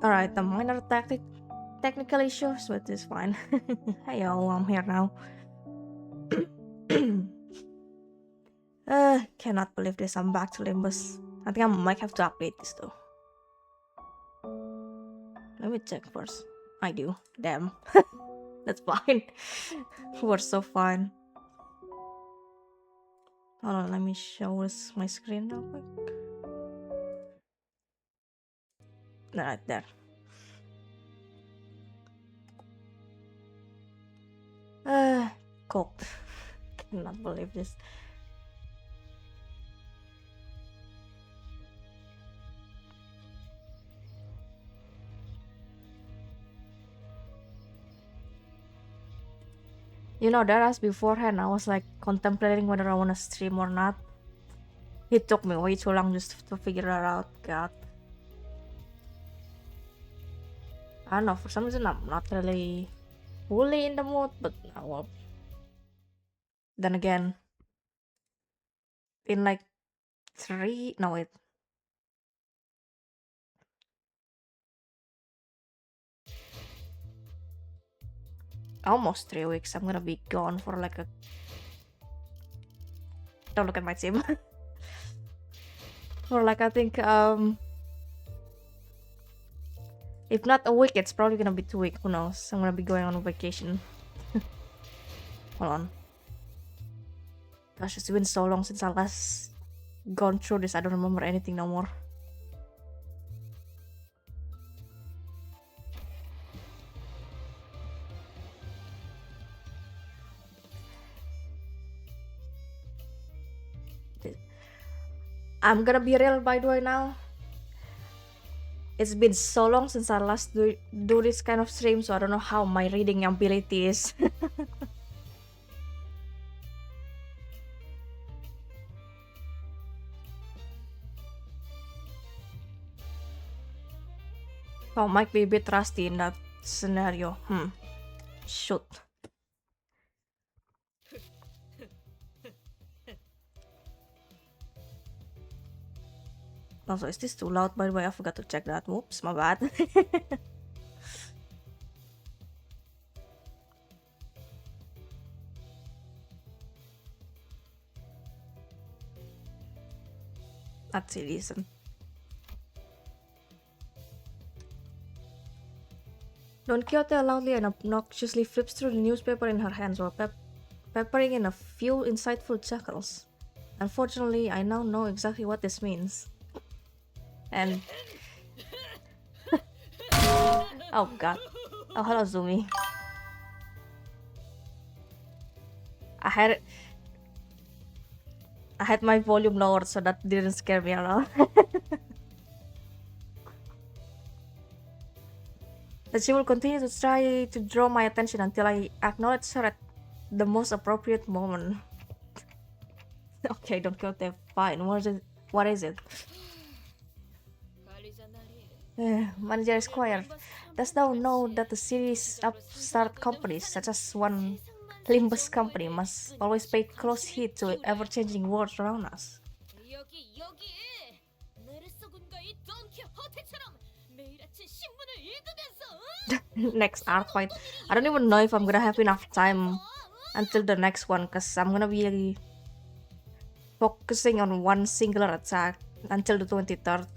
Alright, the minor technical issues, but it's fine. Hey yo, I'm here now. Cannot believe this. I'm back to Limbus. I think I might have to update this though. Let me check first. I do. Damn. That's fine. We're so fine. Hold on, let me show us my screen real quick. Right there. Cooked. Cannot believe this. You know, that as beforehand, I was like contemplating whether I want to stream or not. It took me way too long just to figure that out. God. I don't know, for some reason I'm not really fully in the mood, but well. Then again, in like almost 3 weeks, I'm gonna be gone for like a. Don't look at my team. For like, I think, if not a week, it's probably gonna be 2 weeks. Who knows? I'm gonna be going on vacation. Hold on. Gosh, it's been so long since I last gone through this. I don't remember anything no more. I'm gonna be real, by the way, now. It's been so long since I last do this kind of stream, so I don't know how my reading ability is. Oh, might be a bit rusty in that scenario. Shoot. Also, is this too loud, by the way? I forgot to check that. Whoops, my bad. Let's see, listen. Don Quixote loudly and obnoxiously flips through the newspaper in her hands while peppering in a few insightful chuckles. Unfortunately, I now know exactly what this means. And... oh god. Oh, hello, Zumi. I had my volume lowered, so that didn't scare me at all. That she will continue to try to draw my attention until I acknowledge her at the most appropriate moment. Okay, don't go there. Fine. What is it? Manager Squire, dost thou know that the city's upstart companies, such as one Limbus company, must always pay close heed to ever-changing worlds around us? Next art fight. I don't even know if I'm gonna have enough time until the next one, because I'm gonna be focusing on one singular attack until the 23rd.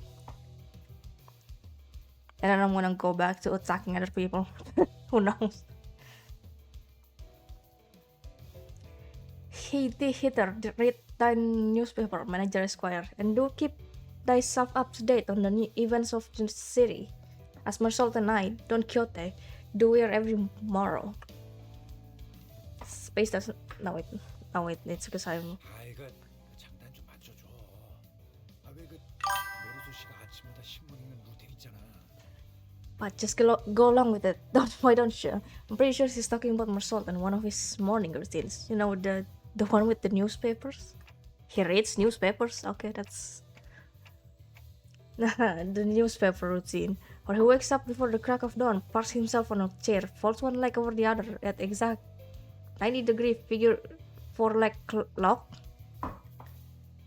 And then I'm gonna go back to attacking other people. Who knows? Hey, hitter, read thy newspaper, Manager Esquire, and do keep thyself up to date on the new events of the city. As Marshal and I, Don Quixote, do wear every morrow. Space doesn't. No wait, it's because I'm. But just go along with it. Why don't you? I'm pretty sure he's talking about Marshal and one of his morning routines. You know, the one with the newspapers. He reads newspapers. Okay, that's the newspaper routine. Or he wakes up before the crack of dawn, parks himself on a chair, folds one leg over the other at exact 90-degree figure 4-leg lock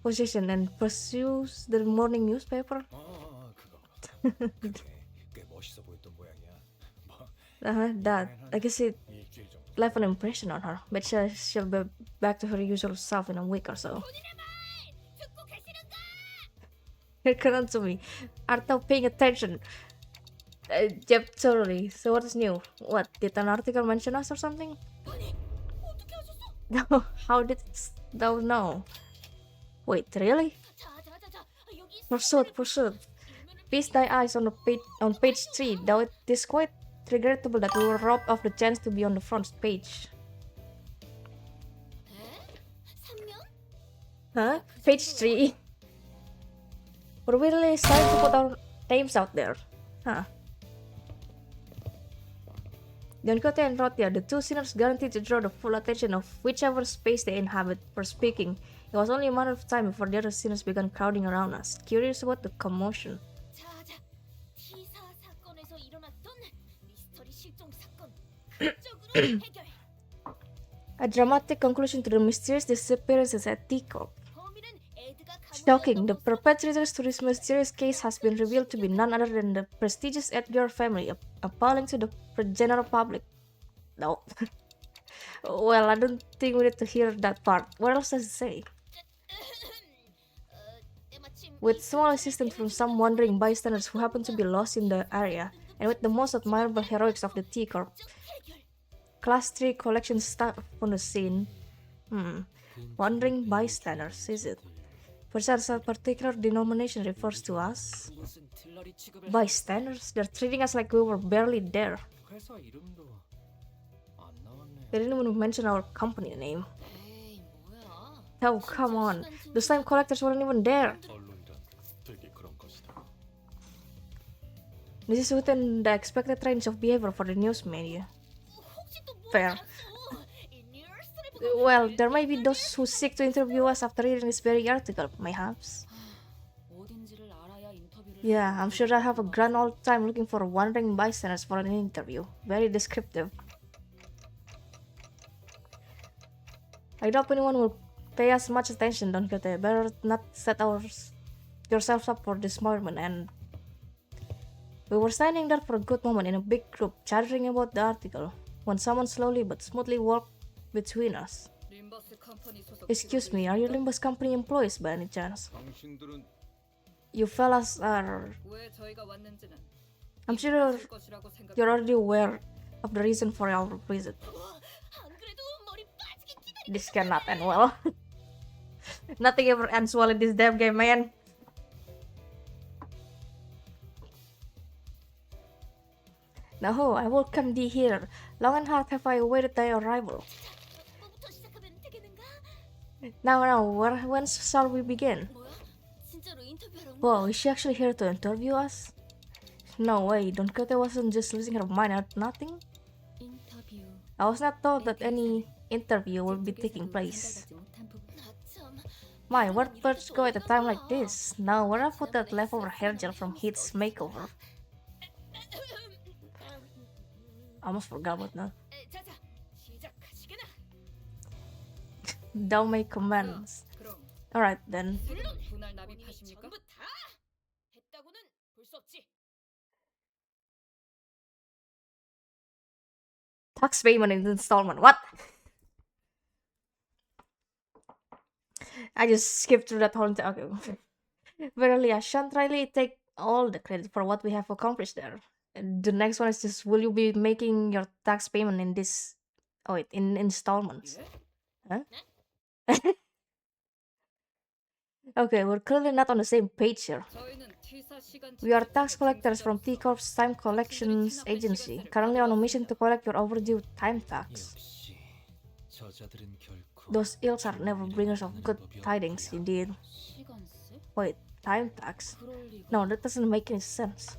position and pursues the morning newspaper. That I guess it left an impression on her, but she'll be back to her usual self in a week or so. Come on to me. Aren't you paying attention? Yep, totally. So what is new? What, did an article mention us or something? No, how did it don't know? Wait, really? Pursuit. Feast thy eyes on the page 3, though it is quite regrettable that we were robbed of the chance to be on the front page. Huh? Page 3? We're really starting to put our names out there. Huh? Don Quixote and Rotia, the two sinners guaranteed to draw the full attention of whichever space they inhabit, were speaking. It was only a matter of time before the other sinners began crowding around us, curious about the commotion. A dramatic conclusion to the mysterious disappearances at Teacup. Shocking, the perpetrators to this mysterious case has been revealed to be none other than the prestigious Edgar family, appalling to the general public. No. Well, I don't think we need to hear that part. What else does it say? With small assistance from some wandering bystanders who happen to be lost in the area, and with the most admirable heroics of the T-Corp, Class 3 collection staff on the scene. Wandering bystanders, is it? Perhaps a particular denomination refers to us? Bystanders? They're treating us like we were barely there. They didn't even mention our company name. Oh, come on. The slime collectors weren't even there. This is within the expected range of behavior for the news media. Fair. Well, there may be those who seek to interview us after reading this very article, mayhaps. Yeah, I'm sure I have a grand old time looking for wandering bystanders for an interview. Very descriptive. I doubt anyone will pay us much attention, Don Quixote. Better not set yourselves up for this moment. And we were standing there for a good moment in a big group, chattering about the article, when someone slowly but smoothly walked between us. Excuse me, are you Limbus Company employees by any chance? You fellas are... I'm sure you're already aware of the reason for our visit. This cannot end well. Nothing ever ends well in this damn game, man. No, I welcome thee here. Long and hard have I awaited thy arrival. Now, when shall we begin? Whoa, is she actually here to interview us? No way, Don Quixote wasn't just losing her mind at nothing? I was not told that any interview will be taking place. My, where'd birds go at a time like this? Now, where I put that leftover hair gel from Heat's makeover? I almost forgot about that. Don't make comments. Alright then. Tax payment in installment. What? I just skipped through that whole entire. Okay. Verily, I shan't really take all the credit for what we have accomplished there. The next one is just, will you be making your tax payment in this... Oh wait, in installments? Huh? Okay, we're clearly not on the same page here. We are tax collectors from T-Corp's Time Collections Agency, currently on a mission to collect your overdue time tax. Those ills are never bringers of good tidings, indeed. Wait, time tax? No, that doesn't make any sense.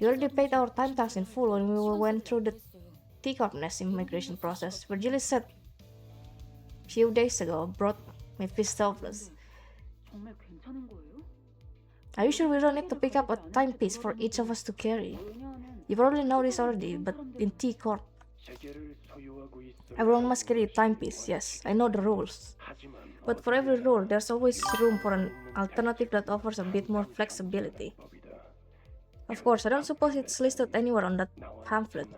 We already paid our time tax in full when we went through the T-Corp Nest immigration process. Virgil said a few days ago brought me pissed helpless. Are you sure we don't need to pick up a timepiece for each of us to carry? You probably know this already, but in T-Corp, everyone must carry a timepiece. Yes, I know the rules. But for every rule, there's always room for an alternative that offers a bit more flexibility. Of course, I don't suppose it's listed anywhere on that pamphlet.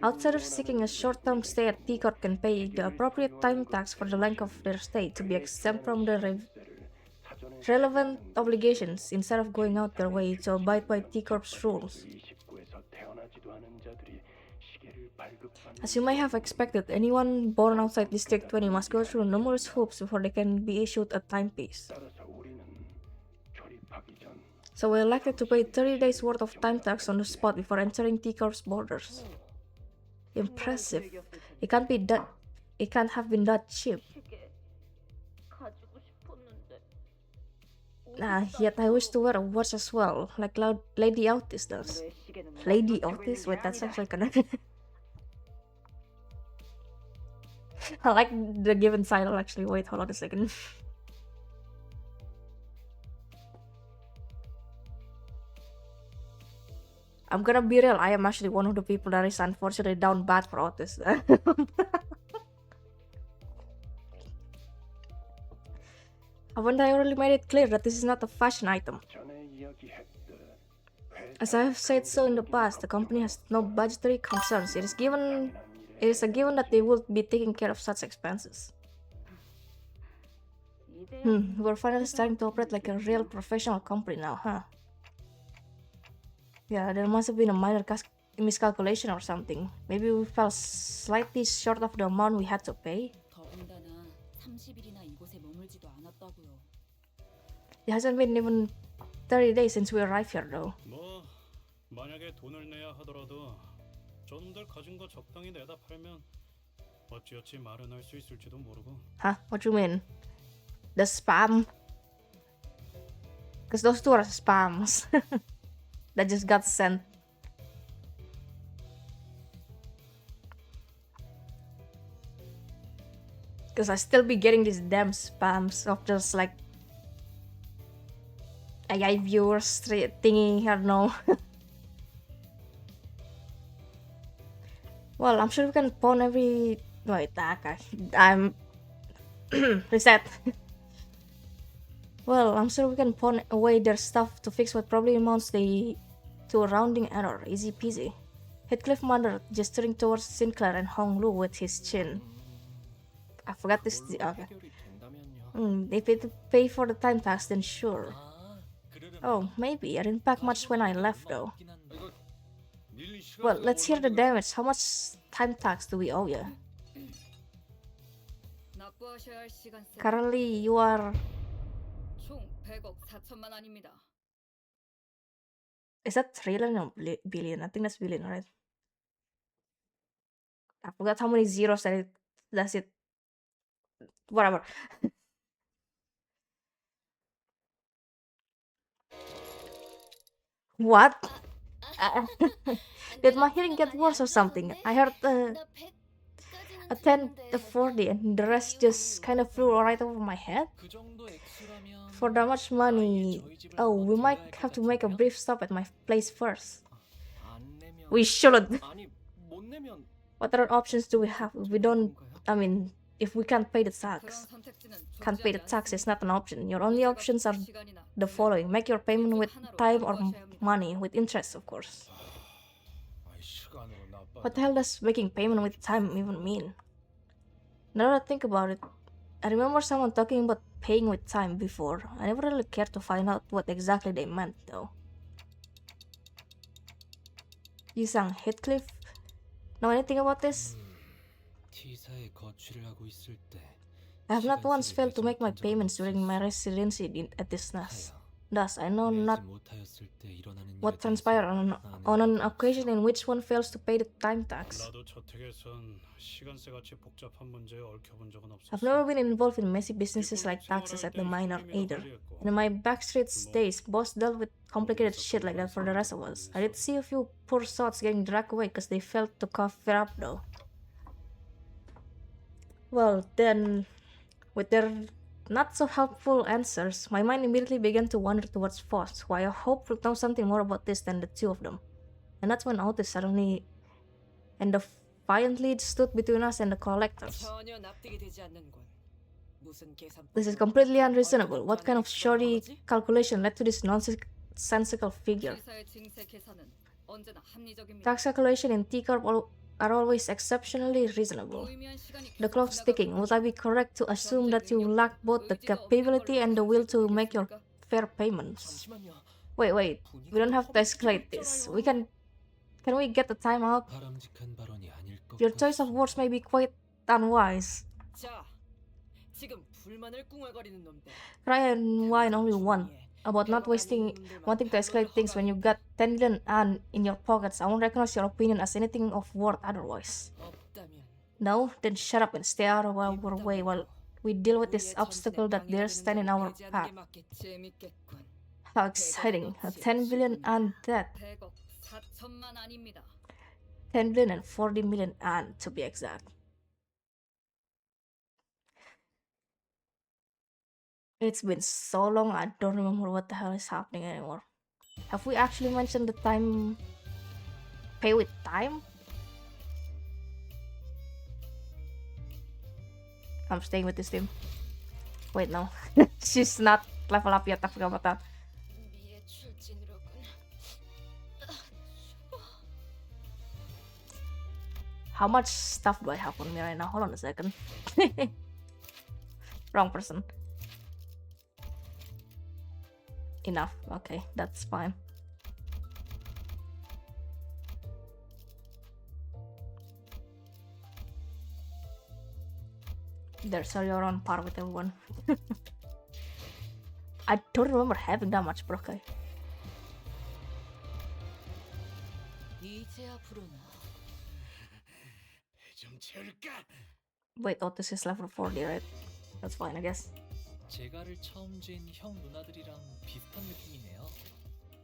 Outsiders seeking a short-term stay at T Corp can pay the appropriate time tax for the length of their stay to be exempt from the relevant obligations instead of going out their way to abide by T Corp's rules. As you may have expected, anyone born outside District 20 must go through numerous hoops before they can be issued a timepiece. So we're likely to pay 30 days worth of time tax on the spot before entering T Corp's borders. Impressive. It can't have been that cheap. Yet I wish to wear a watch as well, like Lady Otis does. Lady Otis? Wait, that sounds like an... I like the given title actually. Wait, hold on a second. I'm gonna be real, I am actually one of the people that is unfortunately down bad for Otis. Haven't I already made it clear that this is not a fashion item? As I have said so in the past, the company has no budgetary concerns. It is a given that they will be taking care of such expenses. We're finally starting to operate like a real professional company now, huh? Yeah, there must have been a minor miscalculation or something. Maybe we fell slightly short of the amount we had to pay. It hasn't been even 30 days since we arrived here though. 만약에 돈을 내야 하더라도 저놈들 가진 거 적당히 내다 팔면 어찌어찌 마련할 수 있을지도 모르고. Huh? What do you mean? The spam? Because those two are spams that just got sent. Because I still be getting these damn spams of just like AI viewers thingy here no. Well, I'm sure we can pawn every... Wait, okay. I'm... Reset. Well, I'm sure we can pawn away their stuff to fix what probably amounts to a rounding error. Easy peasy. Heathcliff muttered, gesturing towards Sinclair and Hong Lu with his chin. I forgot this... Okay. If it pay for the time tax, then sure. Oh, maybe. I didn't pack much when I left though. Well, let's hear the damage. How much time tax do we owe you? Currently, you are... Is that trillion or billion? I think that's billion, right? I forgot how many zeros that's it. Whatever. What? Did my hearing get worse or something? I heard a 10, a 40, and the rest just kind of flew right over my head. For that much money, oh, we might have to make a brief stop at my place first. We should. What other options do we have? We don't, I mean, if we can't pay the tax. Can't pay the tax is not an option. Your only options are the following. Make your payment with time or money, with interest, of course. What the hell does making payment with time even mean? Now that I think about it, I remember someone talking about paying with time before. I never really cared to find out what exactly they meant, though. You sang Heathcliff? Know anything about this? I have not once failed to make my payments during my residency at this nest. Thus, I know not what transpired on an occasion in which one fails to pay the time tax. I've never been involved in messy businesses like taxes at the minor either. In my backstreets days, boss dealt with complicated shit like that for the rest of us. I did see a few poor sots getting dragged away because they failed to cough it up though. Well, then, with their not so helpful answers, my mind immediately began to wander towards Foss, who I hoped would know something more about this than the two of them. And that's when Otis suddenly and defiantly stood between us and the collectors. This is completely unreasonable. What kind of shoddy calculation led to this sensical figure. 회사의 증세 계산은 언제나 합리적입니다. Tax calculation in T Corp are always exceptionally reasonable. 무의미한 시간이 The 계속 clock's ticking. Would I be correct to assume that you 능력과 lack both the 의지가 없는 capability 걸로 and the will to make your 생각하겠습니까? fair payments? 잠시만요. Wait. We don't have to escalate this. Can we get the time out? 바람직한 발언이 아닐 것 Your choice of words may be quite unwise. 자, 지금 불만을 꿍얼거리는 놈들. Cry and whine only one about not wanting to escalate things when you got 10 million and in your pockets. I won't recognize your opinion as anything of worth otherwise. 없다면 No? Then shut up and stay out of our way while we deal with this obstacle that dares stand in our path. 재밌겠군. How exciting. 10 billion and that. 100억 4천만 아닙니다. 10 billion and 40 million and to be exact. It's been so long I don't remember what the hell is happening anymore. Have we actually mentioned the time pay with time? I'm staying with this team. Wait, no. She's not level up yet. I forgot about that. 미의 출진으로군. How much stuff do I have on me right now? Hold on a second. Wrong person. Enough. Okay, that's fine. There, so you're on par with everyone. I don't remember having that much, but okay. 이제 앞으로는 좀 채울까? Wait, oh, this is level 40, right? That's fine, I guess. 제가를 처음 쥔 형 누나들이랑 비슷한 느낌이네요.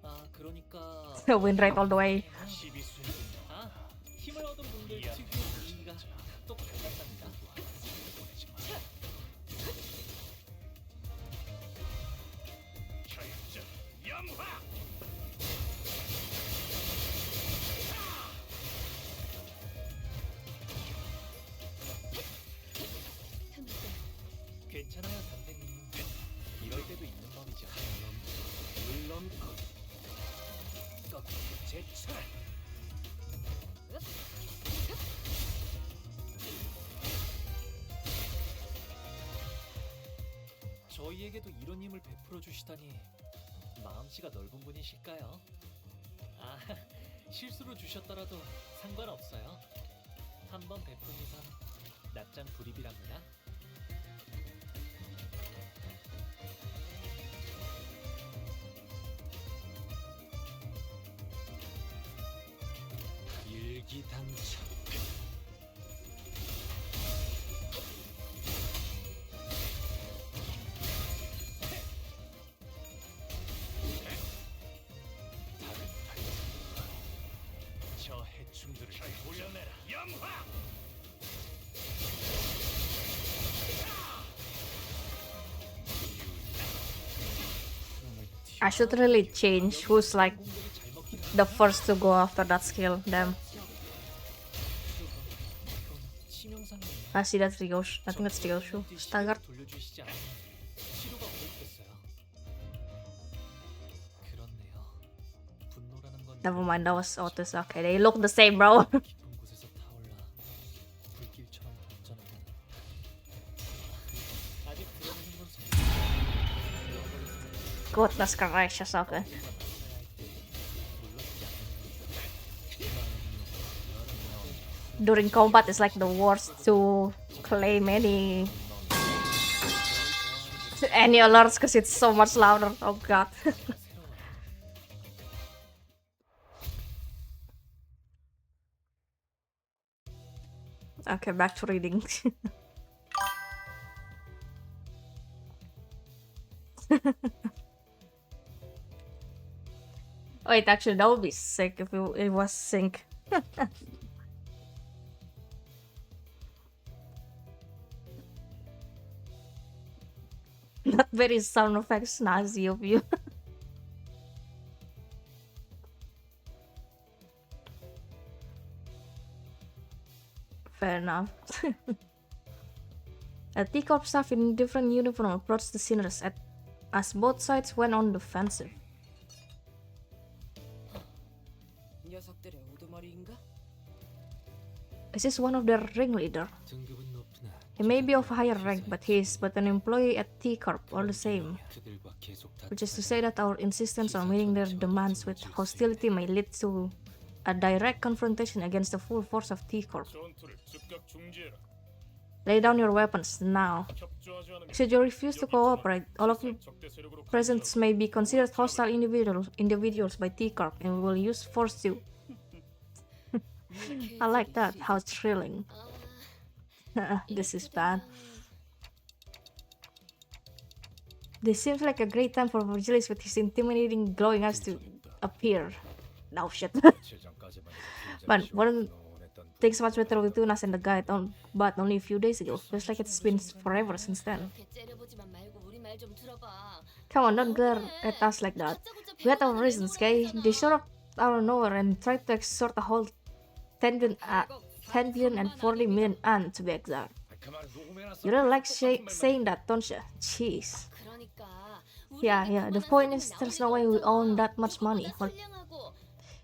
아, 그러니까 Win rate all the way. 12수. 아, 힘을 얻은 분들 특유의 분위기가 똑 닮았답니다. 괜찮아요, 선생님. 이럴 때도 있는 법이죠. 물론 제철. 저희에게도 이런 힘을 베풀어 주시다니 마음씨가 넓은 분이실까요? 아, 실수로 주셨더라도 상관없어요. 한 번 베푼 이상 낱장 불입이랍니다. 일기당천. 저 해충들을 돌려내라. 영화. I should really change who's like the first to go after that skill. Damn. I see that's Ryosh. I think that's Ryoshu. Staggered. 돌려주시지 않으면 치료가 어렵겠어요. 그렇네요. 분노라는 건 Never mind, that was Otis. Okay, they look the same, bro. 깊은 곳에서 타올라 불길처럼 번져나가는 아직 드러내는 건 Goodness gracious, okay. During combat, it's like the worst to claim any alerts because it's so much louder. Oh god. Okay, back to reading. Wait, actually, that would be sick if it was sync. Not very sound effects Nazi of you. Fair enough. A T-Corp staff in different uniform approached the sinners as both sides went on the offensive. 녀석들의 우두머리인가? Is this one of their ringleader? 등급은 높으나 He may be of higher rank, but he is but an employee at T Corp all the same. 그들과 계속 Which is to say that our insistence on meeting their demands with hostility may lead to a direct confrontation against the full force of T Corp. 전투를 즉각 중지해라. Lay down your weapons now. 협조하지 않으면 Should you refuse to cooperate, all of you 적대 세력으로 present may be considered hostile individuals by T Corp and will use force to. I like that. How thrilling. This is bad. This seems like a great time for Virgilis with his intimidating glowing eyes to appear. No shit. But one things much better with Tunas and the guide but only a few days ago. Feels like it's been forever since then. Come on, don't glare at us like that. We had our reasons, okay? They showed up out of nowhere and tried to extort a whole 10 billion and 40 million an to be exact. You don't like saying that, don't you? Jeez. Yeah, the point is there's no way we own that much money.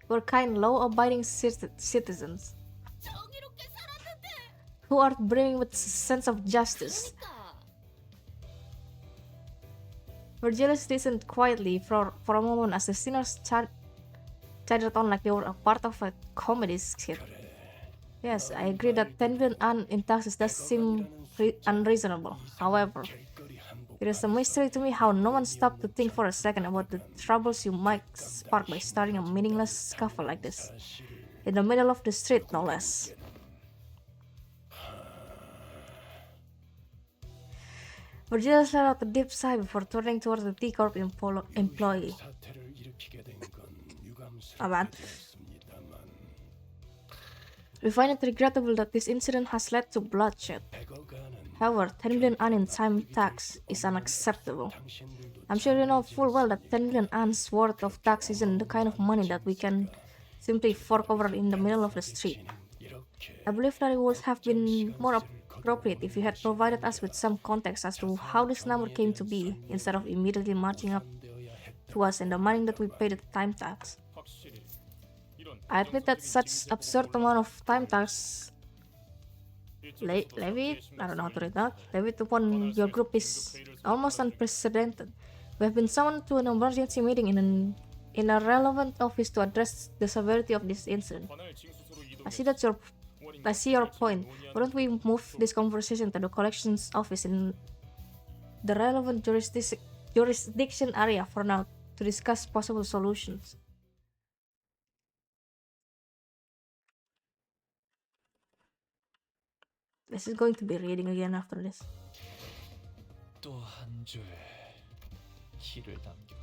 We're kind, law-abiding citizens who are brimming with sense of justice. Virgilius listened quietly for a moment as the sinners chattered on like they were a part of a comedy skit. Yes, I agree that 10 billion an in taxes does seem unreasonable. However, it is a mystery to me how no one stopped to think for a second about the troubles you might spark by starting a meaningless scuffle like this. In the middle of the street, no less. Virgilius let out a deep sigh before turning towards the T Corp employee. Aman. We find it regrettable that this incident has led to bloodshed. However, 10 billion an in time tax is unacceptable. I'm sure you know full well that 10 billion an's worth of tax isn't the kind of money that we can simply fork over in the middle of the street. I believe that it would have been more appropriate if you had provided us with some context as to how this number came to be, instead of immediately marching up to us and demanding that we pay the time tax. I admit that such absurd amount of time tax levied, I don't know how to read that, levied upon your group is almost unprecedented. We have been summoned to an emergency meeting in a relevant office to address the severity of this incident. I see your point. Why don't we move this conversation to the collections office in the relevant jurisdiction area for now to discuss possible solutions? This is going to be reading again after this. 또 한 줄 길을 남겼군.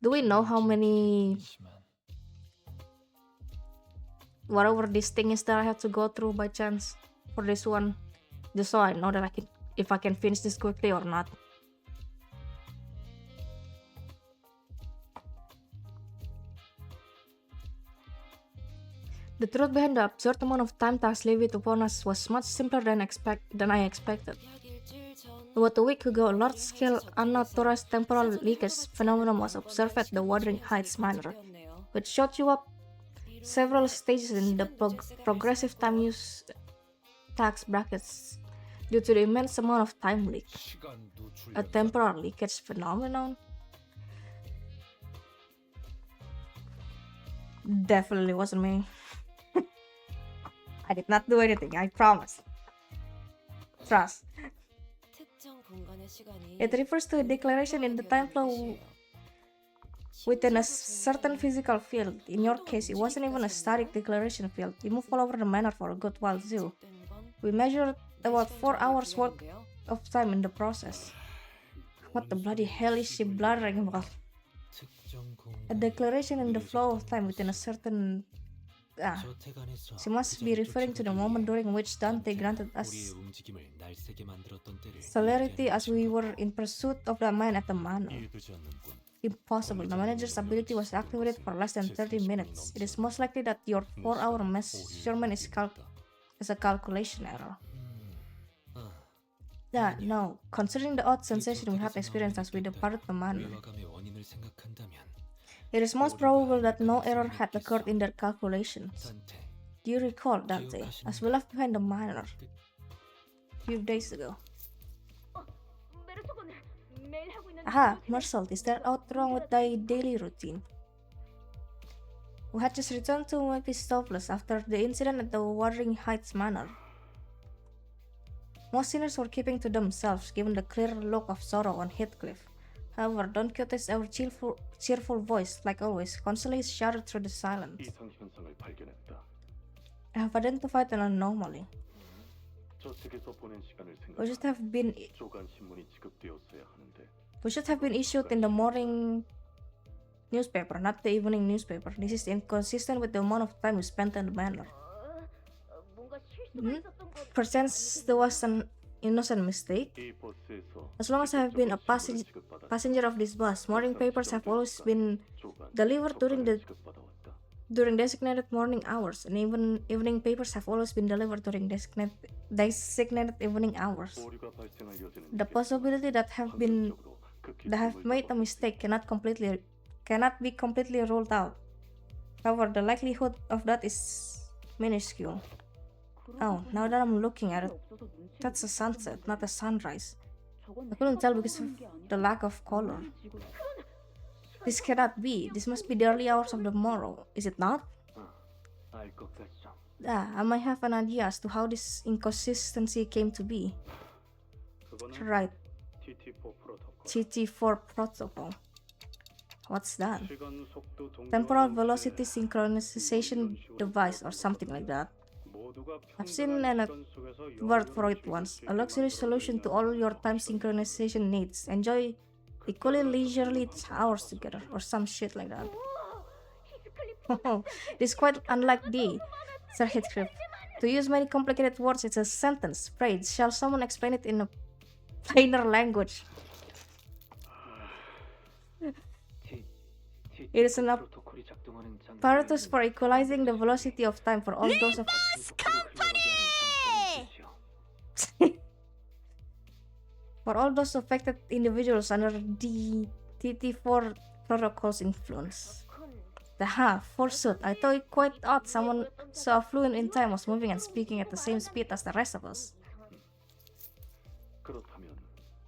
Do we know how many whatever this thing is that I have to go through by chance for this one? Just so I know that if I can finish this quickly or not. The truth behind the absurd amount of time tax levied upon us was much simpler than I expected. About a week ago, a large-scale, unauthorized temporal leakage phenomenon was observed at the Wuthering Heights Manor, which shot you up several stages in the progressive time use tax brackets due to the immense amount of time leak. A temporal leakage phenomenon? Definitely wasn't me. I did not do anything, I promise. Trust. It refers to a declaration in the time flow within a certain physical field. In your case, it wasn't even a static declaration field. You moved all over the manor for a good while too. We measured about 4 hours worth of time in the process. What the bloody hell is she blathering about? A declaration in the flow of time within a certain... she must be referring to the moment during which Dante granted us celerity as we were in pursuit of the mine at the manor. Impossible. The manager's ability was activated for less than 30 minutes. It is most likely that your 4-hour measurement is a calculation error. No. Considering the odd sensation we had experienced as we departed the manor, It is most probable that no error had occurred in their calculations. 산태. Do you recall that day, as we left behind the manor a few days ago? Aha, Marcel, is there out wrong with thy daily routine? We had just returned to Mephistopheles after the incident at the Wuthering Heights Manor. Most sinners were keeping to themselves, given the clear look of sorrow on Heathcliff. However, Don Quixote's ever cheerful voice, like always, constantly shouted through the silence. 이상현상을 발견했다. I have identified an anomaly. 저택에서 보낸 시간을 We should 생각하면 have been 조간 신문이 지급되었어야 하는데 We should have been issued in the morning newspaper, not the evening newspaper. This is inconsistent with the amount of time we spent in the manor. Perchance there was an innocent mistake. 이 버스에서 As long as I have been a 직접적인 신문을 지급받았다. passenger of this bus, morning papers have always been 조간, delivered 적반을 지급받아왔다. during designated morning hours, and even evening papers have always been delivered during designated evening hours. 오류가 발생할 여지는 The 있겠지만 possibility that have made a mistake cannot be completely ruled out. However, the likelihood of that is minuscule. Oh, now that I'm looking at it, that's a sunset, not a sunrise. I couldn't tell because of the lack of color. This cannot be. This must be the early hours of the morrow, is it not? 알것 같소. I might have an idea as to how this inconsistency came to be. 그거는 Right, TT4 프로토콜. TT4 protocol. What's that? 시간 속도 동조와 Temporal 함께 velocity synchronization device or something like that. 모두가 I've seen 평등한 an 시간 속에서 word 여유를 for it 즐길 once. 수 A 있게 luxury 만들어주기 solution to all your time synchronization needs. Enjoy equally leisurely hours together or some shit like that. This is quite unlike thee, Sir Heathcliff. To use many complicated words, it's a sentence. Pray, shall someone explain it in a plainer language? It is an 프로토콜이 작동하는 장. apparatus for equalizing the velocity of time for all those of for all those affected individuals under the TT4 protocol's influence. Forsooth, I thought it quite odd someone so affluent in time was moving and speaking at the same speed as the rest of us. 그렇다면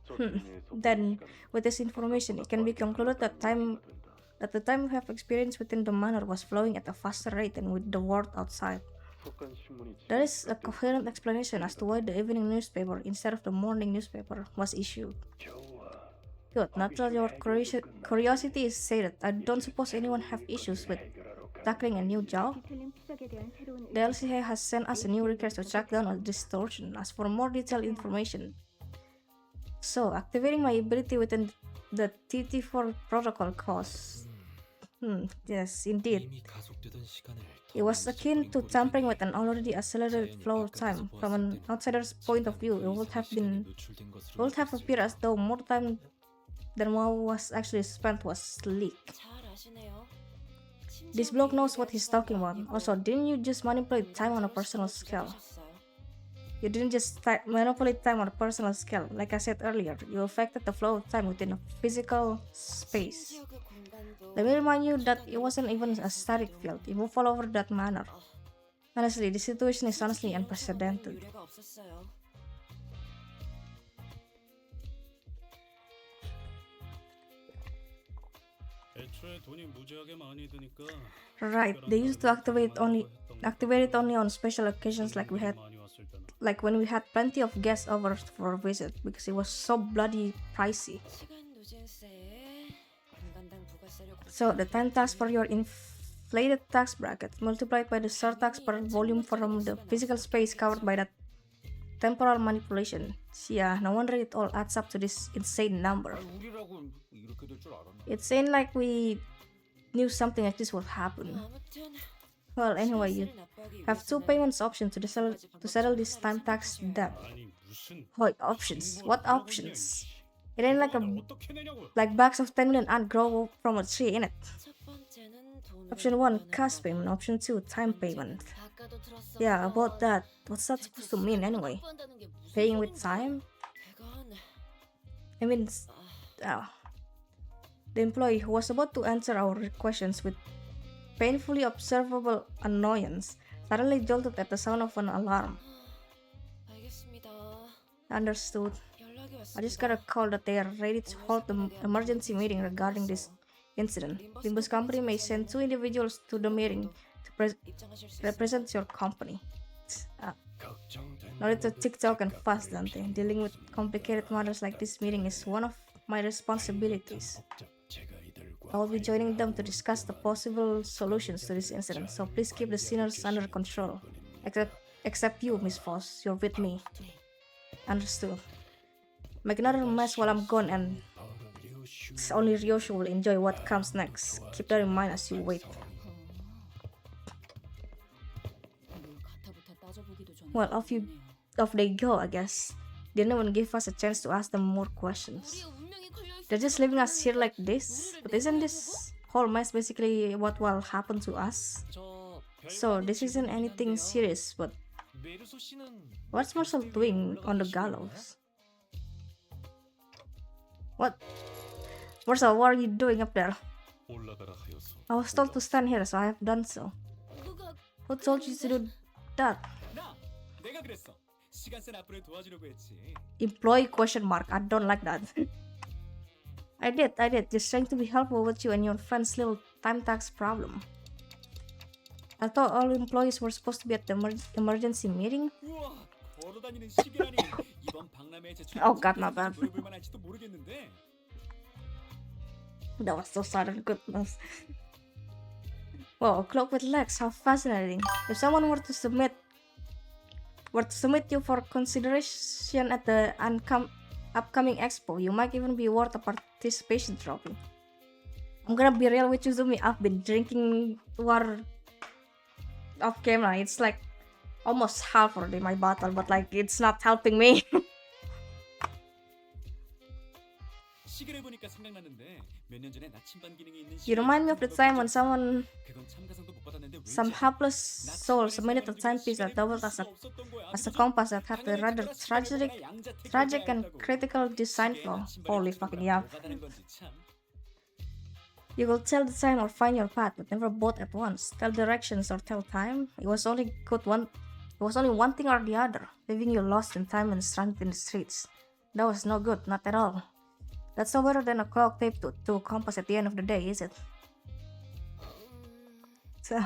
저택 내에서 보낸 Then, 시간은 with this information, it can be concluded that the time we have experienced within the manor was flowing at a faster rate than with the world outside. 속간 신문이 There is a 지급되었다. coherent explanation as to why the evening newspaper instead of the morning newspaper was issued. 좋아. Good, now that your curiosity is sated, I don't suppose anyone have issues with tackling a new job? The LCA has sent us a new request to track down a distortion. As for more detailed information, so activating my ability within the TT4 protocol costs. Yes, indeed. 이미 가속되던 시간을 It was akin to tampering with an already accelerated flow of time. From an outsider's point of view, it would have appeared as though more time than what was actually spent was sleek. This bloke knows what he's talking about. Also, didn't you just manipulate time on a personal scale? You didn't just manipulate time on a personal scale. Like I said earlier, you affected the flow of time within a physical space. Let me remind you that it wasn't even a static field. It moved all over that manor. Honestly, the situation is honestly unprecedented. 애초에 돈이 무지하게 많이 드니까 Right, they used to activate it only on special occasions like 많이 왔을 때는 when we had plenty of guests over for a visit because it was so bloody pricey. So the time tax for your inflated tax bracket multiplied by the surtax per volume from the physical space covered by that temporal manipulation. Yeah, no wonder it all adds up to this insane number. It ain't like we knew something like this would happen. Well, anyway, you have two payments options to settle this time tax debt. 아니 무슨 Wait, options? What options? It ain't like 어떻게 내냐고요? like bags of 10 million ant grow from a tree in it. Option 1, cash payment. Option 2, time payment. Yeah, about that. What's that supposed to mean anyway? Paying with time? I mean, The employee, who was about to answer our questions with painfully observable annoyance, suddenly jolted at the sound of an alarm. 알겠습니다. Understood. 연락이 왔습니다. I just got a call that they are ready to hold an emergency meeting regarding this incident. Limbus company may send 2 individuals to the meeting to 입장하실 수 represent your company. No need to TikTok and fuss, Dante. Dealing with complicated matters like this meeting is one of my responsibilities. I will be joining them to discuss the possible solutions to this incident, so please keep the sinners under control. Except you, Miss Foss, you're with me. Understood. Make another mess while I'm gone, and only Ryoshu will enjoy what comes next. Keep that in mind as you wait. Well, off they go, I guess. Didn't even give us a chance to ask them more questions. They're just leaving us here like this? But isn't this whole mess basically what will happen to us? 저 So this isn't anything serious, but 메르소 씨는 what's Marcel doing on the gallows? What? Marcel, what are you doing up there? 올라가라 하여서 I was told to stand here, so I have done so. Who told you to do that? 나 내가 그랬어. 시간 센 앞으로 도와주려고 했지. Employee question mark. I don't like that. I did. Just trying to be helpful with you and your friend's little time tax problem. I thought all employees were supposed to be at the emergency meeting. 우와, 걸어다니는 시계라니. 이번 박람회에 제출. Oh god, my bad. 노려볼 만할지도 모르겠는데. That was so sudden, goodness. Wow, a clock with legs, how fascinating. If someone were to submit you for consideration at the upcoming expo, you might even be worth a participation trophy. I'm gonna be real with you, Zumi. I've been drinking water off camera. It's like almost half already my bottle, but like it's not helping me. 시계를 보니까 생각나는데 몇 년 전에 나침반 기능이 있는 You remind me of the time when 그건 참가상도 못 받았는데 some helpless soul submitted a timepiece that doubled as a compass that had a rather tragic and critical design flaw. Holy fucking yeah. You could tell the time or find your path, but never both at once. Tell directions or tell time. It was only one thing or the other, leaving you lost in time and stranded in the streets. That was no good, not at all. That's no better than a clock taped to a compass at the end of the day, is it? So,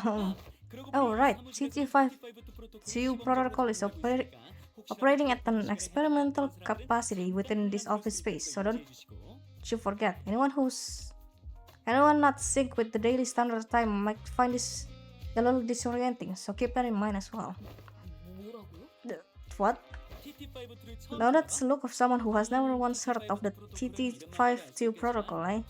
oh right, CT52 protocol is operating at an experimental capacity within this office space, so don't you forget. Anyone not sync with the daily standard time might find this a little disorienting, so keep that in mind as well. What? Now that's the look of someone who has never once heard of the TT52 protocol, eh?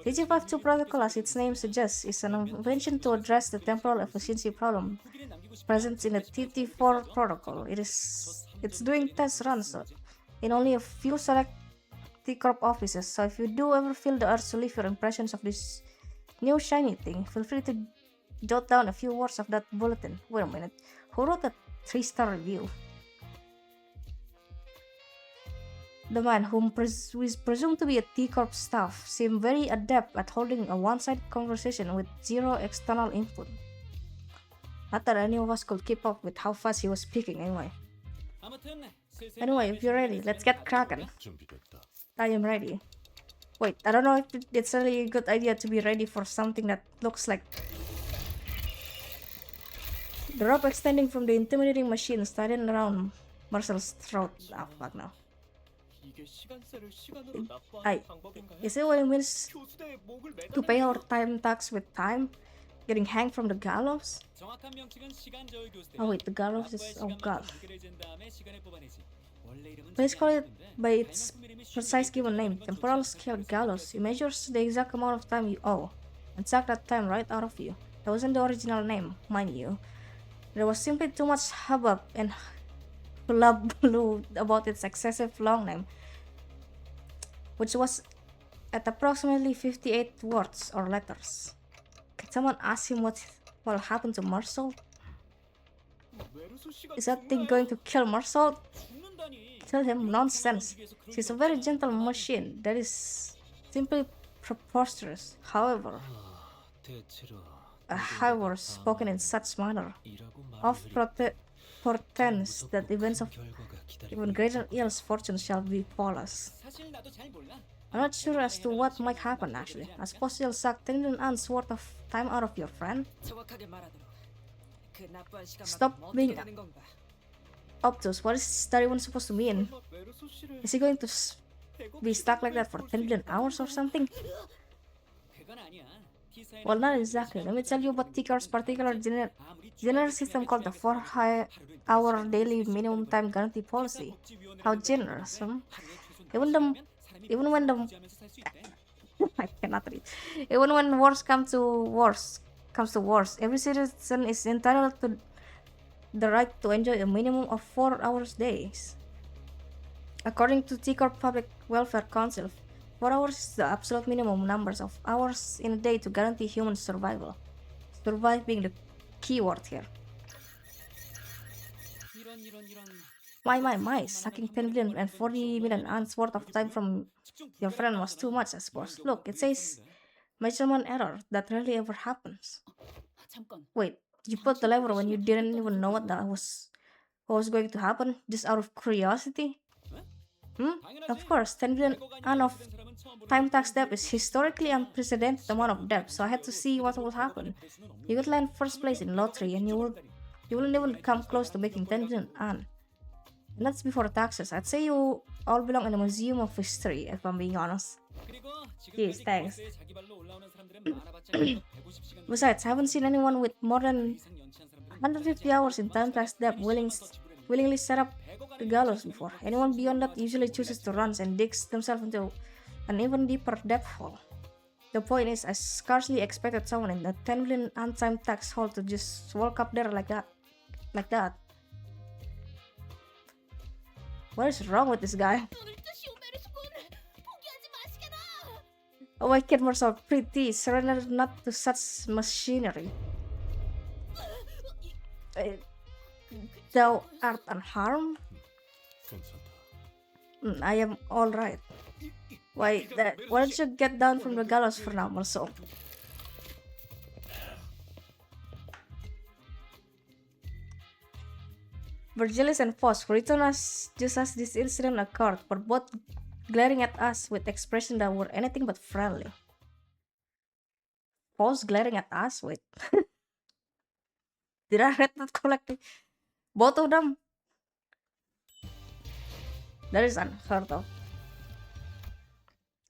TT52 protocol, as its name suggests, is an invention to address the temporal efficiency problem present in the TT4 protocol. It's doing test runs in only a few select T-Corp offices, so if you do ever feel the urge to leave your impressions of this new shiny thing, feel free to jot down a few words of that bulletin. Wait a minute, who wrote that 3-star review? The man, who is presumed to be a T-Corp staff, seemed very adept at holding a one-sided conversation with zero external input. Not that any of us could keep up with how fast he was speaking anyway. Anyway, if you're ready, let's get cracking. I am ready. Wait, I don't know if it's really a good idea to be ready for something that looks like the rope extending from the intimidating machine tightened around Marcel's throat. Ah, fuck no. Is it what it means to pay our time tax with time? Getting hanged from the gallows? Oh wait, the gallows is... oh god. Please call it by its precise given name, temporal scale gallows. It measures the exact amount of time you owe, and suck that time right out of you. That wasn't the original name, mind you. There was simply too much hubbub and hullabaloo about its excessive long name, which was at approximately 58 words or letters. Can someone ask him what will happen to Marcel? Is that thing going to kill Marcel? Tell him nonsense. She's a very gentle machine that is simply preposterous. However, 대체로 however, spoken in such manner, of portends that events of even greater ills fortune shall befall us. 사실 나도 잘 몰라. I'm not sure as to what might happen actually. I suppose you'll suck 10 months worth of time out of your friend. 정확하게 말하도록. 그 나쁜 시간만 Stop 어떻게 being 되는 건가? obtuse. What is that even supposed to mean? 설마 메르소 씨를 Is he going to be stuck like that for 10 billion hours or something? 그건 아니야. T사에는 Well, not exactly. Let me tell you about TCAR's particular general system called the 4-hour daily minimum time guarantee policy. How generous, huh? Even when the I cannot read. Even when worst comes to worst, every citizen is entitled to the right to enjoy a minimum of 4 hours days. According to TCOR Public Welfare Council, 4 hours is the absolute minimum numbers of hours in a day to guarantee human survival. Survive being the key word here. My, sucking 10 billion and 40 million ants worth of time from your friend was too much, I suppose. Look, it says measurement error. That rarely ever happens. 잠깐. Wait, you put the lever when you didn't even know what was going to happen, just out of curiosity? Of course, 10 billion ant of time tax debt is historically unprecedented amount of debt, so I had to see what would happen. You could land first place in lottery and you wouldn't even come close to making 10 billion ant. And that's before taxes. I'd say you all belong in a museum of history, if I'm being honest. Jeez, thanks. Besides, I haven't seen anyone with more than 150 hours in time tax debt willingly set up the gallows before. Anyone beyond that usually chooses to run and digs themselves into an even deeper depth hole. The point is, I scarcely expected someone in the 10 billion untime tax hole to just walk up there like that. What is wrong with this guy? Oh, my kid were so pretty. Surrender not to such machinery. Thou art unharmed? I am alright. Why don't you get down from the gallows for now, also? Virgilis and Foss return us just as this incident occurred, but both glaring at us with expressions that were anything but friendly. Foss glaring at us? Wait. Did I read that correctly? Both of them? That is unheard of.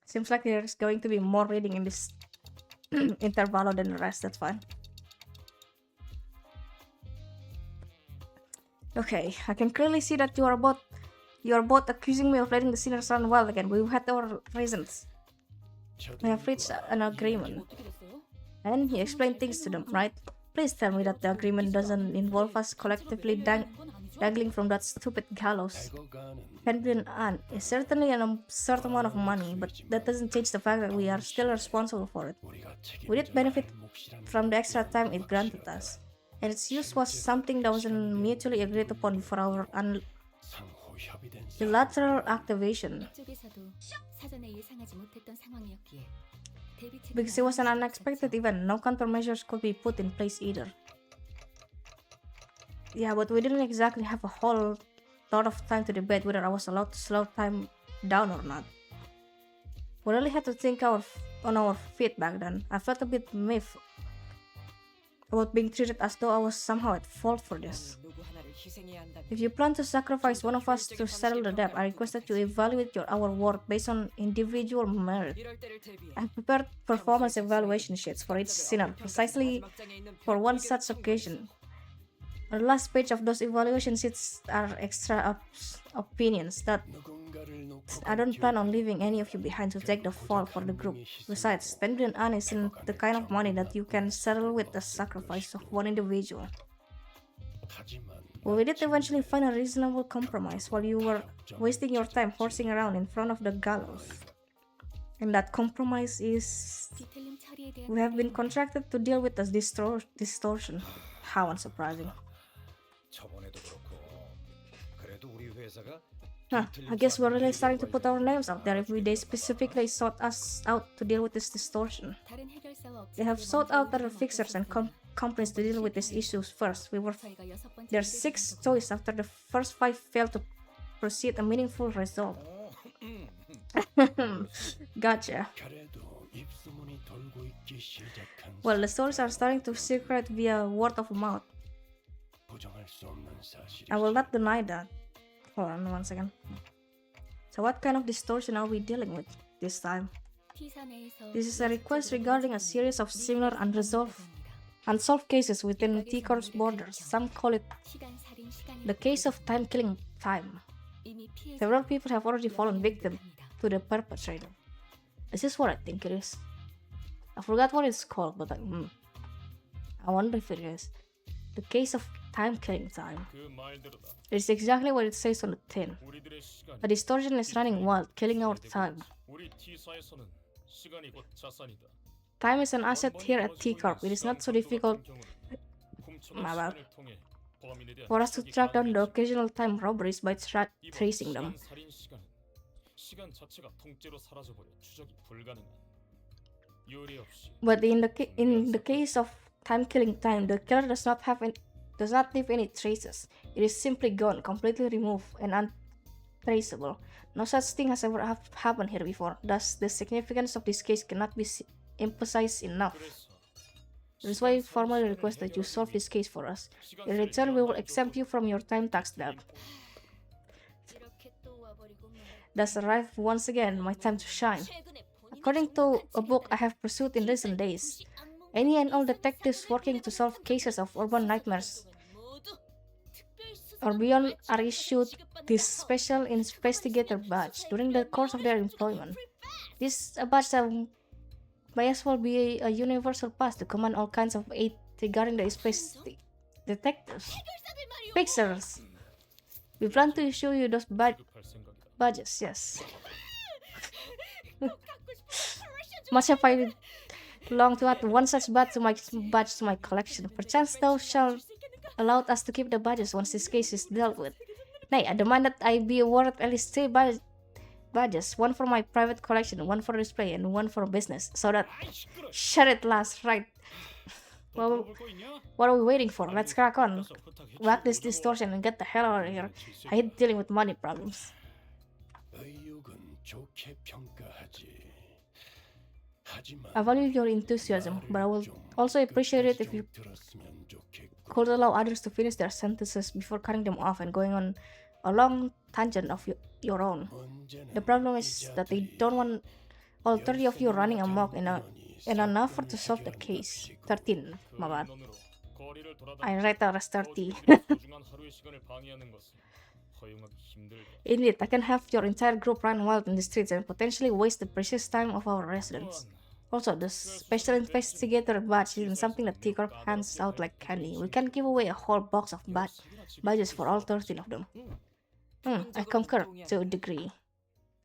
Seems like there's going to be more reading in this intervallo than the rest, that's fine. Okay, I can clearly see that you are both accusing me of letting the sinners run wild again. We've had our reasons. We have reached an agreement. And he explained things to them, right? Please tell me that the agreement doesn't involve us collectively dangling from that stupid gallows. 10 billion ant is certainly an absurd amount of money, but that doesn't change the fact that we are still responsible for it. We did benefit from the extra time it granted us, and its use was something that wasn't mutually agreed upon before our unilateral activation. Because it was an unexpected event, no countermeasures could be put in place either. Yeah, but we didn't exactly have a whole lot of time to debate whether I was allowed to slow time down or not. We really had to think on our feet back then. I felt a bit miffed about being treated as though I was somehow at fault for this. If you plan to sacrifice one of us to settle the debt, I request that you evaluate our work based on individual merit. I prepared performance evaluation sheets for each sinner precisely for one such occasion. On the last page of those evaluation sheets are extra opinions that I don't plan on leaving any of you behind to take the fall for the group. Besides, 10 billion yen isn't the kind of money that you can settle with the sacrifice of one individual. Well, we did eventually find a reasonable compromise while you were wasting your time horsing around in front of the gallows. And that compromise is we have been contracted to deal with this distortion. How unsurprising. 저번에도 그렇고 그래도 우리 회사가 Huh, I guess we're really starting to put our names out there if they specifically sought us out to deal with this distortion. They have sought out other fixers and companies to deal with these issues first. There's 6 choices after the first 5 failed to proceed a meaningful result. Gotcha. Well, the stories are starting to circulate via word of mouth. I will not deny that. Hold on one second. So what kind of distortion are we dealing with this time? This is a request regarding a series of similar unsolved cases within T-Corp's borders. Some call it the case of time-killing time. Several people have already fallen victim to the perpetrator. This is what I think it is. I forgot what it's called, but I wonder if it is. The case of time-killing time. It's exactly what it says on the tin. A distortion is running wild, killing our time. Time is an asset here at T-Corp. It is not so difficult for us to track down the occasional time robberies by tracing them. But in the case of time-killing time, the killer does not leave any traces. It is simply gone, completely removed and untraceable. No such thing has ever happened here before. Thus, the significance of this case cannot be emphasized enough. That is why we formally request that you solve this case for us. In return, we will exempt you from your time tax debt. Thus arrived once again my time to shine. According to a book I have pursued in recent days, any and all detectives working to solve cases of urban nightmares or beyond are issued this special investigator badge during the course of their employment. This badge may as well be a universal pass to command all kinds of aid regarding the space detectives. Fixers! We plan to issue you those badges, yes. Much have I long to add one such badge to my collection. Perchance thou shalt allow us to keep the badges once this case is dealt with. Nay, I demand that I be awarded at least 3 badges, one for my private collection, one for display, and one for business, so that shut it last, right? Well, what are we waiting for? Let's crack on. Whack this distortion and get the hell out of here. I hate dealing with money problems. I value your enthusiasm, but I will also appreciate it if you could allow others to finish their sentences before cutting them off and going on a long tangent of your own. The problem is that they don't want all 30 of you running amok in an effort to solve the case. 13, my bad. I read that as 30. Indeed, I can have your entire group run wild in the streets and potentially waste the precious time of our residents. Also, the special investigator badge isn't something that T-Corp hands out like candy. We can give away a whole box of badges for all 13 of them. I concur to a degree.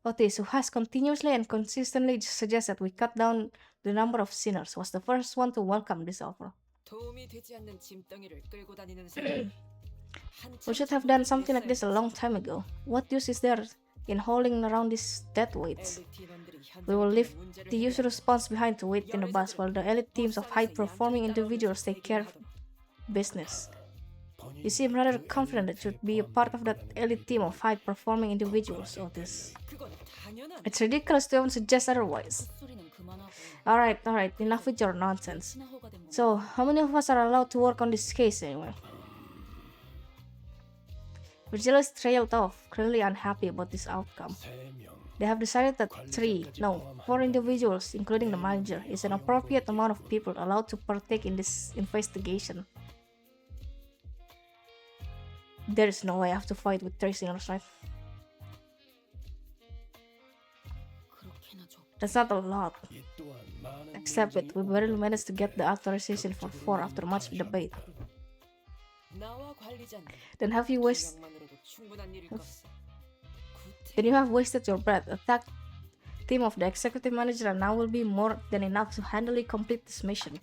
Otis, who has continuously and consistently suggested that we cut down the number of sinners, was the first one to welcome this offer. We should have done something like this a long time ago. What use is there in hauling around these dead weights? We will leave the usual response behind to wait in the bus while the elite teams of high-performing individuals take care of business. You seem rather confident that you'd be a part of that elite team of high-performing individuals, Otis. It's ridiculous to even suggest otherwise. Alright, enough with your nonsense. So, how many of us are allowed to work on this case anyway? Virgilius trailed off, clearly unhappy about this outcome. They have decided that 4 individuals, including the manager, is an appropriate amount of people allowed to partake in this investigation. There is no way I have to fight with 3 sinners, right? That's not a lot. Accept it, we barely managed to get the authorization for 4 after much debate. Then you have wasted your breath. Attack team of the executive manager and now will be more than enough to handily complete this mission.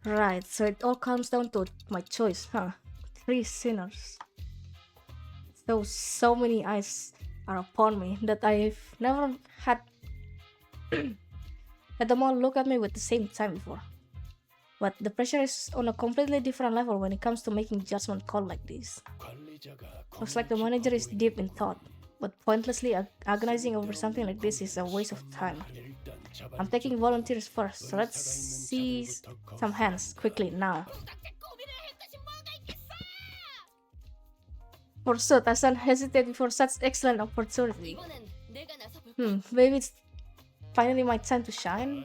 Right, so it all comes down to my choice, huh? 3 sinners. So many eyes are upon me that I've never had them all look at me with the same time before. But the pressure is on a completely different level when it comes to making judgment call like this. Looks like the manager is deep in thought, but pointlessly agonizing over something like this is a waste of time. I'm taking volunteers first, so let's see some hands quickly now. Pursuit, I shouldn't hesitate before such excellent opportunity. Maybe it's finally my time to shine.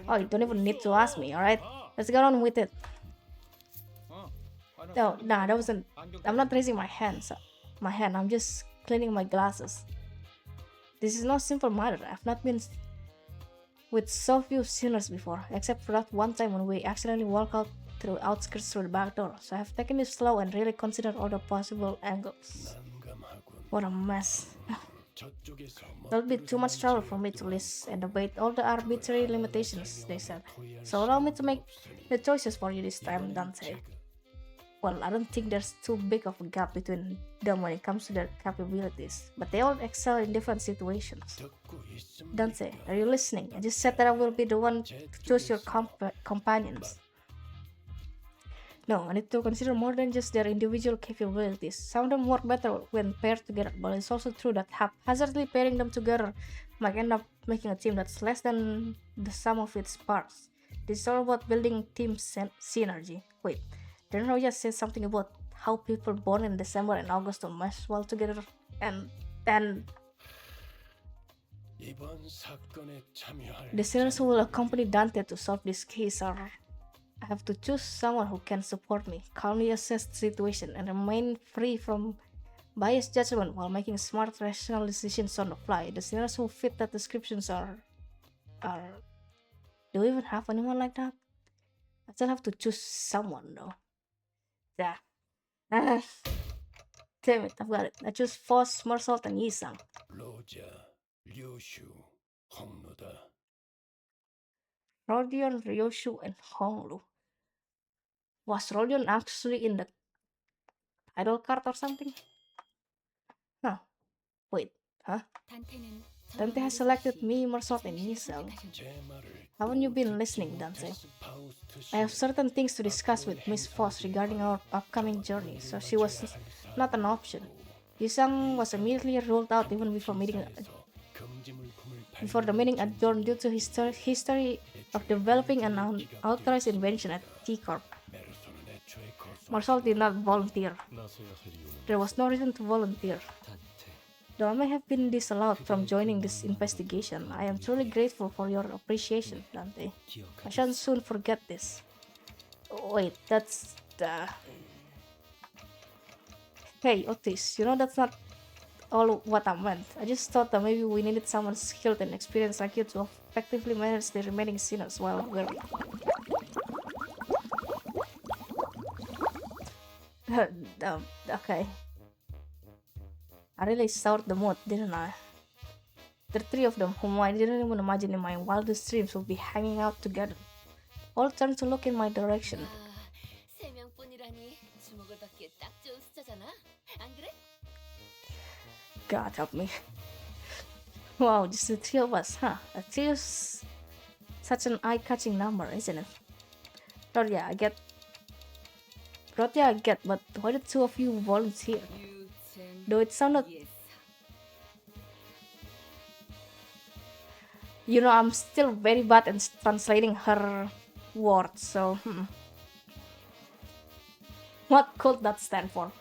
Oh, you don't even need to ask me, alright? Let's get on with it. No, nah, that wasn't. I'm not raising my hand. I'm just cleaning my glasses. This is no simple matter. I've not been with so few sinners before, except for that one time when we accidentally walked out through outskirts through the back door. So I have taken it slow and really considered all the possible angles. What a mess. That'll be too much trouble for me to list and debate all the arbitrary limitations, they said. So allow me to make the choices for you this time, Dante. Well, I don't think there's too big of a gap between them when it comes to their capabilities, but they all excel in different situations. Dante, are you listening? I just said that I will be the one to choose your companions. No, I need to consider more than just their individual capabilities. Some of them work better when paired together, but it's also true that haphazardly pairing them together might end up making a team that's less than the sum of its parts. This is all about building team synergy. Wait, didn't I just say something about how people born in December and August don't mesh well together? And the sinners who will accompany Dante to solve this case are... I have to choose someone who can support me, calmly assess the situation, and remain free from biased judgment while making smart, rational decisions on the fly. The sinners who fit that descriptions are... Do we even have anyone like that? I still have to choose someone though. Yeah. Damn it, I've got it. I choose Foss, Marsalt, and Yisang. Rodion, Ryoshu, and Honglu. Was Rodion actually in the idol card or something? Huh. Wait, huh? Dante has selected me, Marsalt, and Yisang. Haven't you been listening, Dante? I have certain things to discuss with Miss Foss regarding our upcoming journey, so she was not an option. Yisang was immediately ruled out even before the meeting adjourned due to history of developing an unauthorized invention at T-Corp. Marshall did not volunteer. There was no reason to volunteer. Though I may have been disallowed from joining this investigation, I am truly grateful for your appreciation, Dante. I shall soon forget this. Wait, that's the... Hey, Otis, you know that's not all what I meant. I just thought that maybe we needed someone skilled and experienced like you to effectively manage the remaining sinners while we're... Okay. I really soured the mood, didn't I? The three of them, whom I didn't even imagine in my wildest dreams would be hanging out together, all turned to look in my direction. God help me. Wow, just the three of us, huh? A three is such an eye-catching number, isn't it? But yeah, I get, but why did two of you volunteer? Though it sounded... You know, I'm still very bad at translating her words, so... What could that stand for?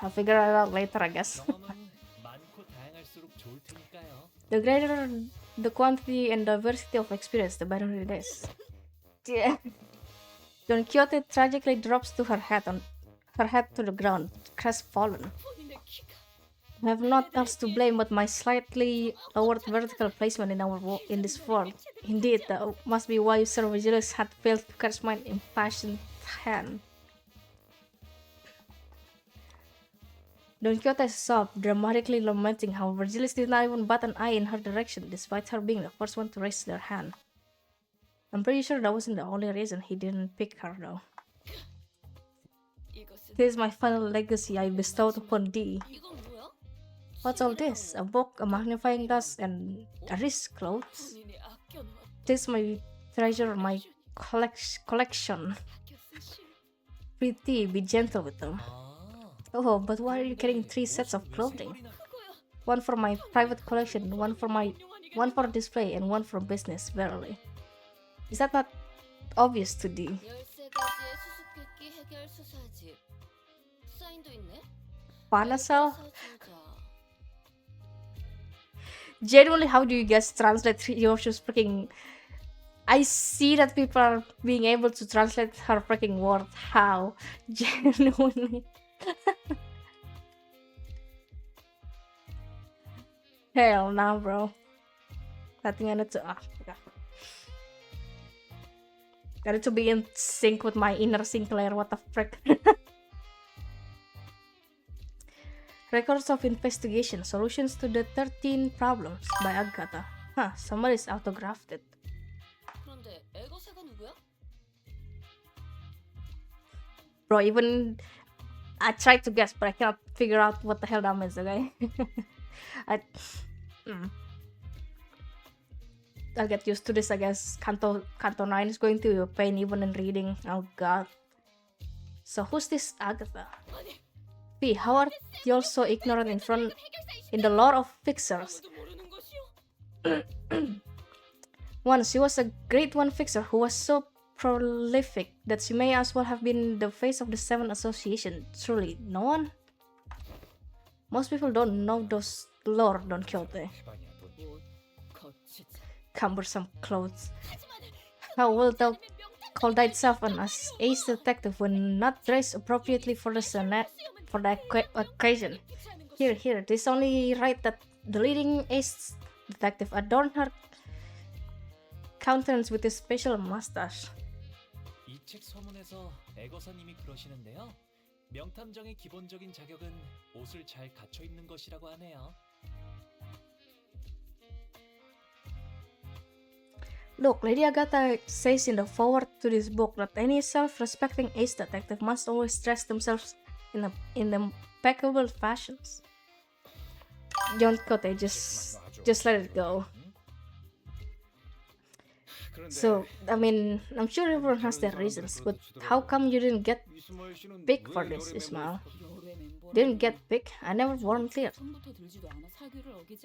I'll figure it out later, I guess. The greater the quantity and diversity of experience, the better it is. Yeah. Don Quixote tragically drops to her head to the ground, crestfallen. I have not else to blame but my slightly lowered vertical placement in this world. Indeed, that must be why Sir Vigilus had failed to catch my impassioned hand. Don Quixote sobbed, dramatically lamenting how Virgilius did not even bat an eye in her direction, despite her being the first one to raise their hand. I'm pretty sure that wasn't the only reason he didn't pick her, though. 이것은 This is my final legacy I bestowed upon thee. 이건 뭐야? What's all this? A book, a magnifying glass, and a wrist clothes? 본인이 아껴놓은 This is my treasure, my collection. 아껴 쓰실 Pretty, be gentle with them. 아, Oh, but why are you carrying 3 sets of clothing? One for my private collection, one for display, and one for business, verily. Is that not obvious to thee? 13가지의 수수께끼 해결 수사집. 사인도 있네. Panasal? 사주자. Genuinely, how do you guys translate Yoshu's freaking... I see that people are being able to translate her freaking word. How? Genuinely. Hell no, bro. Nothing I need to... I need to be in sync with my inner Sinclair. What the frick? Records of Investigation. Solutions to the 13 Problems by Agatha. Huh, somebody's autographed it. 그런데 애거새가 누구야? Bro, even I tried to guess, but I cannot figure out what the hell that means, okay? I'll get used to this, I guess. Canto 9 is going to be a pain even in reading. Oh god. So who's this Agatha? P, how are you all so ignorant in the lore of fixers? 모르는 것이요? Once she was a great one fixer who was so prolific that she may as well have been the face of the 7 Association. Truly, no one? Most people don't know those lore, Don Quixote. 옷 거치자. Cumbersome clothes. How wilt thou call thyself an ace detective when not dressed appropriately for the occasion? Here, it is only right that the leading ace detective adorn her countenance with a special mustache. 이 책 서문에서 애거사님이 그러시는데요. 명탐정의 기본적인 자격은 옷을 잘 갖춰 입는 것이라고 하네요. Look, Lady Agatha says in the foreword to this book that any self-respecting ace detective must always dress themselves in impeccable fashions. Don Quixote, just let it go. So, I mean, I'm sure everyone has their reasons, but how come you didn't get picked for this, Ismail? Didn't get picked? I never volunteered.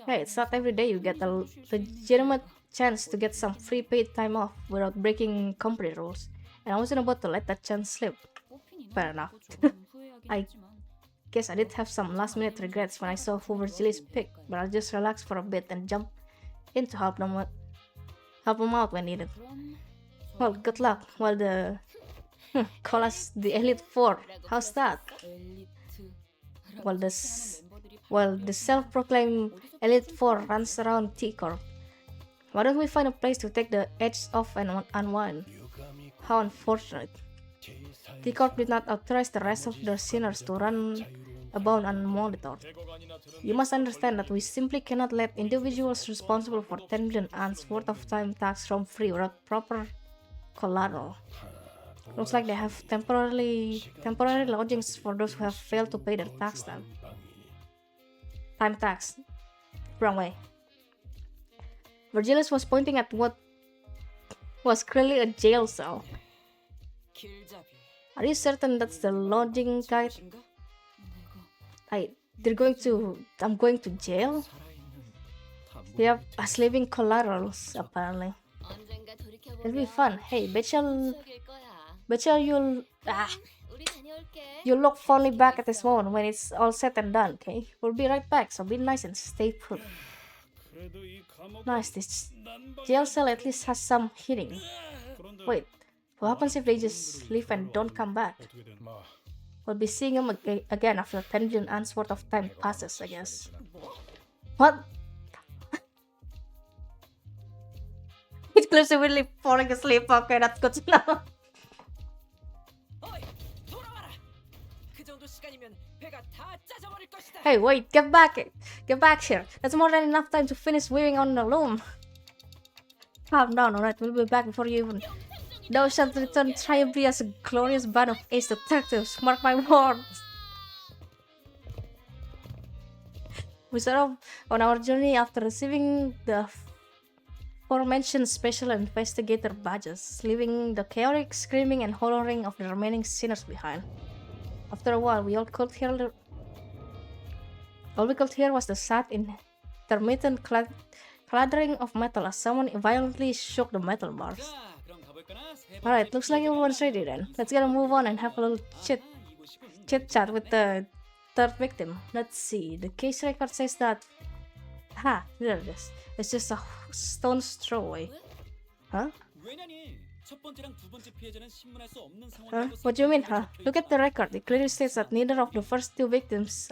Hey, it's not every day you get a legitimate chance to get some free paid time off without breaking company rules, and I wasn't about to let that chance slip. Fair enough. I guess I did have some last-minute regrets when I saw who Virgilius picked, but I'll just relax for a bit and jump in to help them out when needed. Well, good luck while the... call us the Elite Four. How's that? While the self-proclaimed Elite Four runs around T-Corp. Why don't we find a place to take the edge off and unwind? How unfortunate. T-Corp did not authorize the rest of the sinners to run about unmonitored. You must understand that we simply cannot let individuals responsible for 10 million ants worth of time tax roam free without proper collateral. Looks like they have temporary lodgings for those who have failed to pay their time tax. Wrong way. Virgilius was pointing at what was clearly a jail cell. 길잡이. Are you certain that's the lodging guide? 무엇인가? I'm going to jail? Yep, as living collaterals, apparently. 언젠가 It'll be 돌이켜보면 fun. Hey, betcha 우리 다녀올게. you'll look fondly back at this moment when it's all said and done, okay? We'll be right back, so be nice and stay put. 그래도 이 감옥은 Nice, this 난방이 jail cell at least has some heating. 그런데 Wait, what happens if they just leave and don't come back? 어떻게 된 We'll be seeing them again after 10 million ants worth of time passes, I guess. What? Exclusively falling asleep. Okay, that's good to know. 어이, 돌아와라. 그 정도 시간이면 아니면 배가 다 짜져버릴 것이다. Hey, wait, get back! Get back here! That's more than enough time to finish weaving on the loom. Calm down, alright? We'll be back before you even. Thou shalt return triumphantly as a glorious band of ace detectives. Mark my words. We set off on our journey after receiving the aforementioned special investigator badges, leaving the chaotic screaming and hollering of the remaining sinners behind. After a while, all we could hear was the sad, intermittent clattering of metal as someone violently shook the metal bars. Alright, looks like everyone's ready then. Let's get a move on and have a little chit chat with the third victim. Let's see. The case record says that. There it is. It's just a stone's throw away. Huh? What do you mean, huh? Look at the record. It clearly states that neither of the first two victims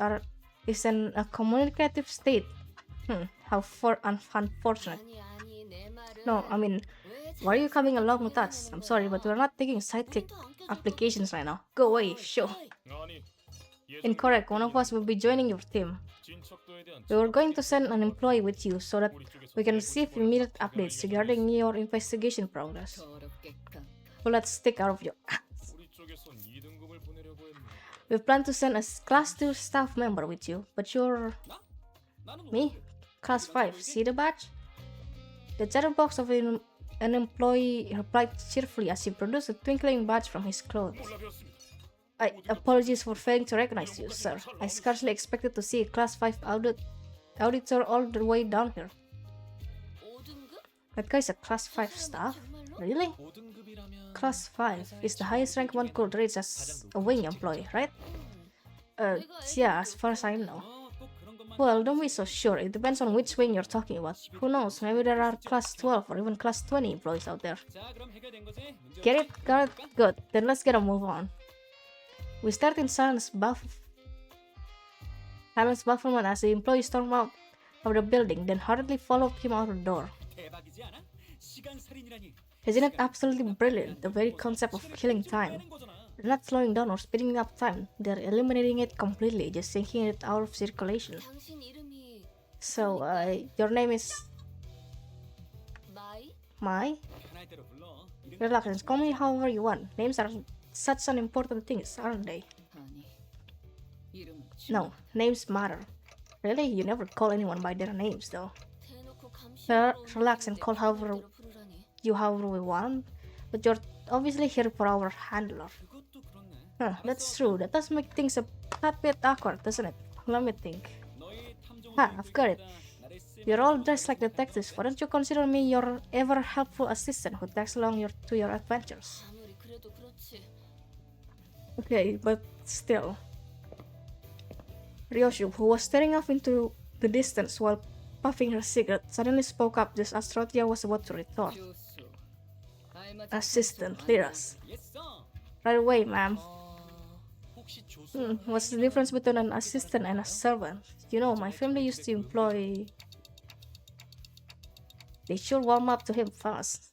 is in a communicative state. How unfortunate. No, I mean, why are you coming along with us? I'm sorry, but we're not taking sidekick applications right now. Go away, sure. Incorrect. One of us will be joining your team. We were going to send an employee with you so that we can receive immediate updates regarding your investigation progress. Well, let's stick out of your ass. We plan to send a Class 2 staff member with you, but you're... Me? Class 5. See the badge? The chatterbox of an employee replied cheerfully as he produced a twinkling badge from his clothes. Apologies for failing to recognize you, sir. I scarcely expected to see a Class 5 auditor all the way down here. That guy's a Class 5 staff? Really? Class 5 is the highest rank one could reach as a wing employee, right? Yeah, as far as I know. Well, don't be so sure. It depends on which wing you're talking about. Who knows, maybe there are Class 12 or even Class 20 employees out there. Get it? Got it? Good. Then let's get a move on. We start in silence bafflement as the employee stormed out of the building, then hurriedly followed him out the door. Isn't it absolutely brilliant? The very concept of killing time. They're not slowing down or speeding up time, they're eliminating it completely, just taking it out of circulation. So, your name is... Mai? Relax and call me however you want. Names are such an important thing, aren't they? No, names matter. Really? You never call anyone by their names, though. Relax and call however we want, but you're obviously here for our handler. That's true. That does make things a bit awkward, doesn't it? Let me think. I've got it. You're all dressed like detectives. Why don't you consider me your ever-helpful assistant who tags along to your adventures? Okay, but still. Ryoshu, who was staring off into the distance while puffing her cigarette, suddenly spoke up just as Rotia was about to retort. Assistant, lead us. Right away, ma'am. What's the difference between an assistant and a servant? You know, my family used to employ... They should warm up to him fast.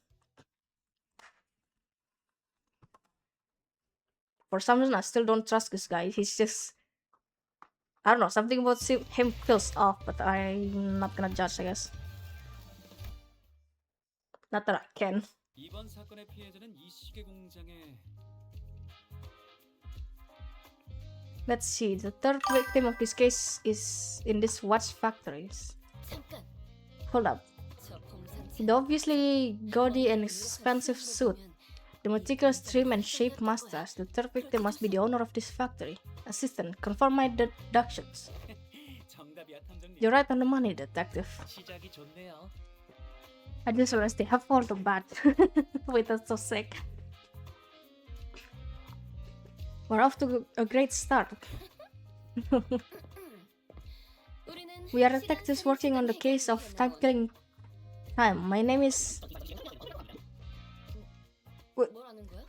For some reason, I still don't trust this guy. He's just... I don't know, something about him feels off, but I'm not gonna judge, I guess. Not that I can. Let's see, the third victim of this case is in this watch factories. Hold up. The obviously gaudy and expensive suit, the meticulous trim and shape mustache, the third victim must be the owner of this factory. Assistant, confirm my deductions. You're right on the money, detective. I just realized they have all the bad. Wait, that's so sick. We're off to a great start. We are detectives working on the case of time-killing time. My name is...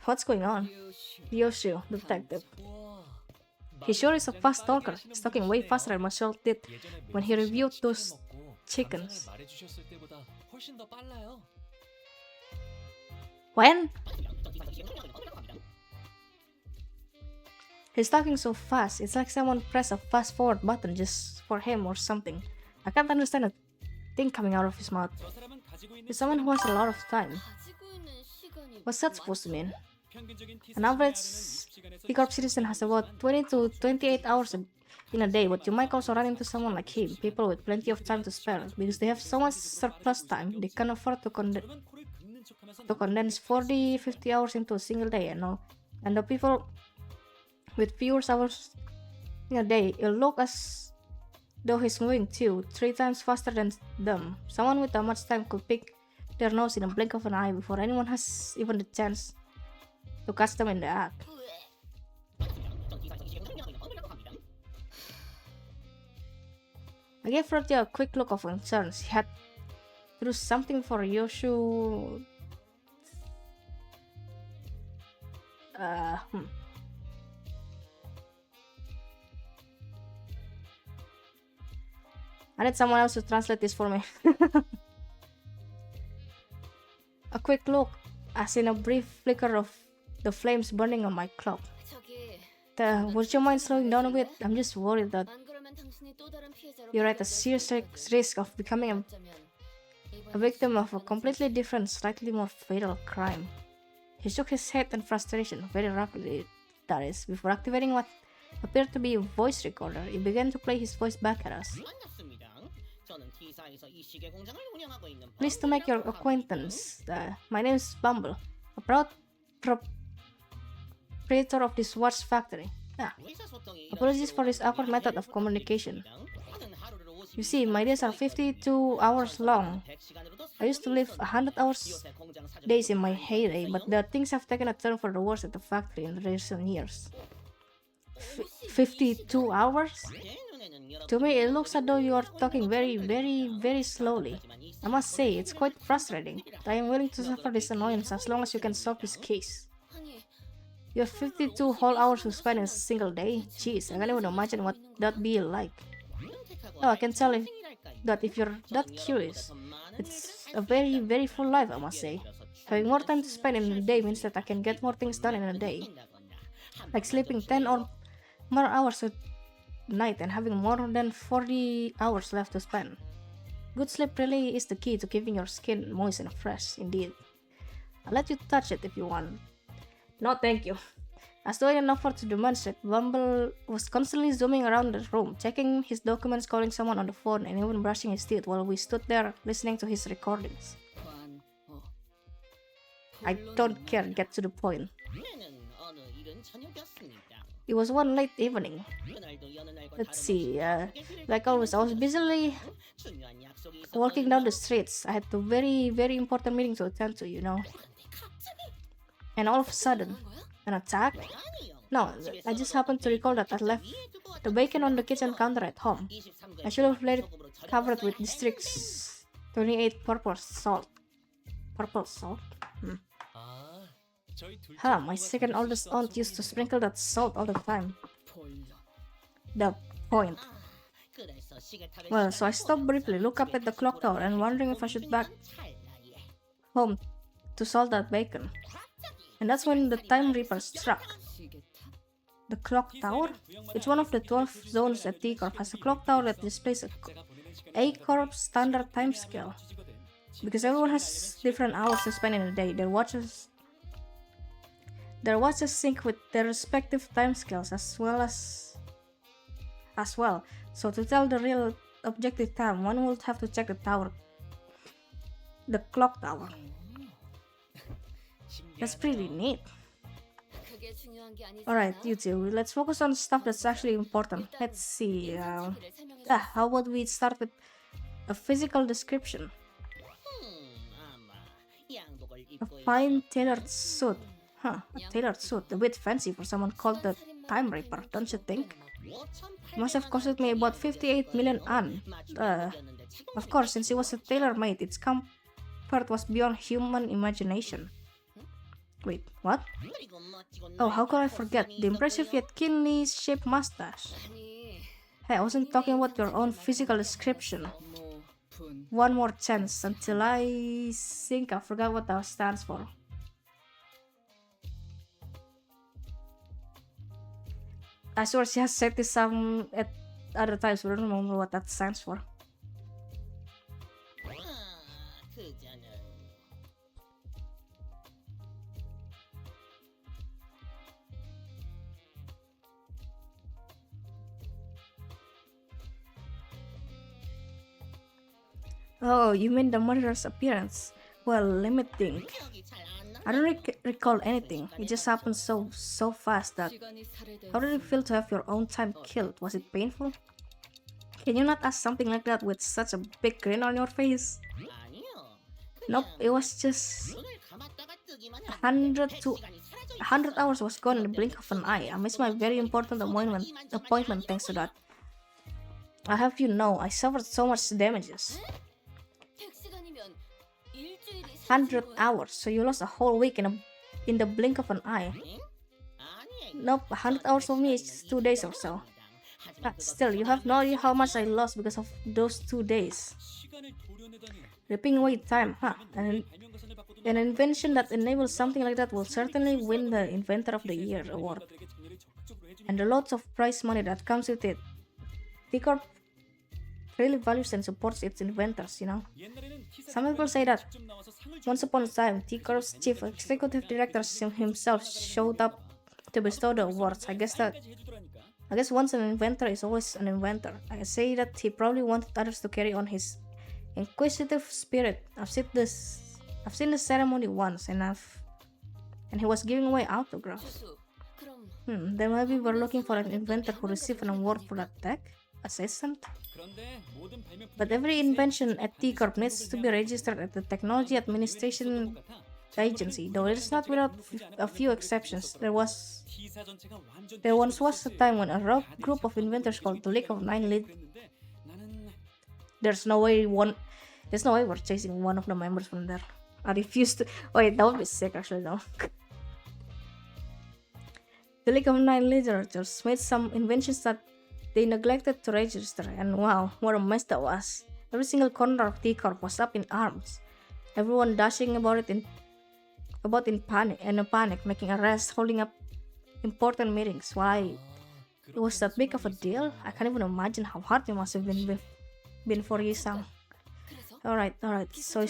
What's going on? Ryoshu, detective. He sure is a fast talker. He's talking way faster than Marshall did when he reviewed those chickens. When? He's talking so fast, it's like someone pressed a fast forward button just for him or something. I can't understand a thing coming out of his mouth. 저 사람은 가지고 있는 He's someone who has a lot of time. 가지고 있는 시간이 What's that supposed to mean? 평균적인 T An average 시간에서 B Corp citizen has about 20 to 28 hours in a day, but you might also run into someone like him, people with plenty of time to spare, because they have so much surplus time, they can afford to 그러면 코를 긁는 척하면서 condense 40, 50 hours into a single day, you know. And the people with fewer hours in a day, it'll look as though he's moving 2-3 times faster than them. Someone with that much time could pick their nose in a blink of an eye before anyone has even the chance to catch them in the act. I gave Roddy a quick look of concern. He had to do something for Yoshu. I need someone else to translate this for me. A quick look, as in a brief flicker of the flames burning on my clock. 저기 Would you mind slowing down a bit? I'm just worried that 안 그러면 당신이 또 다른 피해자로 you're at a serious risk of becoming a victim of a completely different, slightly more fatal crime. He shook his head in frustration, very rapidly, that is, before activating what appeared to be a voice recorder. He began to play his voice back at us. Pleased to make your acquaintance. My name is Bumble, a proud proprietor of this watch factory. Apologies for this awkward method of communication. You see, my days are 52 hours long. I used to live 100 hours days in my heyday, but the things have taken a turn for the worse at the factory in recent years. 52 hours? To me, it looks as though you are talking very slowly. I must say, it's quite frustrating. I am willing to suffer this annoyance as long as you can solve this case. 아니 You have 52 whole hours to spend in a single day? Jeez, I can't even imagine what that'd be like. Oh, I can tell that if you're that curious, it's a very full life, I must say. Having more time to spend in a day means that I can get more things done in a day. Like sleeping 10 or more hours a night and having more than 40 hours left to spend. Good sleep really is the key to keeping your skin moist and fresh, indeed. I'll let you touch it if you want. No, thank you. As though in an offer to demonstrate, Bumble was constantly zooming around the room, checking his documents, calling someone on the phone, and even brushing his teeth while we stood there listening to his recordings. I don't care, get to the point. It was one late evening. Let's see, like always, I was busily walking down the streets. I had a very important meeting to attend to, you know. And all of a sudden, an attack? No, I just happened to recall that I left the bacon on the kitchen counter at home. I should have let it covered with District's 28 purple salt. Purple salt? 아, 저희 둘째 Huh, my 부부가 second oldest aunt used to sprinkle that salt all the time. The point. Well, so I stopped briefly, looked up at the clock tower, and wondering if I should back home to salt that bacon. And that's when the Time Reaper struck. The clock tower? It's one of the 12 zones at T Corp has a clock tower that displays A Corp standard time scale. Because everyone has different hours to spend in a day, their watches sync with their respective time scales as well. So to tell the real objective time, one would have to check the clock tower. That's pretty neat. 그게 중요한 게 아니지 Alright, 않아? you two, let's focus on stuff that's actually important. Let's see, how about we start with a physical description? A fine tailored suit. Huh, a tailored suit. A bit fancy for someone called the Time Reaper, don't you think? It must have costed me about 58 million an. Of course, since it was a tailor-made, its comfort was beyond human imagination. Wait, what? Oh, how could I forget? The impressive yet keenly shaped mustache. 아니 Hey, I wasn't talking about your own physical description. One more chance until I think I forgot what that stands for. I swear she has said this some at other times, but I don't remember what that stands for. Oh, you mean the murderer's appearance? Well, let me think. I don't recall anything. It just happened so fast that. 시간이 살해된 How did it feel to have your own time killed? Was it painful? Can you not ask something like that with such a big grin on your face? Nope, it was just 100 hours was gone in the blink of an eye. I missed my very important appointment thanks to that. I have you know, I suffered so much damages. 100시간이면 일주일이 100 hours, so you lost a whole week in the blink of an eye. Nope, 100 hours for me is just 2 days or so. But still, you have no idea how much I lost because of those 2 days. Ripping away time, huh? And an invention that enables something like that will certainly win the Inventor of the Year award. And the lots of prize money that comes with it. T-Corp really values and supports its inventors, you know. Some people say that once upon a time, T-Corp's chief executive director himself showed up to bestow the awards. I guess once an inventor is always an inventor. I say that he probably wanted others to carry on his inquisitive spirit. I've seen the ceremony once, and he was giving away autographs. 주수, 그럼 Then maybe we're looking for an inventor who received an award for that tech assistant. But every invention at T-Corp needs to be registered at the Technology Administration Agency, though it is not without a few exceptions. There once was a time when a rogue group of inventors called the League of Nine There's no way we're chasing one of the members from there. I refuse to. Wait, that would be sick actually though. The League of Nine Literatures made some inventions that they neglected to register, and wow, what a mess that was. Every single corner of T-Corp was up in arms. Everyone dashing about in panic, making arrests, holding up important meetings. Why it was that big of a deal? I can't even imagine how hard it must have been for Yisang. Alright. So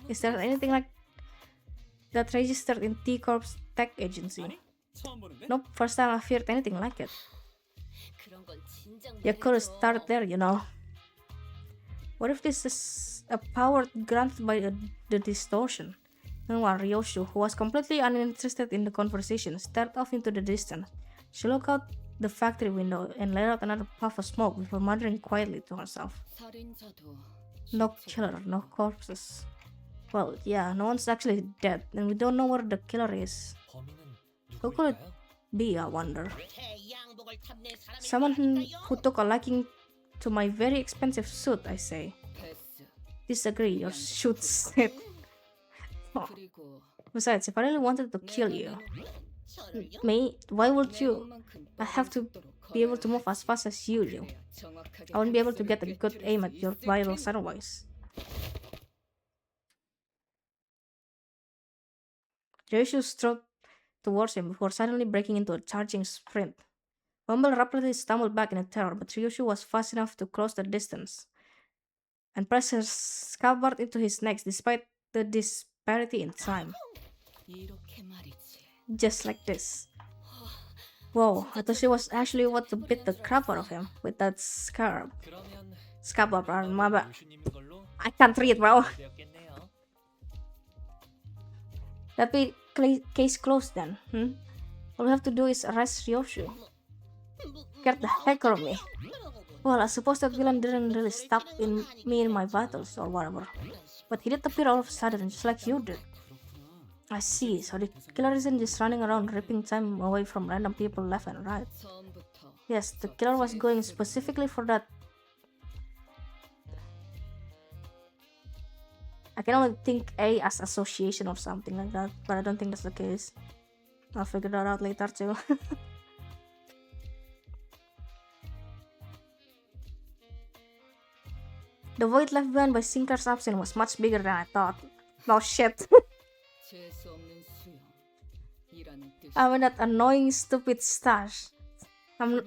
is there anything like that registered in T-Corp's tech agency? Nope, first time I've heard anything like it. 그런 건 진작 You could 말해줘. start there, you know. What if this is a power granted by the distortion? Meanwhile, Ryoshu, who was completely uninterested in the conversation, stared off into the distance. She looked out the factory window and let out another puff of smoke before muttering quietly to herself. 살인자도 No killer, no corpses. Well, yeah, no one's actually dead, and we don't know where the killer is. 범인은 Who could it 누구일까요? be, I wonder? Someone who took a liking to my very expensive suit, I say. 패스. Disagree, your suit's it. Oh. 그리고 Besides, if I really wanted to kill you, me, why would you? I have to be able to move as fast as you do. I won't be able to get a good aim at your vitals otherwise. Ryoshu strode towards him before suddenly breaking into a charging sprint. Bumble rapidly stumbled back in terror, but Ryoshu was fast enough to close the distance and press her scabbard into his neck despite the disparity in time. 이렇게 말이지. Just like this. Whoa, I thought she was actually what to beat the crap out of him with that 그러면 scabbard, my bad. 교수님인 걸로 I can't read, bro. 되었겠네요. That be case closed then, All we have to do is arrest Ryoshu. Get the heck out of me. Well, I suppose that villain didn't really stop me in my vitals or whatever. But he did appear all of a sudden, just like you did. I see, so the killer isn't just running around ripping time away from random people left and right. 처음부터 Yes, the killer was going specifically for that. I can only think A as association or something like that, but I don't think that's the case. I'll figure that out later too. The void left behind by Sinclair's absence was much bigger than I thought. Oh shit. 재수 없는 수용이라는 뜻이. I mean that annoying stupid stash. I'm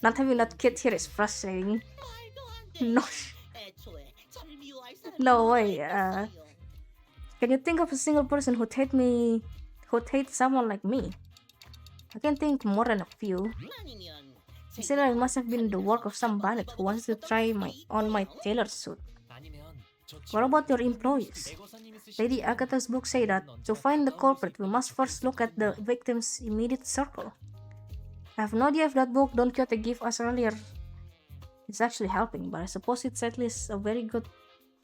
not having that kid here is frustrating. No, no way. Can you think of a single person who'd hate me, who'd hate someone like me? I can think more than a few. Consider it must have been the work of some bandit who wants to try on my tailor suit. 아니면 저 What about your employees? 애거사님이 쓰시는 Lady Agatha's book say that to find the culprit, we must first look at the victim's immediate circle. I have no idea if that book Don Quixote gave us earlier is actually helping, but I suppose it's at least a very good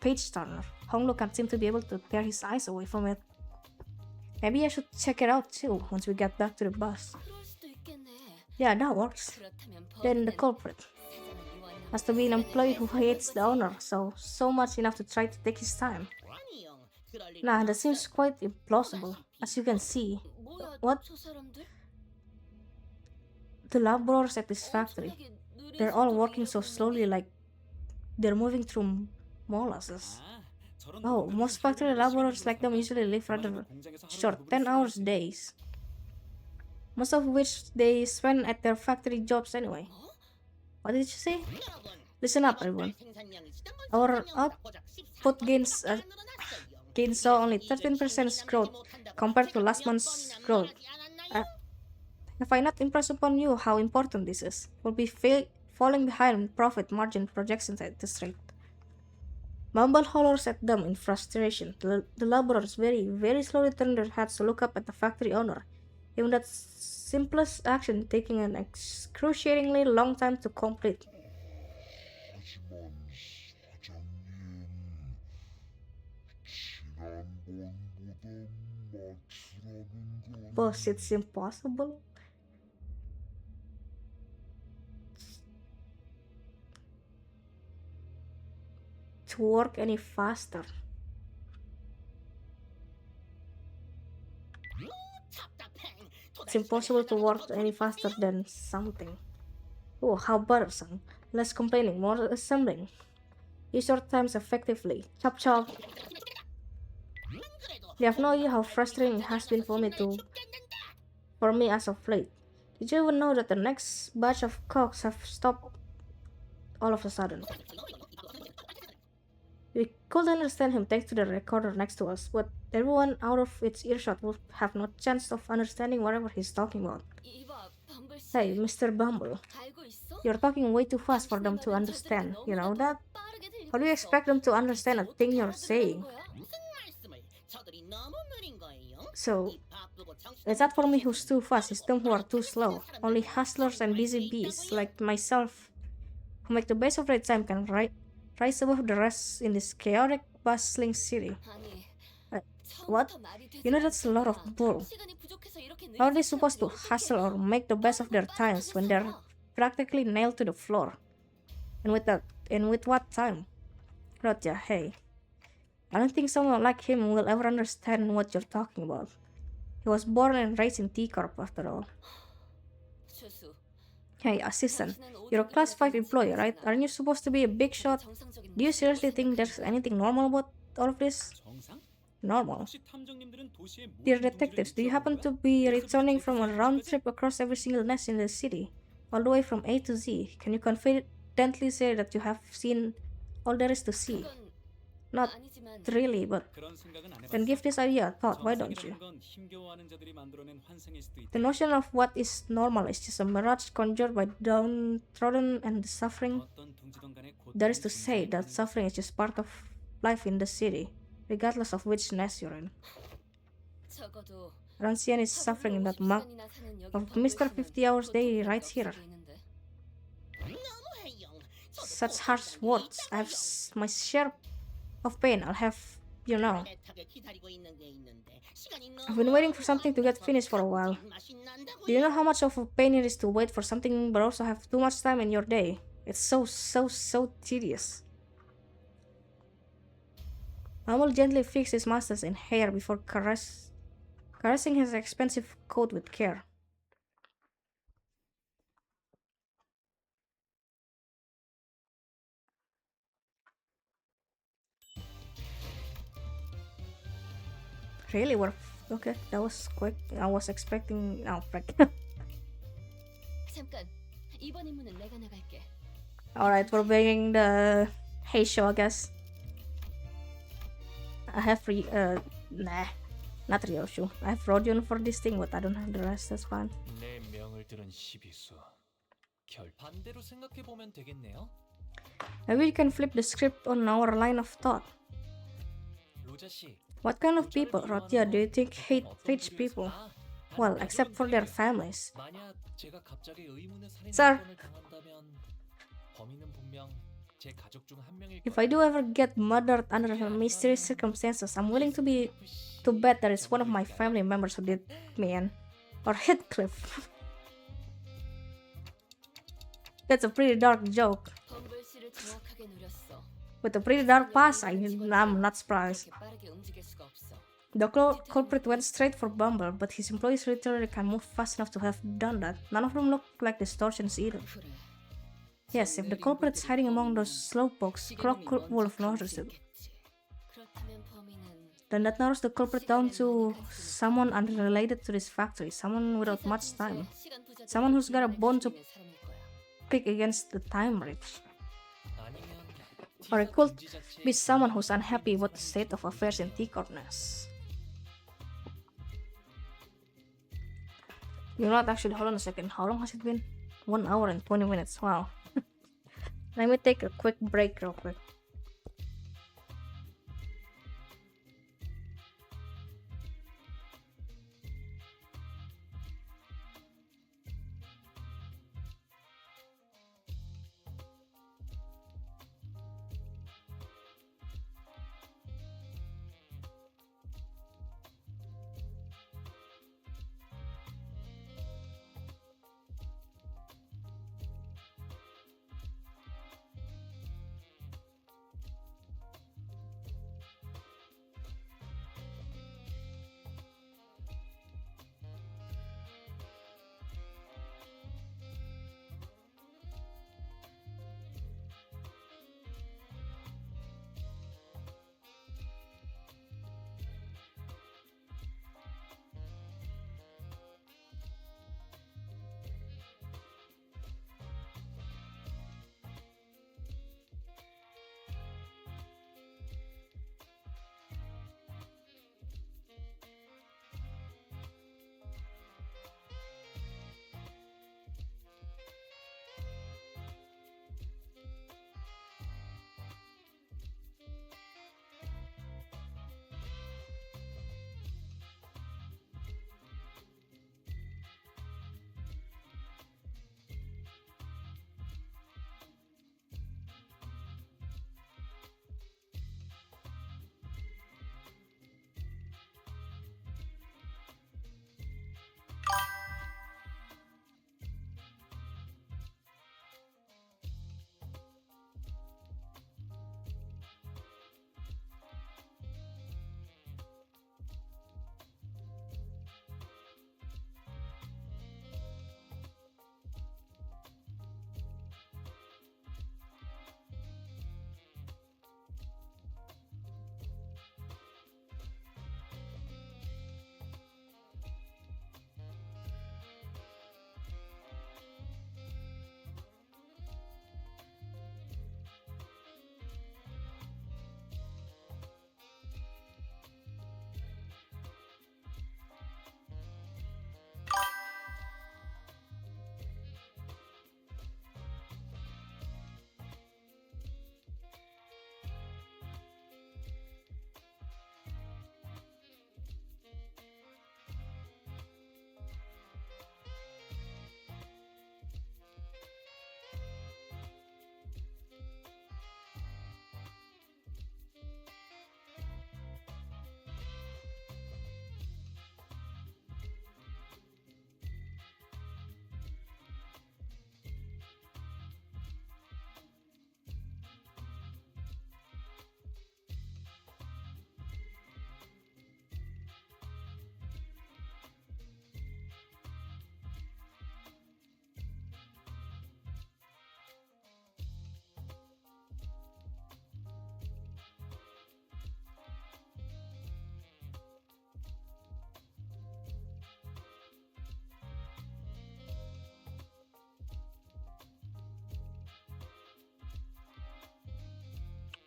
page turner. Honglu can't seem to be able to tear his eyes away from it. Maybe I should check it out too once we get back to the bus. 그럴 수도 있겠네. Yeah, that works. 그렇다면 Then the 범인은 culprit 사장을 미워하는 has to be an employee who hates the owner, so much enough to try to take his time. Nah, that seems quite implausible. As you can see, 뭐야, what? 저 사람들? The laborers at this factory, 엄청나게 느린 they're all 속도로 working so 일하고 slowly, 있는데. like they're moving through molasses. 아, 저런 Oh, 노동자들은 most factory 열심히 laborers 일하고 like them 있어요. usually live rather 그만큼 공장에서 하루 short, 대부분 10 hours 쓰겠지. days. Most of which they spend at their factory jobs anyway. What did you say? Listen up, everyone. Our output gains saw only 13% growth compared to last month's growth. Have I not impressed upon you how important this is? We'll be falling behind profit margin projections at this rate. Mumble hollers at them in frustration. The laborers very slowly turn their heads to look up at the factory owner. Even that simplest action taking an excruciatingly long time to complete. 하지만 사장님, 지난번보다 맞추라는 건 Boss, it's impossible. To work any faster. It's impossible to work any faster than something. Oh, how bothersome. Less complaining, more assembling. Use your times effectively. Chop chop. You have no idea how frustrating it has been for me as of late. Did you even know that the next batch of cooks have stopped all of a sudden? We could understand him text to the recorder next to us, but everyone out of its earshot would have no chance of understanding whatever he's talking about. 이봐, 범블 씨. Hey, Mr. Bumble, 알고 있어? you're talking way too fast for them to understand. You know that? How do you expect them to understand a thing you're saying? So, it's not for me who's too fast, it's them who are too slow. Only hustlers and busy bees like myself who make the best of their time can rise above the rest in this chaotic, bustling city. 아니, What? You know that's a lot of bull. How are they supposed to hustle or make the best of their times when they're practically nailed to the floor? And with what time? Rotja, hey. I don't think someone like him will ever understand what you're talking about. He was born and raised in T-Corp after all. 주수. Hey, assistant, you're a class 5 employee, right? Aren't you supposed to be a big shot? Do you seriously think there's anything normal about all of this? 정상? Normal. 혹시 탐정님들은 도시에 무슨 Dear 동지를 detectives, do you 유치하고 happen 있는 to 거야? be 그래서 returning 도대체 from a 무슨 round 거지? trip across every single nest in the city? All the way from A to Z? Can you confidently say that you have seen all there is to see? 그건 Not 아니지만 really, but 그런 생각은 안 then 해봤어. give this idea a thought, why don't you? 정상이라는 건 힘겨워하는 자들이 만들어낸 환상일 수도 있다. The notion of what is normal is just a mirage conjured by downtrodden and the suffering. 어떤 동지든 간에 That is to 고통이 say that 존재한다는 suffering is just part of life in the city, regardless of which nest you're in. 적어도 Rancian is suffering in that mug 시간이나 사는 여기 of 범블 Mr. 씨는 50 hours day 고통이 right 없어 here. 보이는데. Such harsh words. I have my share of pain. I'll have, you know. I've been waiting for something to get finished for a while. Do you know how much of a pain it is to wait for something but also have too much time in your day? It's so tedious. Mamal gently fixed his mustache and hair before caressing his expensive coat with care. Really? Okay, that was quick. I was expecting. Oh, frick. 잠깐, 이번 임무는 내가 나갈게. Alright, we're bringing the Hey show, I guess. I have nah, not Ryoshu. I have Rodion for this thing, but I don't have the rest. That's fine. 내 명을 들은 시비수. 결 반대로 생각해 보면 되겠네요. Maybe we can flip the script on our line of thought. 로자 씨. What kind of people, Rotia, do you think hate rich people? Well, except for their families. 만약 제가 갑자기 의문의 살인 Sir. 사건을 당한다면 범인은 분명 제 가족 중 한 명일 If I do ever get murdered under mysterious circumstances, I'm willing to bet that it's one of my family members who did me in. Or Heathcliff. That's a pretty dark joke. 범블씨를 정확하게 노렸어. With a pretty dark past, I'm not surprised. 그렇게 빠르게 움직일 수가 없어. The culprit went straight for Bumble, but his employees literally can move fast enough to have done that. None of them look like distortions either. 그래. Yes, if the culprit's hiding among those slowpokes, Clockwork would have noticed it. 그렇다면 범인은 Then that narrows the culprit down to someone unrelated to this factory, someone without much time, 시간 부족에 someone who's got a bone to 있는 사람일 거야. pick against the time rich. 아니면 Or it could be someone who's unhappy with the state of affairs in T-Corners. You know what, actually, hold on a second. How long has it been? 1 hour and 20 minutes. Wow. Let me take a quick break real quick.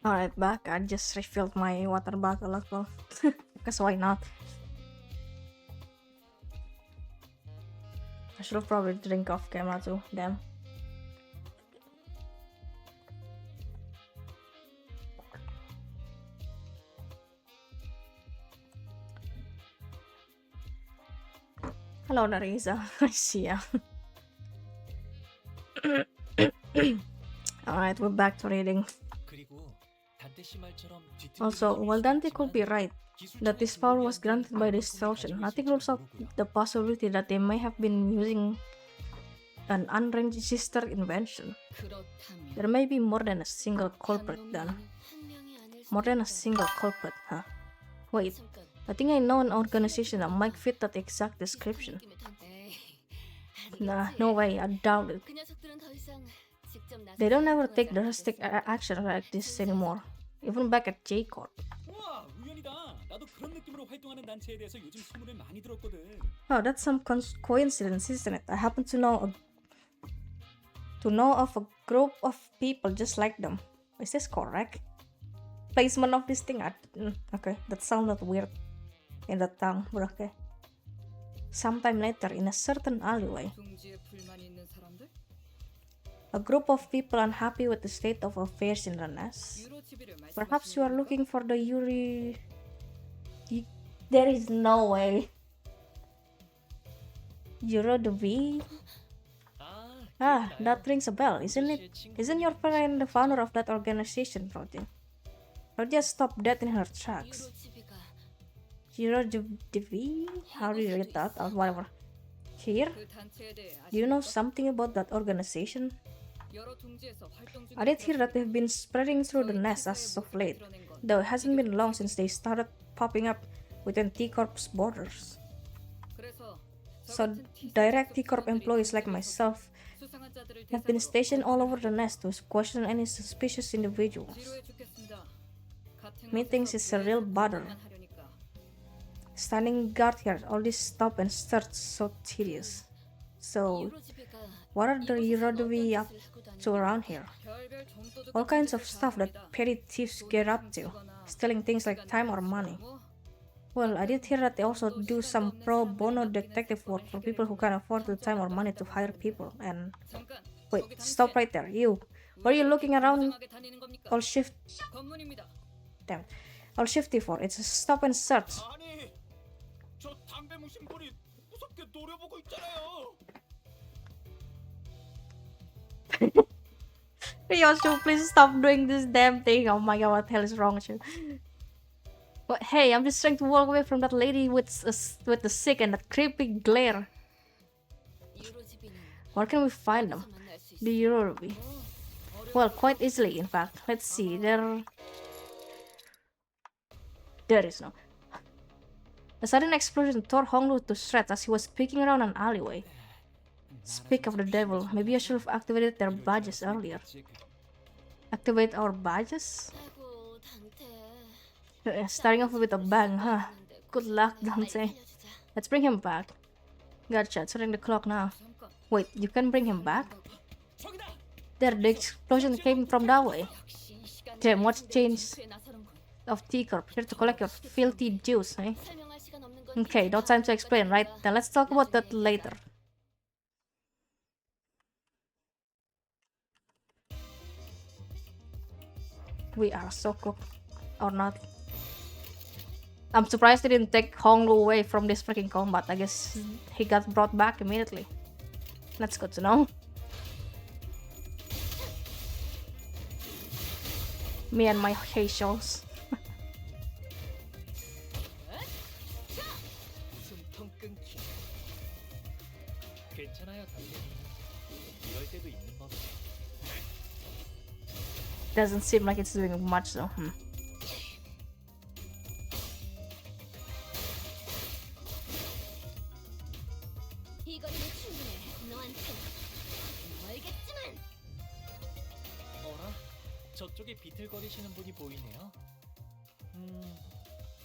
Alright, back. I just refilled my water bottle as well. Because why not? I should probably drink off camera too. Damn. Hello, Narisa. I see ya. Alright, we're back to reading. Also, while Dante could be right that this power was granted by distortion, nothing rules out the possibility that they may have been using an unregistered invention. There may be more than a single culprit then. More than a single culprit, huh? Wait, I think I know an organization that might fit that exact description. Nah, no way, I doubt it. They don't ever take drastic action like this anymore. Even back at J-Corp. 와, 우연이다. 나도 그런 느낌으로 활동하는 단체에 대해서 요즘 소문을 많이 들었거든. Oh, that's some coincidence, isn't it? I happen to know of a group of people just like them. Is this correct? Placement of this thing? Okay, that sounded weird in the tongue, but okay. Sometime later, in a certain alleyway, 둥지에 불만이 있는 사람들? a group of people unhappy with the state of affairs in the nest. 유로치비를 Perhaps you are looking for the Yuri. There is no way. Euro the V? Ah, that rings a bell, isn't it? Isn't your friend the founder of that organization, Rodya? Rodya stopped dead in her tracks. Euro the V? How do you read that? Or whatever. Here? 그 단체에 대해 Do you know something about that organization? 여러 둥지에서 활동 중인 I did hear that they've been spreading through the nest as of late, though it hasn't been long since they started popping up within T-Corp's borders. 그래서 So, direct T-Corp employees like myself 수상한 자들을 have been stationed all over the nest to question any suspicious individuals. 지루해 죽겠습니다. 같은 Meetings 곳에서 is a real bother. 하려니까. Standing guard here, all this stop and start, so tedious. So, what are the Eurodovi up to around here? 별별 좀도둑 All kinds of stuff that petty thieves get up to, stealing things like time or money. Well, I did hear that they also do some pro bono detective work for people who can't afford the time or money to hire people. And 잠깐. wait, stop right there. You, what are you looking around 부정하게 다니는 겁니까? all shift? 검문입니다. Damn, all shifty for? It's a stop and search. 아니, 저 담배 무심콜이 무섭게 노려보고 있잖아요. Yoshi, please stop doing this damn thing. Oh my god, what the hell is wrong with you? But hey, I'm just trying to walk away from that lady with the sick and that creepy glare. Where can we find them? The Eurobi. Well, quite easily, in fact. Let's see, there is no. A sudden explosion tore Honglu to shreds as he was peeking around an alleyway. Speak of the devil, maybe I should have activated their badges earlier. Activate our badges? Starting off with a bang, huh? Good luck, Dante. Let's bring him back. Gotcha, it's running the clock now. Wait, you can bring him back? There, the explosion came from that way. Damn, what's changed of T-Corp? Here to collect your filthy juice, eh? Okay, no time to explain, right? Then let's talk about that later. We are so cooked. Or not. I'm surprised they didn't take Honglu away from this freaking combat. I guess he got brought back immediately. That's good to know. Me and my facials. 숨통 끊기. 괜찮아요, 당연히. 이럴 때도 있는 법. Doesn't seem like it's doing much though. 어라? 저쪽에 비틀거리시는 분이 보이네요.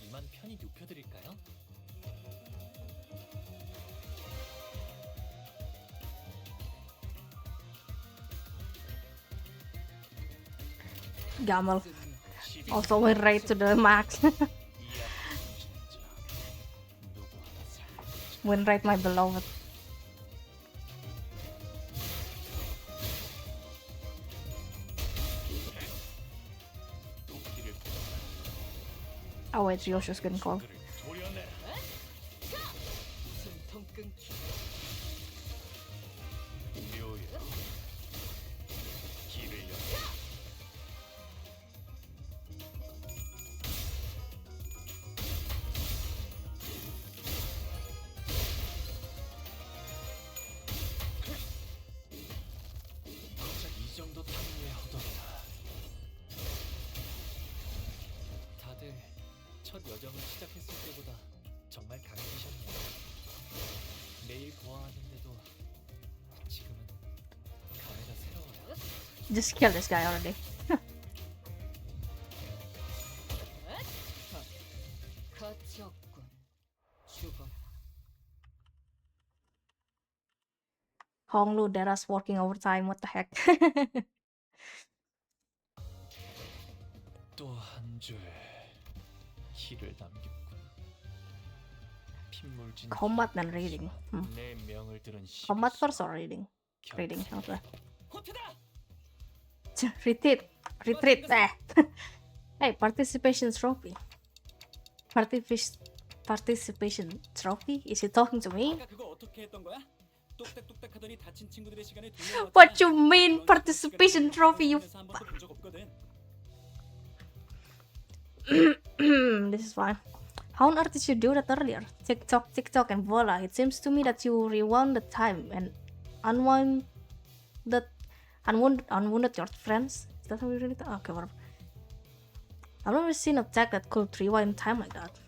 이만 편히 눕혀드릴까요? Gamal. Also win rate to the max. 이 앞에 숨쉬는 자 누구 하나 살리지 Win rate, my beloved. 도끼를 Oh wait, Yoshi's getting called. 그를 도려내라. 숨통 끊기. 묘여 길을 열어. 고작 이 정도 탐구에 허덕이다. 다들 첫 여정을 시작했을 때보다 정말 강해지셨네요. 매일 보아하는데도 지금은 감회가 새로워요. Just kill this guy already. 가치 없군. 죽어라. Honglu, Dera's working overtime. What the heck? 또 한 줄 길을 남겼군. 핏물진 Combat and reading. 내 명을 들은 Combat 시비수. first or reading? Reading. Okay. 호트다. Retreat. Retreat. Hey, participation trophy. Participation trophy? Is he talking to me? 아까 그거 어떻게 했던 거야? 똑딱똑딱 하더니 다친 친구들의 시간에 What you mean participation trophy? You 본적 없거든. This is fine. How on earth did you do that earlier? TikTok, and voila. It seems to me that you rewound the time and unwounded your friends. Is that how you read it? Okay, whatever. I've never seen a tech that could rewind time like that.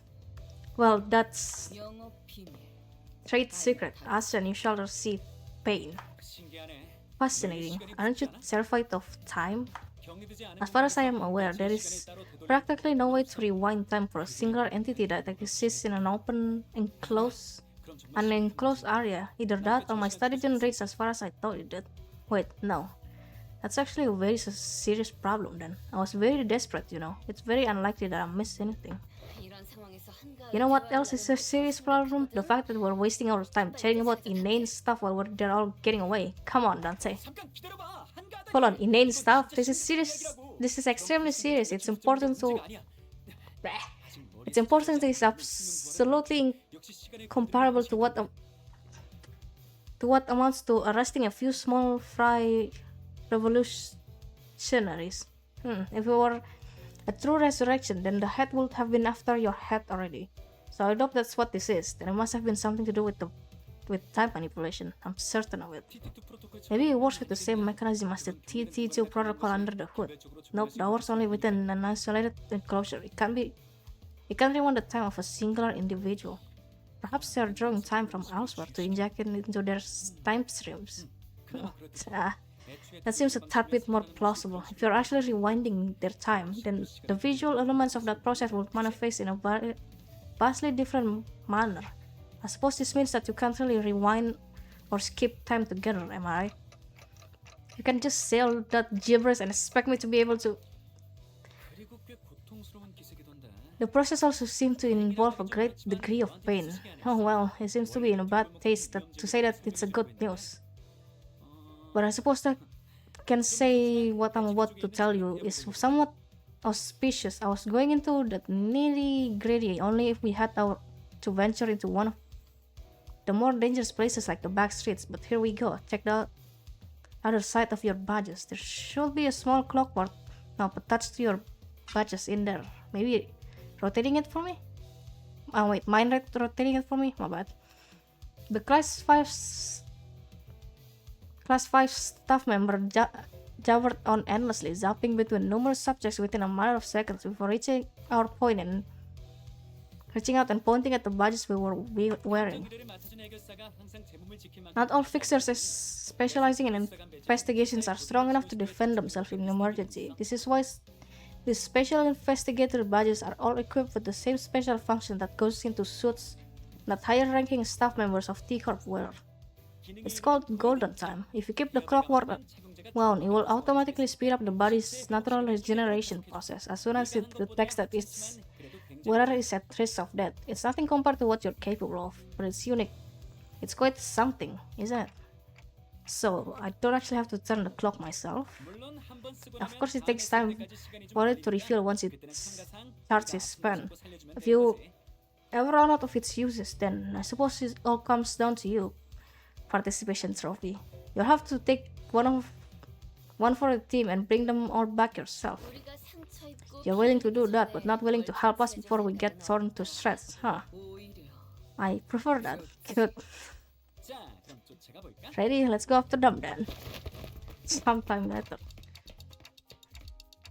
Well, that's 영업 비밀. trade secret. Ask and you shall receive pain. 신기하네. Fascinating. Aren't you terrified of time? 경이되지 않은 As far as I am aware, there is practically no way to rewind time for a singular entity that exists in an enclosed area. Either that or my study didn't reach as far as I thought it did. Wait, no. That's actually a very serious problem then. I was very desperate, you know. It's very unlikely that I missed anything. 이런 상황에서 한가하게 You know what else 대화를 is a serious problem? The fact that we're wasting our time chatting about inane stuff while they're all getting away. Come on, Dante. 잠깐 기다려봐. 한가하다. Hold on, inane stuff? This is serious. This is extremely serious. It's important to... It's important. It's absolutely incomparable to what amounts to arresting a few small fry revolutionaries. If it were a true resurrection, then the head would have been after your head already. So I hope that's what this is. Then it must have been something to do with time manipulation. I'm certain of it. Maybe it works with the same mechanism as the TT2 protocol under the hood. Nope, that works only within an isolated enclosure. It can't rewind the time of a singular individual. Perhaps they are drawing time from elsewhere to inject it into their time streams. That seems a tad bit more plausible. If you're actually rewinding their time, then the visual elements of that process will manifest in a vastly different manner. I suppose this means that you can't really rewind or skip time together, am I right? You can just say all that gibberish and expect me to be able to... 그리고 꽤 고통스러운 기색이던데. The process also seemed to involve a great degree of pain. Oh well, it seems to be in a bad taste to say that it's a good news. But I suppose that can say what I'm about to tell you is somewhat auspicious. I was going into that nitty-gritty only if we had to venture into one of the more dangerous places like the back streets, but here we go. Check the other side of your badges. There should be a small clockwork knob attached to your badges in there. Maybe rotating it for me? Oh wait, mind rotating it for me? My bad. The Class 5 staff member jabbered on endlessly, zapping between numerous subjects within a matter of seconds before reaching out and pointing at the badges we were wearing. Not all fixers specializing in investigations are strong enough to defend themselves in an emergency. This is why these special investigator badges are all equipped with the same special function that goes into suits that higher-ranking staff members of T-Corp wear. It's called golden time. If you keep the clockwork Well, it will automatically speed up the body's natural regeneration process as soon as it detects that its wearer is at risk of death. It's nothing compared to what you're capable of, but it's unique. It's quite something, isn't it? So, I don't actually have to turn the clock myself. Of course, it takes time for it to refill once its charge is spent. If you ever run out of its uses, then I suppose it all comes down to you. Participation trophy. You'll have to take one for the team and bring them all back yourself. 우리가 상처 입고 You're willing to do that, but not willing to help us before we get torn to shreds, huh? 오히려 I prefer that. Good. 자, 그럼 쫓아가 볼까? Ready? Let's go after them then. Sometime later.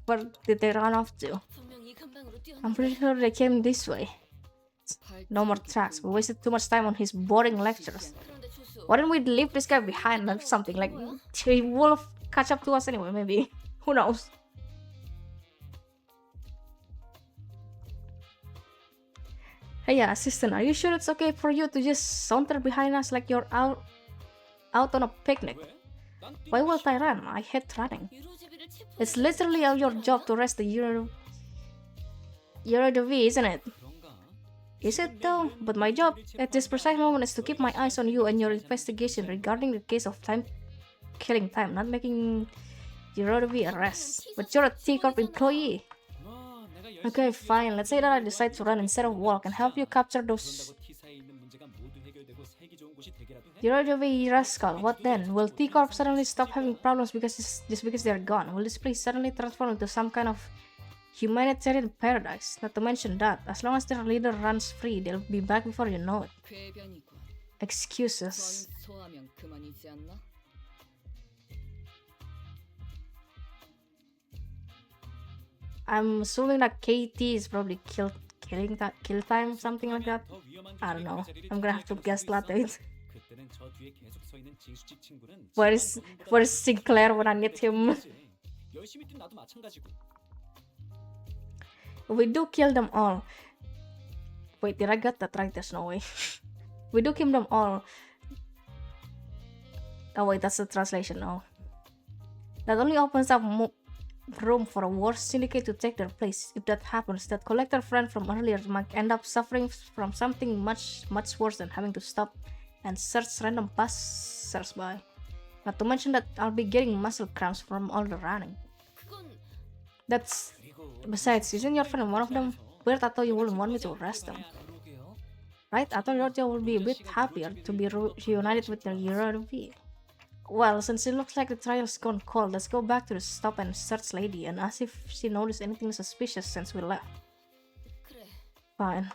Where did they run off to? 분명 이 근방으로 I'm 뛰었는데 pretty sure they came this way. No more tracks. We wasted too much time on his boring lectures. 그런데 조수 Why don't we leave this guy behind or something? Like, he will catch up to us anyway, maybe. Who knows? Hey, yeah, assistant, are you sure it's okay for you to just saunter behind us like you're out on a picnic? 왜? 난 뛰는 Why 거 won't I 싫어. run? I hate running. 유로제비를 체포 It's literally your job to rest the Euro V, isn't it? 그런가? Is it though? But my job at this precise moment is to keep my eyes on you and your investigation regarding the case of killing time, not making Euro V arrest. But you're a T-Corp employee. 뭐, 내가 열심히 Okay, fine. Let's say that I decide to run instead of walk and help you capture those 그런다고 T사에 있는 문제가 모두 해결되고 살기 좋은 곳이 되기라도 해? Euro V rascal. What then? Will T-Corp suddenly stop having problems just because they're gone? Will this place suddenly transform into some kind of humanitarian paradise? Not to mention that, as long as their leader runs free, they'll be back before you know it. 궤변이군. Excuses. 전 소화면 그만이지 않나? I'm assuming that KT is probably kill time, something like that. 더 위험한 I don't know. 자리를 I'm gonna have to 지키려고 guess 결심했어. later. 그때는 저 뒤에 계속 서 있는 징수직 친구는 Where's Sinclair when I need him? 열심히 뛴 나도 마찬가지고. We do kill them all. Wait, did I get that right? There's no way. We do kill them all. Oh wait, that's the translation. Oh, that only opens up room for a worse syndicate to take their place. If that happens, that collector friend from earlier might end up suffering from something much worse than having to stop and search random passers-by. Not to mention that I'll be getting muscle cramps from all the running. 그건 That's besides, isn't your friend one of them? Weird, I thought you wouldn't want me to arrest them. 그러게요. Right? I thought Georgia would be a bit happier to be reunited with their Euro V. Well, since it looks like the trial's gone cold, let's go back to the stop and search lady and ask if she noticed anything suspicious since we left. 그래. Fine.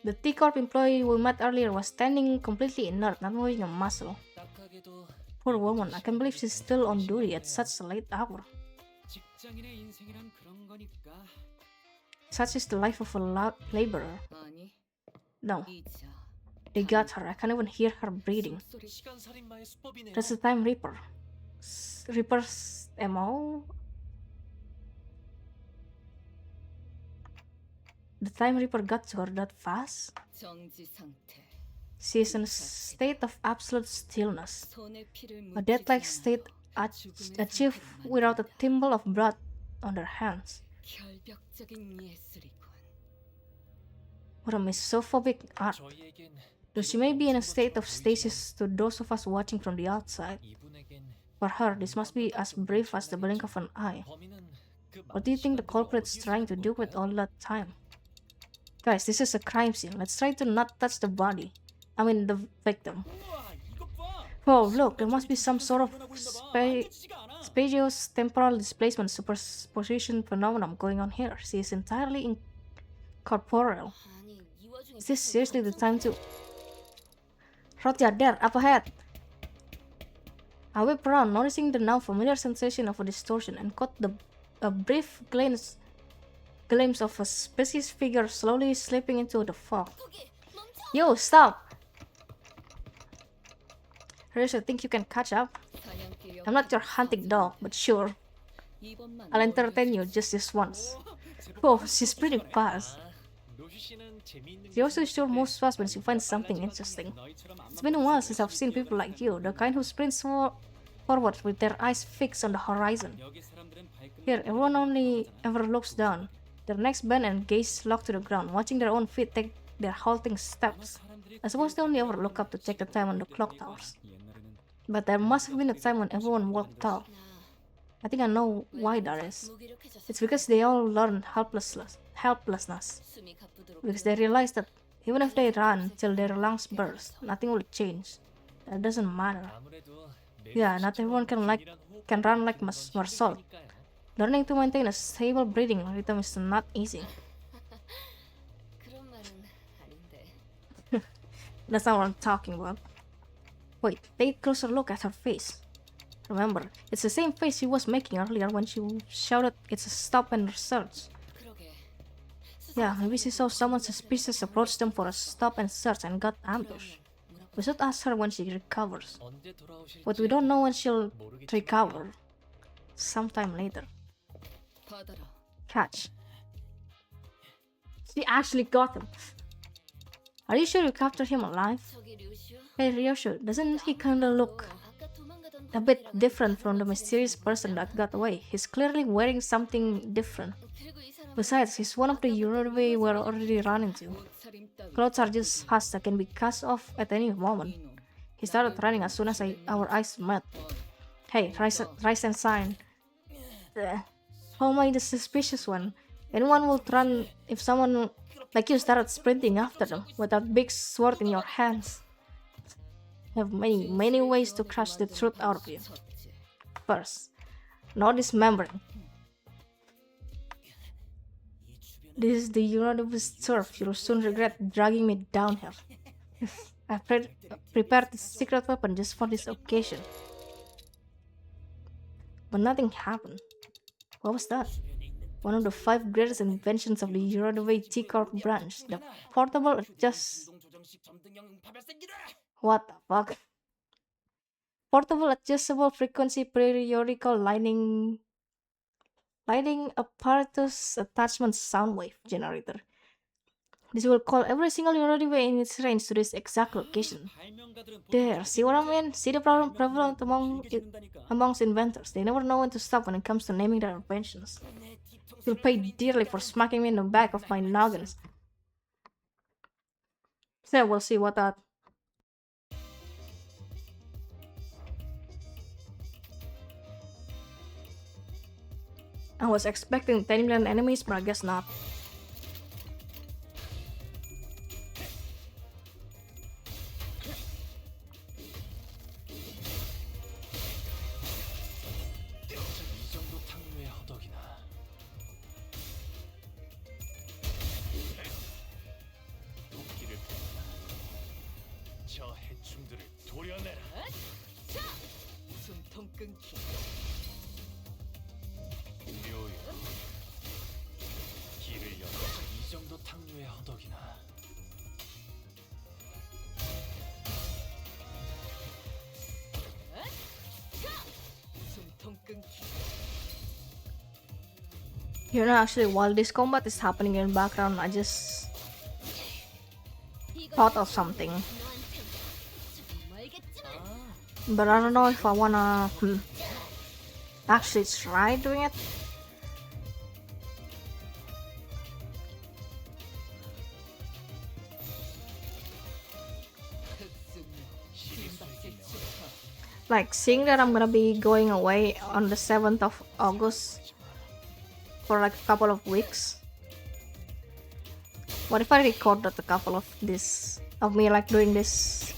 The T-Corp employee we met earlier was standing completely inert, not moving a muscle. 딱하게도 Poor woman, I can't believe she's still on duty at such a late hour. 직장인의 인생이란 그런 거니까. Such is the life of a laborer. 아니 No, 이자 they got her. I can't even hear her breathing. 숨소리 시간 살인마의 수법이네요. That's the Time Reaper. Reaper's MO? The Time Reaper got to her that fast? 정지 상태. She is in a state of absolute stillness. 손에 피를 A death-like 묻히지 state achieved without a thimble of blood on their hands. 결벽적인 예술이군. What a misophobic art. 저희에겐 Though she may be in a state of stasis to those of us watching from the outside, 이분에겐 for her, this must be as brief as the blink of an eye. 범인은 그 What do you think the culprit's trying to do with all that time? Guys, this is a crime scene. Let's try to not touch the body. I mean, the victim. 우와, 이것 봐. Whoa, look, there must be some sort of 일어나 보이나 봐. 깨지지가 않아. spatio-temporal displacement superposition phenomenon going on here. She is entirely incorporeal. 아니 이 와중에 Is this seriously the time to... Rotya, there, up ahead! I whipped around, noticing the now familiar sensation of a distortion, and caught a brief glimpse of a species figure slowly slipping into the fog. 거기 멈춰. Yo, stop! Here's, I think you can catch up. 사냥개 I'm not your hunting dog, but sure, 이번만 I'll entertain you just this once. Whoa, she's pretty fast. 노슈 씨는 재미있는 She also sure moves fast when she finds something interesting. It's been a while since I've seen people like you, the kind who forward with their eyes fixed on the horizon. 여기 사람들은 발끝 Here, everyone only ever looks down. Their necks bend and gaze locked to the ground, watching their own feet take their halting steps. I suppose they only ever look up to check the time on the clock towers. But there must have been a time when everyone walked tall. I think I know why that is. It's because they all learned helplessness. 숨이 가쁘도록 Because they realized that even if they run till their lungs burst, nothing will change. That doesn't matter. 아무래도 Yeah, not everyone can run like Marcel. Learning to maintain a stable breathing rhythm is not easy. 그런 말은 아닌데. That's not what I'm talking about. Wait, take a closer look at her face. Remember, it's the same face she was making earlier when she shouted it's a stop and search. 그러게. Yeah, maybe she saw someone suspicious approach them for a stop and search and got ambushed. We should ask her when she recovers. 언제 돌아오실지 But we don't know when she'll 모르겠지만 recover. Sometime later. 받아라. Catch. She actually got him. Are you sure you captured him alive? 저기 류슈. Hey Ryoshu, doesn't he kinda look 아까 도망가던 a bit 범인이랑 different from the mysterious person that got away? He's clearly wearing something different. 그리고 이 사람은 Besides, he's one of the Europe we're already running to. 옷차림 따위. Clothes are just husk that can be cast off at any moment. 이놈. He started running as soon as our eyes met. Hey, rise and shine. How am I the suspicious one? Anyone would run if someone like you started sprinting after them with that big sword in your hands. You have many ways to crush the truth out of you. First, no dismembering. This is the Uranus turf. You'll soon regret dragging me down here. I prepared this secret weapon just for this occasion. But nothing happened. What was that? One of the 5 greatest inventions of the Uranus T Corp branch. The portable What the fuck? Portable adjustable frequency periodical lighting apparatus attachment sound wave generator. This will call every single Uranus in its range to this exact location. There, see what I mean? See the problem prevalent amongst inventors. They never know when to stop when it comes to naming their inventions. You'll pay dearly for smacking me in the back of my noggins. So we'll see what that. I was expecting 10 million enemies, but I guess not. 이 정도 탕류의 허덕이나 도끼를 펴라. 저 해충들을 도려내라. 숨통 끊기. 묘요 길을 열어. 이 정도 탕류의 허덕이나 숨통 끊기. You know, actually, while this combat is happening in the background, I just thought of something. But I don't know if I wanna actually try doing it. Like, seeing that I'm gonna be going away on the 7th of August for like a couple of weeks. What if I recorded a couple of this of me like doing this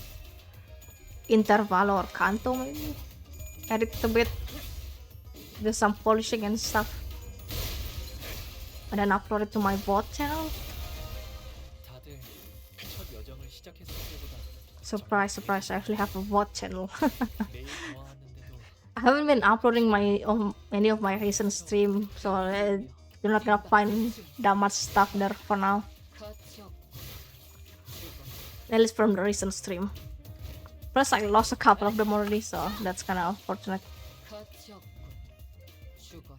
Intervallo or Canto maybe? Edit a bit, do some polishing and stuff, and then upload it to my VOD channel. 다들 첫 여정을 시작했을 때보다 Surprise, surprise! I actually have a VOD channel. 매일 좋아왔는데도 I haven't been uploading any of my recent stream, so you're not gonna find that much stuff there for now. 가치 없고. At least from the recent stream. Plus, I lost a couple of them already, so that's kind of unfortunate. 가치 없고. 죽어라.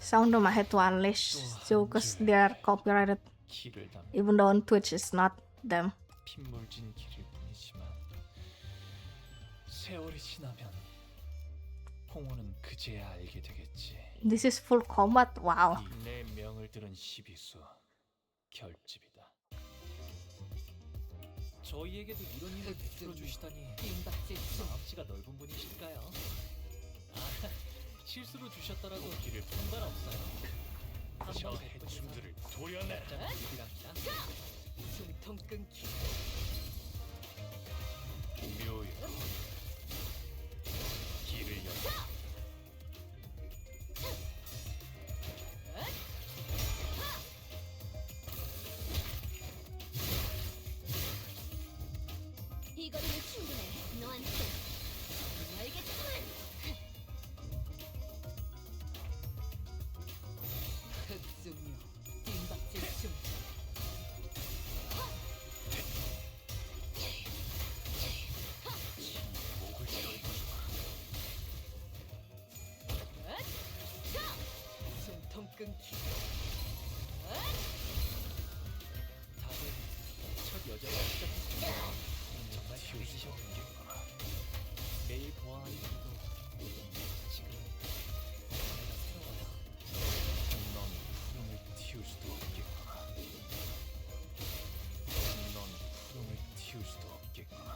Sound them I had to unleash too because they are copyrighted, 길을 담 even though on Twitch it's not them. 핏물진 길일 뿐이지만 세월이 지나면 홍호는 그제야 알게 되겠지. This is full combat. Wow. 내 명을 들은 시비수 결집이다. 저희에게도 이런 일을 베풀어 주시다니 마음씨가 넓은 분이실까요? 아, 실수로 주셨더라도 길을 분발 없어요. 저 해충들을 도려내. 일이랍니다. 숨통 끊기. 묘요. 길을 열. 이 거리는 충분해. 너한테. 알겠지만. 흑수묘. 띵박질춤. 목을 조이고 숨통 끊기. 다들 첫 여자와 시작했습니다. 정말 쉬우시셨겠구나. 매일 보아하는 일도 지금 내가 새로워요. 넌 푸름을 틔울 수도 없겠구나. 넌 푸름을 틔울 수도 없겠구나.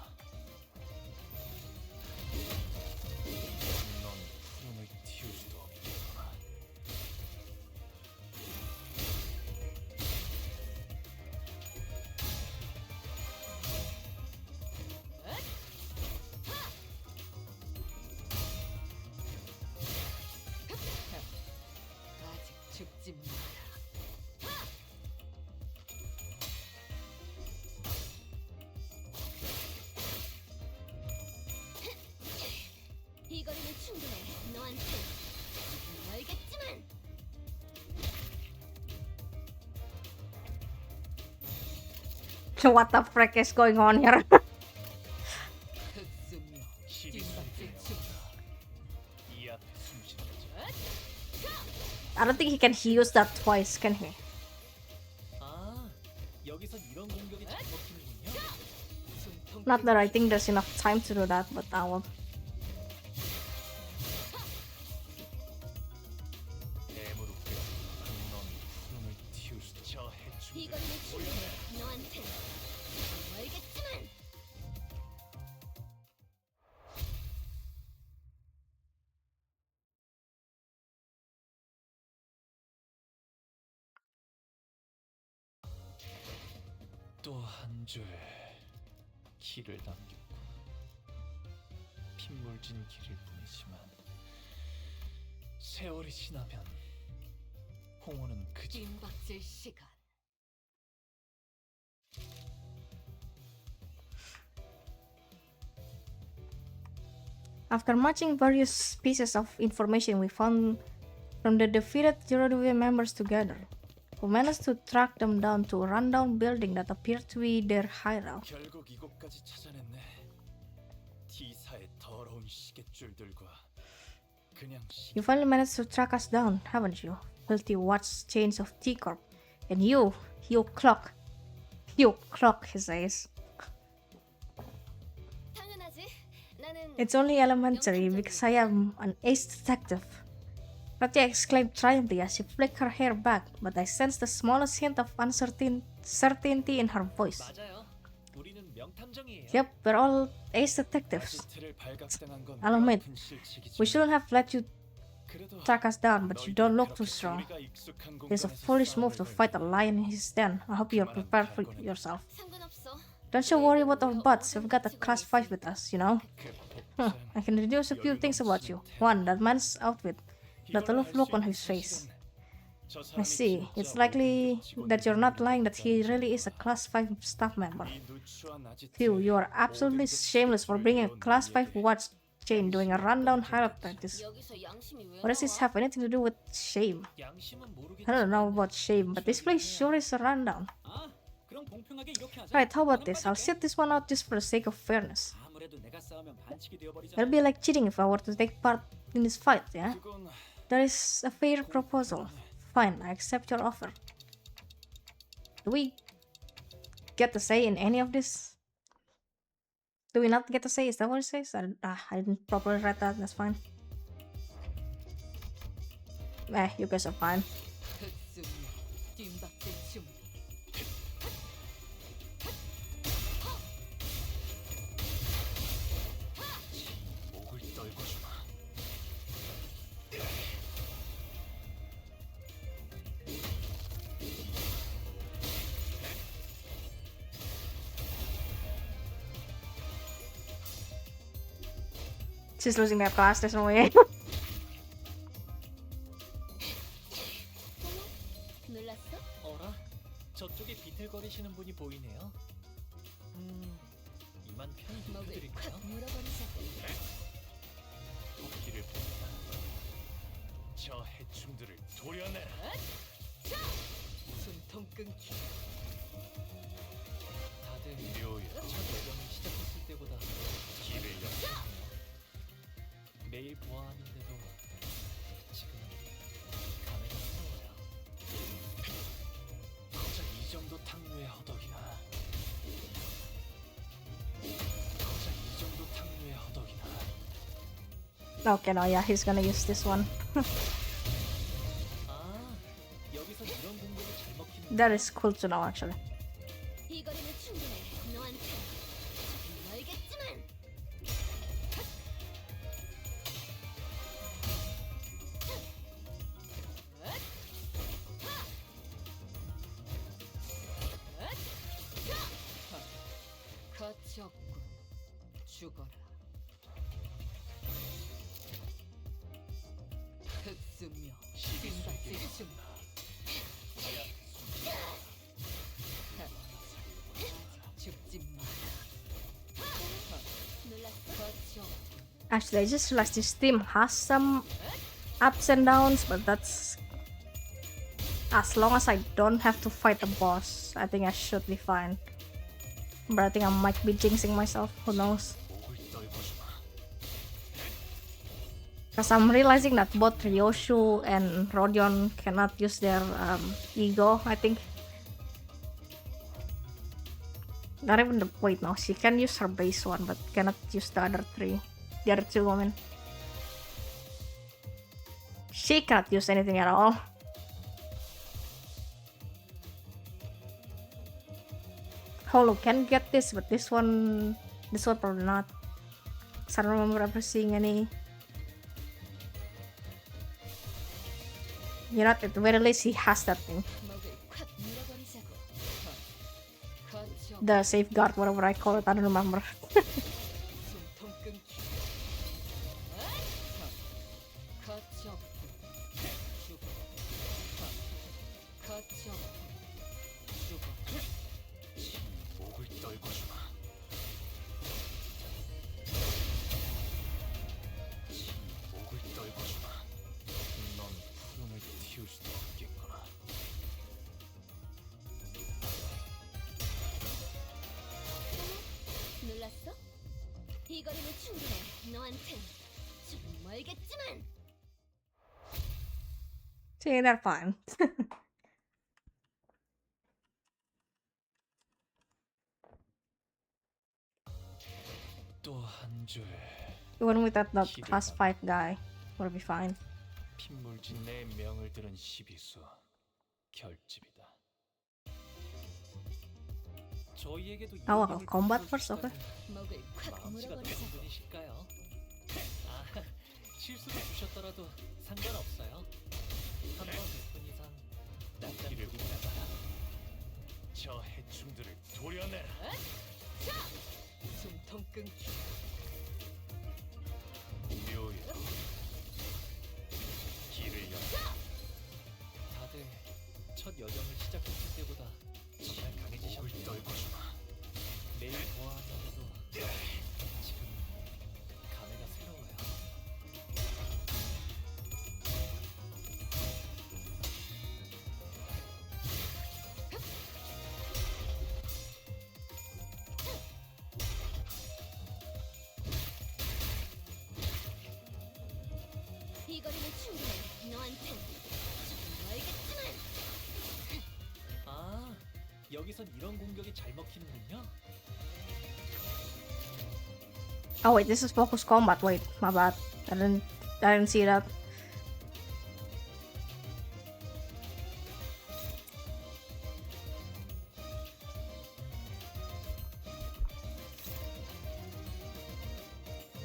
넌 푸름을 틔울 수도 없겠구나. 아직 죽지 마라. 이 거리는 충분해. 너한테. 알겠지만. So what the frick is going on here? 흑수묘. 시비수에게 띵박질춤. 이 앞에 숨지는 I don't think he can use that twice, can he? 아, 여기선 이런 공격이 잘 먹히는군요. 숨통 Not that I think there's enough time to do that, but I will. 대무릎 꿇고 넌 푸름을 틔울 수도 저 이 해충들 거리는 충분해. 너한테. 알겠지만. 또 한 줄 길을 남겼고 핏물진 길일 뿐이지만 세월이 지나면 홍호는 그저 띵박질 시간. After matching various pieces of information we found from the defeated Zerodivia members together, we managed to track them down to a rundown building that appeared to be their hideout. 결국 이곳까지 찾아냈네. T사의 더러운 시계줄들과 그냥 You finally managed to track us down, haven't you? Filthy watch chains of T-Corp. And you clock, he says. 당연하지. 나는 It's only elementary because I am an ace detective. Katya exclaimed triumphantly as she flicked her hair back, but I sensed the smallest hint of uncertainty in her voice. 맞아요. 우리는 명탐정이에요. Yep, we're all ace detectives. 아지트를 발각당한 건 I'll admit, 큰 실책이지만 we shouldn't have let you 그래도 track us down, but you don't look too 그렇게 strong. 우리가 익숙한 It's a 공간에서 foolish move to 싸움을 fight a 걸고 lion in his den. I hope you're prepared for yourself. 상관없어. Don't you worry about our butts, we've got a class 5 with us, you know? 그 Huh, I can deduce a few things about you. One, that man's outfit, that aloof look on his face. I see. It's likely that you're not lying that he really is a class 5 staff member. Phew, you are absolutely shameless for bringing a class 5 watch chain during a rundown hideout practice. 여기서 양심이 왜 What does this have anything to do with shame? 양심은 모르겠지만 I don't know about shame, but this place sure is a rundown. 아, 그럼 공평하게 이렇게 하자. Right, how about this? I'll sit this one out just for the sake of fairness. 아무래도 내가 싸우면 반칙이 되어버리잖아. It'll be like cheating if I were to take part in this fight, yeah? 그건 That is a fair proposal. Fine, I accept your offer. Do we get to say in any of this? Do we not get to say? Is that what it says? I didn't properly read that. That's fine. You guys are fine. 흑승이여 뜀박질 춤 목을 떨고 주마. She's losing that class. There's no way. 놀랐어? 어라? 저쪽에 비틀거리시는 분이 보이네요. 이만 편히 목을 비켜드릴까요? 콱 물어버리자고. 토끼를 본다. 저 해충들을 도려내라. 숨통 끊기 다들 묘야. 첫 여정을 시작했을 때보다 길을 열. 매일 보아하는데도 지금은 감회가 새로워요. 고작 이 정도 탕류의 허덕이나. 고작 이 정도 탕류의 허덕이나. Okay, no, yeah, he's gonna use this one. 아, 여기서 이런 공격을 잘 먹히는 That is cool to know, actually. 이 거리는 충분해. 너한테 조금 멀겠지만. 가치없군 죽어라 흑승이여 뜀박질 춤 죽지 마라 놀랐어? 가치없군 Actually, I just realized this team has some ups and downs, but that's as long as I don't have to fight the boss, I think I should be fine. But I think I might be jinxing myself. Who knows? 목을 떨고 주마. Because I'm realizing that both Ryoshu and Rodion cannot use their ego, I think. Not even the wait, no, she can use her base one, but cannot use the other three. The other two women. She cannot use anything at all. Holo can get this, but this one probably not. 'Cause I don't remember ever seeing any. You know, at the very least, he has that thing. 목을 콱 물어버리자고. 가치없군 The safeguard, whatever I call it, I don't remember. 숨통 끊기 가치없군 죽어 가치없군 죽어 목을 떨고 주마. 목을 떨고 주마. 넌 푸름을 틔울 수도 없겠구나. 놀랐어? 이 거리는 충분해. 너한텐 조금 멀겠지만. See, they're fine. 또 한 줄. Even with that plus 5 guy, we'll be fine. 핏물진 내 명을 들은 시비수. 결집이다. 저희에게도 아, 이런 combat 일을 first, okay. 주시다니 목을 콱 마음씨가 높은 물어버리자고. 분이실까요? 아, 실수로 주셨더라도 상관없어요. 한 번 뵙은 이상 낯장 길을 부리지 보내라. 저 해충들을 도려내라. 숨통 끊기 묘야. 길을 열. 다들 첫 여정을 시작했을 때보다 정말 목을 강해지셨네요. 떨고 주마. 매일 보아하는데도 지금 감회가 새로워요. 너한텐 조금 멀겠지만. 아, 여기선 이런 공격이 잘 먹히는군요. Oh wait, this is focus combat. Wait, my bad. I didn't see that.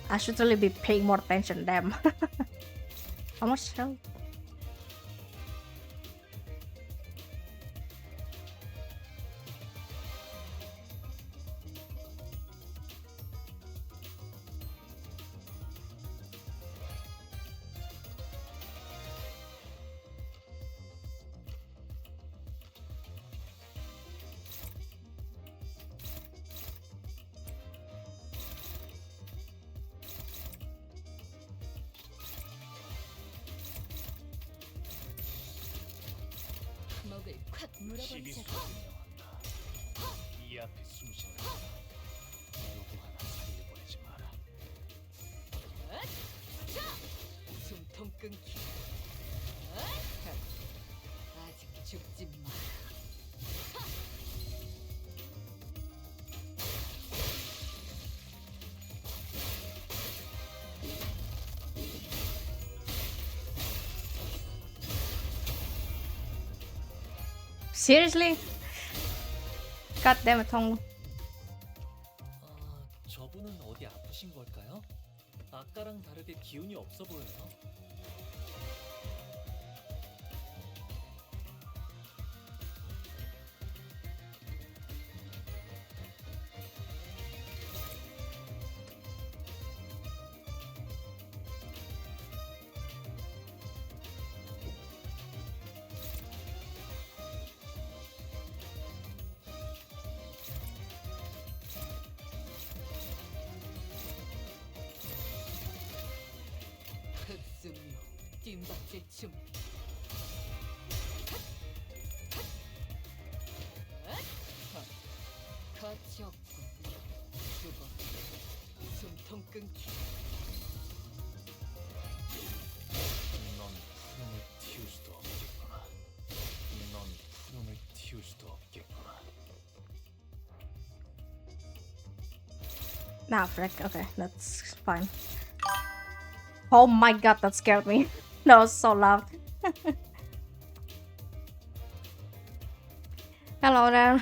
I should really be paying more attention. Damn. How much health? 목을 콱 물어버리자고. 이 앞에 숨쉬는 누구 하나 살려보내지 마라. 숨통 끊기. 아직 죽지 마. Seriously? God damn it, Hong. 저분은 어디 아프신 걸까요? 아까랑 다르게 기운이 없어 보여요. 흑수묘 뒷받칠 준비. 가치 없고 죽어. 숨통 끊기. 넌 푸름을 틔울 수도 없겠구나. 넌 푸름을 틔울 수도 없겠구나. Nah, frick. Okay, that's fine. Oh my god, that scared me. That was so loud. Hello there.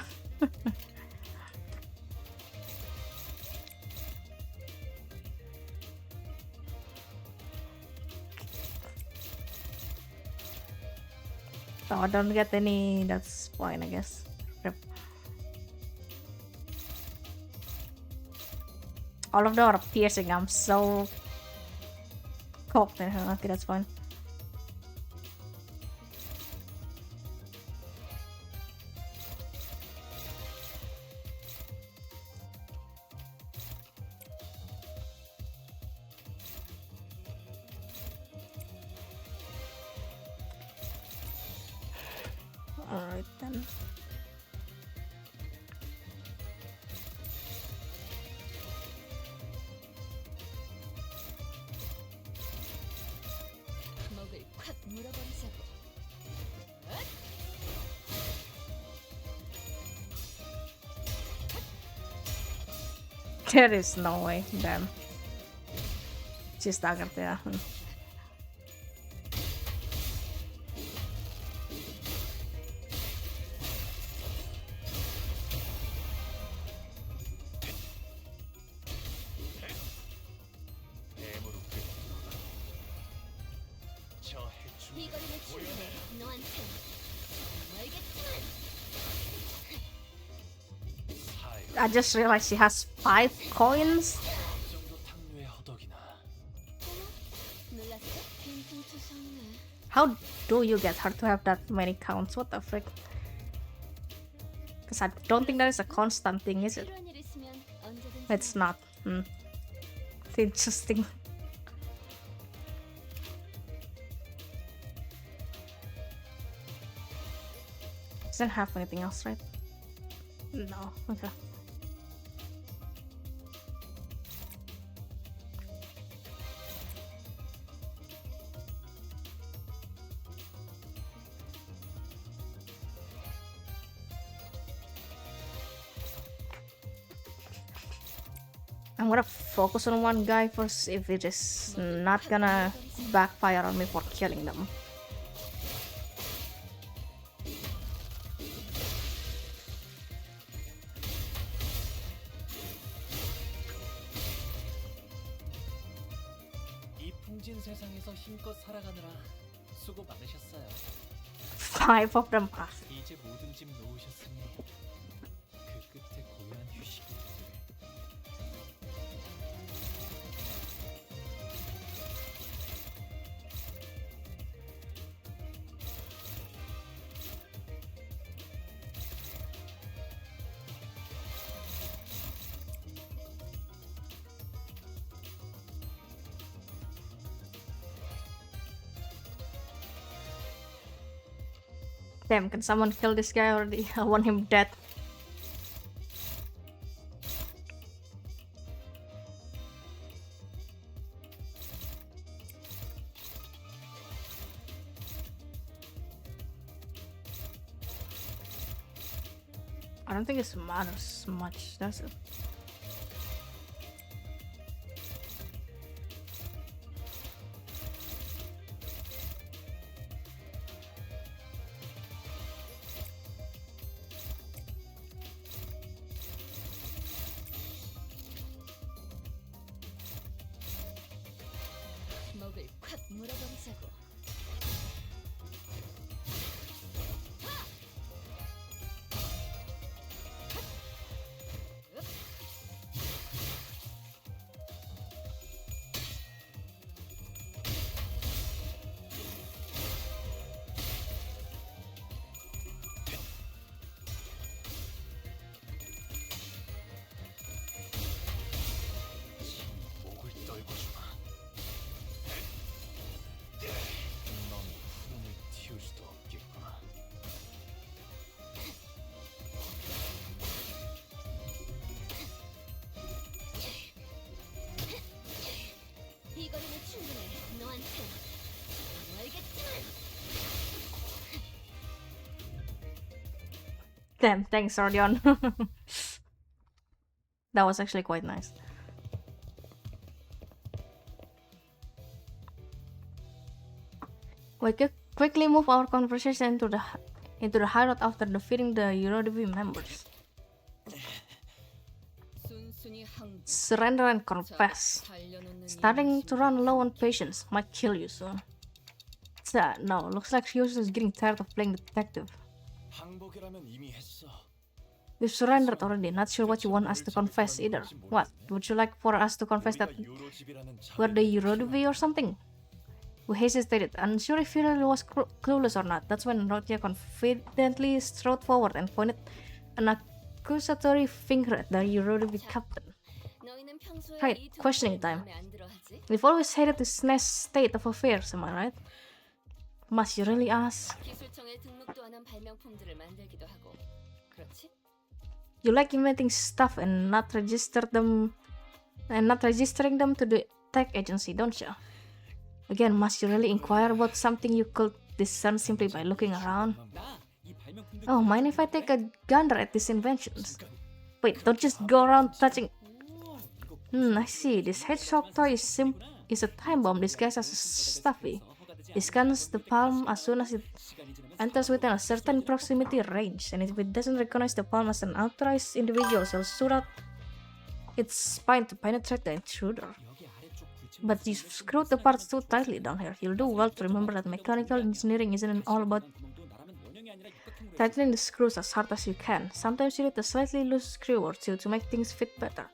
Oh, I don't get any. That's fine, I guess. Rip. All of them are piercing. I'm so cocked in her. Okay, that's fine. Alright then. 목을 콱 물어버리자고. There is no way. Damn. She's staggered there. 대무로 끓이노라. 저 해충 이 거리는 충분해. 너한텐 멀겠지만. 사유 I just realized she has 5 coins. 이 정도 탕류의 허덕이나. 놀랐어? 빈틈투성이네. How do you get her to have that many counts? What the frick? Because I don't think that is a constant thing, is it? 필요한 일 있으면 언제든지. It's not. Interesting. Doesn't have anything else, right? No. Okay. I'm gonna focus on one guy first if it is not gonna backfire on me for killing them. 이 풍진 세상에서 힘껏 살아가느라 수고 많으셨어요. 5 of them passed. 이제 모든 짐 놓으셨으니 그 끝에 고요한 휴식이 있기를. Damn, can someone kill this guy already? I want him dead. I don't think it matters much, does it? 먹을 콱 물어버리자고. 목을 떨궈주마. 넌 푸른을 틔울 수도 없겠구나. 이 거리는 충분해. 너한테. 알겠지만. Damn, thanks, Rodion. That was actually quite nice. We could quickly move our conversation into the high road after defeating the EuroDV members. 순순히 항복. Surrender and confess. 달려놓는 Starting to run low on patience might kill you soon. No, looks like Ryusu is getting tired of playing detective. 항복이라면 이미 했어. We've surrendered already, not sure what you want us to confess either. What? Would you like for us to confess that 우리가 유로집이라는 we're the EuroDV or something? We hesitated, unsure if he really was clueless or not. That's when Rotia confidently strode forward and pointed an accusatory finger at the EuroDV captain. 너희는 평소에 Right, 이 questioning 등등을 time. 마음에 안 들어하지? We've always hated this state of affairs, am I right? Must you really ask? 기술청에 등록도 안 한 발명품들을 만들기도 하고. 그렇지? You like inventing stuff and not registering them to the tech agency, don't you? Again, must you really inquire about something you could discern simply by looking around? 나이 발명품들 Oh, mind if I take a gander at these inventions? Wait, don't just go around touching. I see. This hedgehog toy is a time bomb disguised as a stuffy. It scans the palm as soon as it enters within a certain proximity range, and if it doesn't recognize the palm as an authorized individual, it'll shoot out its spine to penetrate the intruder. 여기 아래쪽 굴침 But you screwed the parts too tightly down here. You'll do well to remember that mechanical engineering isn't all about 구멍도 나라면 원형이 아니라 육각형으로 tightening the screws as hard as you can. Sometimes you need a slightly loose screw or two to make things fit better.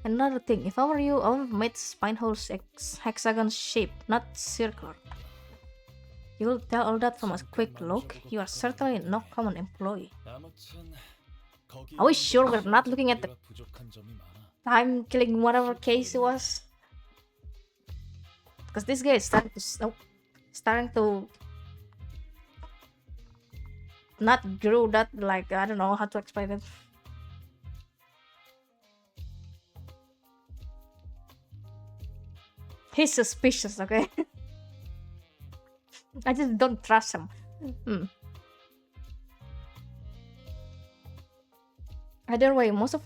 Another thing, if I were you, I would have made spine holes hexagon shaped, not circular. You'll tell all that from a quick look. You are certainly no common employee. 아무튼 거기 Are we sure we're not looking at the 부족한 점이 많아. time killing whatever case it was? Because this guy is starting to not grow that, like, I don't know how to explain it. He's suspicious, okay? I just don't trust him. Either way, most of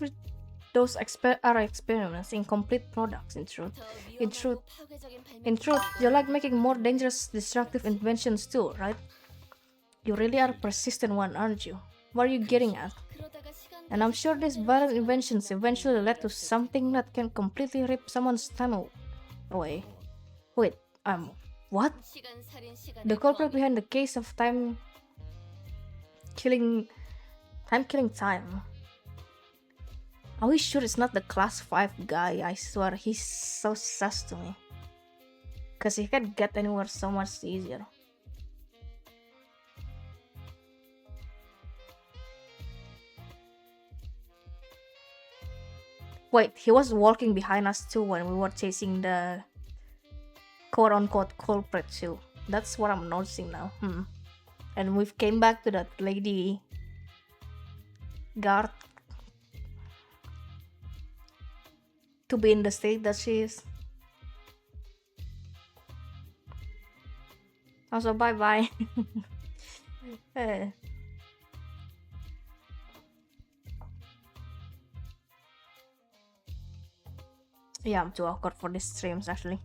those are experiments, incomplete products. In truth, 더 in truth, 위험하고 파괴적인 in truth, 발명품들이 you like making more dangerous, destructive inventions too, right? You really are a persistent one, aren't you? What are you getting at? 그러다가 시간 And I'm sure these violent inventions eventually led to something that can completely rip someone's time away. Wait, what? 시간 살인 시간의 The culprit 범인. behind the case of killing time. Are we sure it's not the class 5 guy? I swear he's so sus to me. Cause he can get anywhere so much easier. Wait, he was walking behind us too when we were chasing the quote-unquote culprit too. That's what I'm noticing now. And we've came back to that lady guard to be in the state that she is. Also, bye-bye. Yeah, I'm too awkward for these streams actually.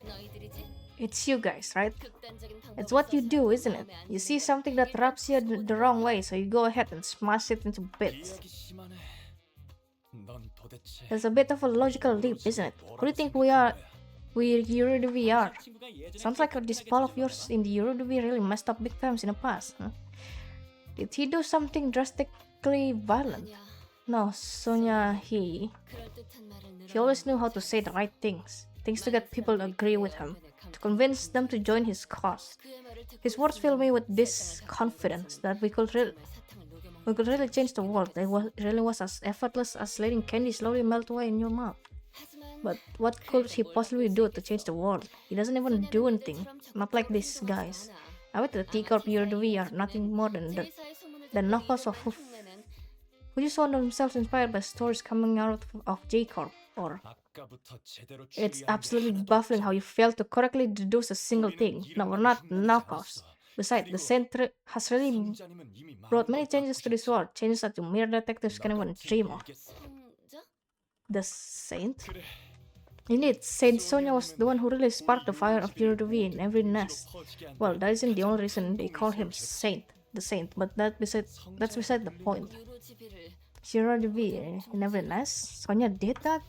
너희들이지? It's you guys, right? 극단적인 방법을 It's what you 써서 do, isn't it? 마음에 안 You see 드는 something 건 that rubs you the wrong way, so you go ahead and smash it into bits. 이야기 심하네. 넌 도대체 There's a bit of a logical leap, isn't it? Who do you think we are? We Eurodv are. 친구가 예전에 Sounds like this pal of yours in the Eurodv really messed up big times in the past, huh? Did he do something drastically violent? 아니야. No, Sonia, he 그럴듯한 말을 always knew how to say the right things to get people to agree with him, to convince them to join his cause. His words fill me with this confidence that we could really change the world. It really was as effortless as letting candy slowly melt away in your mouth. But what could he possibly do to change the world? He doesn't even do anything. Not like these guys. I bet the T-Corp Eurodv are nothing more than knockoffs of who just found themselves inspired by stories coming out of J-Corp. Or 아까부터 제대로 it's 추리한 게 absolutely 하나도 baffling 없어. how you failed to correctly deduce a single thing. No, we're not knockoffs. Besides, the Saint has really 승자님은 이미 brought 마음껏 many changes to this 바꾸셨어. world, changes that mere detectives can even dream of. 일겠어. 혼자? The Saint? 그래. Indeed, Saint Sonia was the one who really sparked the fire of Eurodv in every nest. Well, that isn't the only reason they call him the Saint, but that's beside the point. 유로지비를 Eurodv in every nest? Sonia did that?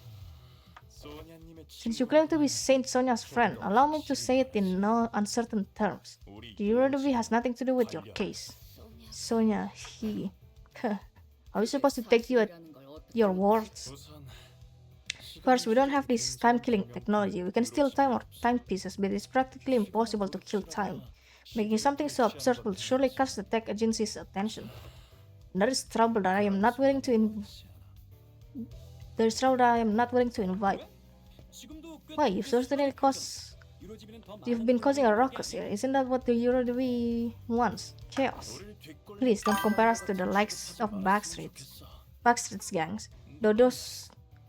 소냐님의 Since you claim to be Saint Sonia's friend, allow me to say it in no uncertain terms. 우리 The Eurodv has nothing to do with your case. Sonia, he... Are we supposed to take you at your words? 우선 First, we don't have this time-killing technology. We can steal time or timepieces, but it's practically impossible to kill time. Making something so absurd will surely catch the tech agency's attention. And there is trouble that I am not willing to invite. 지금도 꽤 Why, you've been causing a ruckus here. Isn't that what the Eurodv wants? Chaos. 너를 뒷골 Please don't compare us to the likes of Backstreet's gangs. Though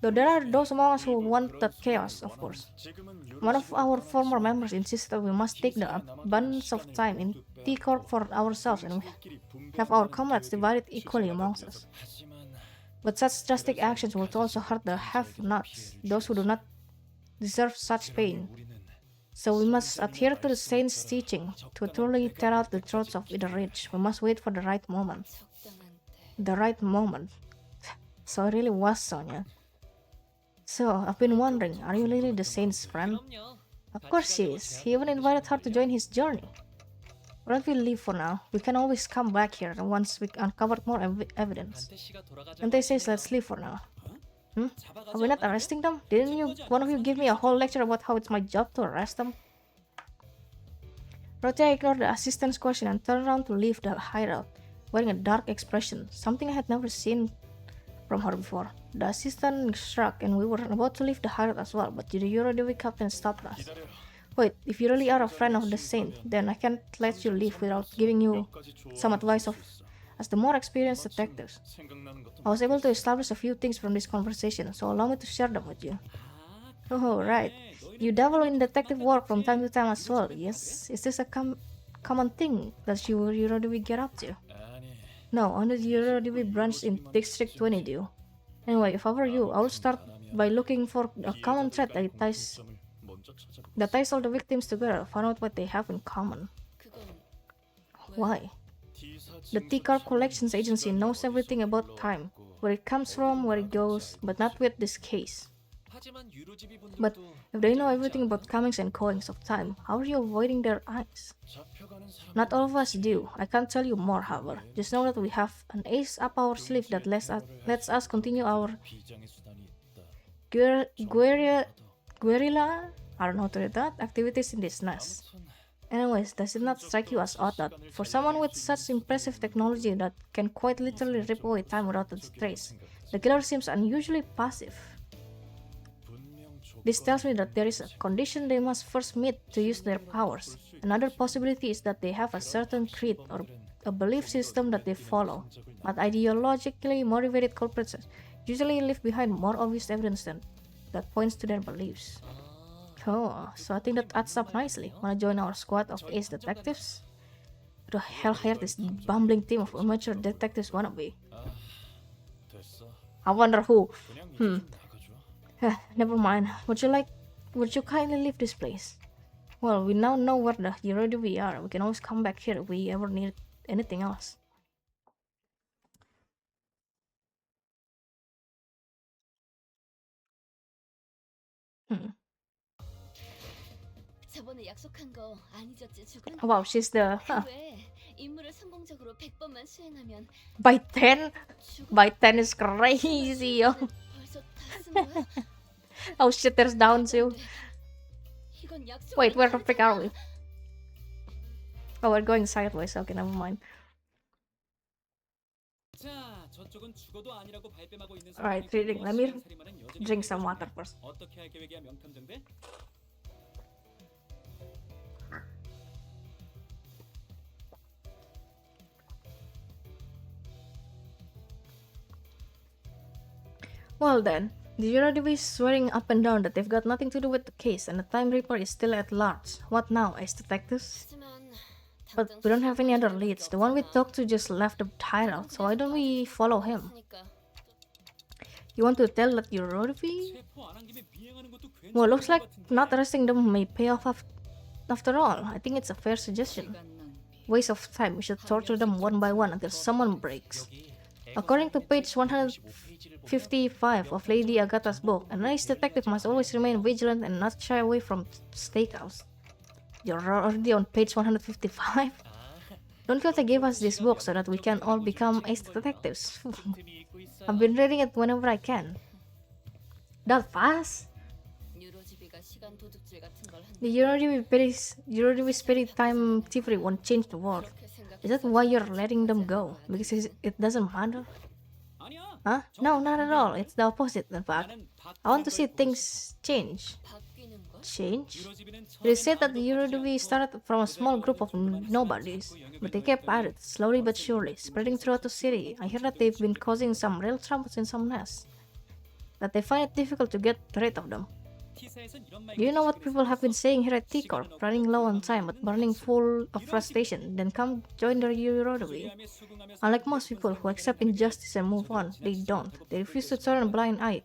there are those among us who want that chaos, of course. 지금은 One of our former members insists that we must take the abundance of time in T-Corp for ourselves and have our comrades divided equally amongst us. 하지만 But such drastic actions will also hurt the have-nots, those who do not deserve such pain. 우리는 So we must adhere to the Saint's teaching. To truly tear out the throats of the rich, we must wait for the right moment. 적당한 때 The right moment. So it really was Sonia. So, I've been wondering, are you really the Saint's friend? 그럼요. Of course she is. He even invited her to join his journey. Why don't we leave for now? We can always come back here once we uncovered more evidence. 안태 씨가 돌아가자고 And they says let's leave for now. Are we not arresting them? Didn't one of you give me a whole lecture about how it's my job to arrest them? Rotia ignored the assistant's question and turned around to leave the hideout, wearing a dark expression, something I had never seen from her before. The assistant shrugged and we were about to leave the hideout as well, but the Eurodv captain stopped us. 기다려. Wait, if you really are a friend of the Saint, then I can't let you leave without giving you some advice as the more experienced detectives. 생각나는 것도 I was able to establish a few things from this conversation, so allow me to share them with you. Oh, right. You dabble in detective work from time to time as well, yes? Is this a common thing that you really get up to? 아니 No, only the Eurodivi branch in District 22. Anyway, if I were you, I would start by looking for a common thread that ties all the victims together, find out what they have in common. 그건 Why? The T-Car Collections Agency knows everything about time, where it comes from, where it goes, but not with this case. 하지만 유로집이 But 분들도 if they know everything about comings and goings of time, how are you avoiding their eyes? Not all of us do. I can't tell you more, however. Just know that we have an ace up our sleeve that lets us continue our 비장의 수단이 있다. guerrilla, I don't know how to read that, activities in this nest. Anyways, does it not strike you as odd that for someone with such impressive technology that can quite literally rip away time without a trace, the killer seems unusually passive? This tells me that there is a condition they must first meet to use their powers. Another possibility is that they have a certain creed or a belief system that they follow, but ideologically motivated culprits usually leave behind more obvious evidence that points to their beliefs. Oh, so I think that adds up nicely. Wanna join our squad of ace detectives? Who the hell hired this bumbling team of amateur detectives wannabe? 됐어. I wonder who. 그냥 이제 좀 나가줘. Never mind. Would you kindly leave this place? Well, we now know where the Eurodivi are. We can always come back here if we ever need anything else. 저번에 약속한 거 안 잊었지 죽은? Wow, she's the 왜 임무를 성공적으로 100번만 수행하면 by 10. 죽은 By 10 is crazy, yo. 벌써 다 쓴 거야? Oh shit, there's down too. 이건 약속. Wait, where the frick are we? Oh, we're going sideways. Okay, never mind. 자, 저쪽은 죽어도 아니라고 발뺌하고 있는 Alright, 사람이 reading. 있고 Let me 시간 살인마는 여전히 drink some 계속 water 있네. first. 어떻게 할 계획이야, 명탐정대? Well then, the Eurodivi is swearing up and down that they've got nothing to do with the case and the Time Reaper is still at large. What now, ace detectives? 하지만 But we don't have any other leads. The one we talked to just left the hideout, so why don't we follow him? You want to tell that Eurodivi? 체포 안 한 김에 비행하는 것도 괜찮을 Well, looks 것 like 같은데. not arresting them may pay off after all. I think it's a fair suggestion. Waste of time. We should torture them one by one until someone breaks. According to page 155 of Lady Agatha's book, an ace detective must always remain vigilant and not shy away from stakeouts. You're already on page 155? Don Quixote gave us this book so that we can all become ace detectives. I've been reading it whenever I can. That fast? 유로지비가 시간 도둑질 같은 걸 한다. The Eurodivi spirit time thievery won't change the world. 그렇게 생각. Is that why you're letting them go? Because it doesn't matter? 아니야. Huh? No, not at all. It's the opposite, in fact. 나는 I want to see 바뀌는 걸 things change. 바뀌는 거? Change? 유로지비는 It is 처음엔 said that the 아무도 Eurodivi 하지 started 않고 from a 그들 small group of 어려운 nobodies, 영역을 but they kept at 넓혔더니 it, slowly but surely, spreading throughout the city. I hear that they've been causing some real troubles in some nests, that they find it difficult to get rid of them. T사에선 이런 Do you know what 말까지 people have been saying here at T-Corp? Running low on time but burning full of frustration, then come join the Eurodivi. 불리함에 수긍하며 Unlike most people who accept injustice and move on, they don't. They refuse to turn a blind eye.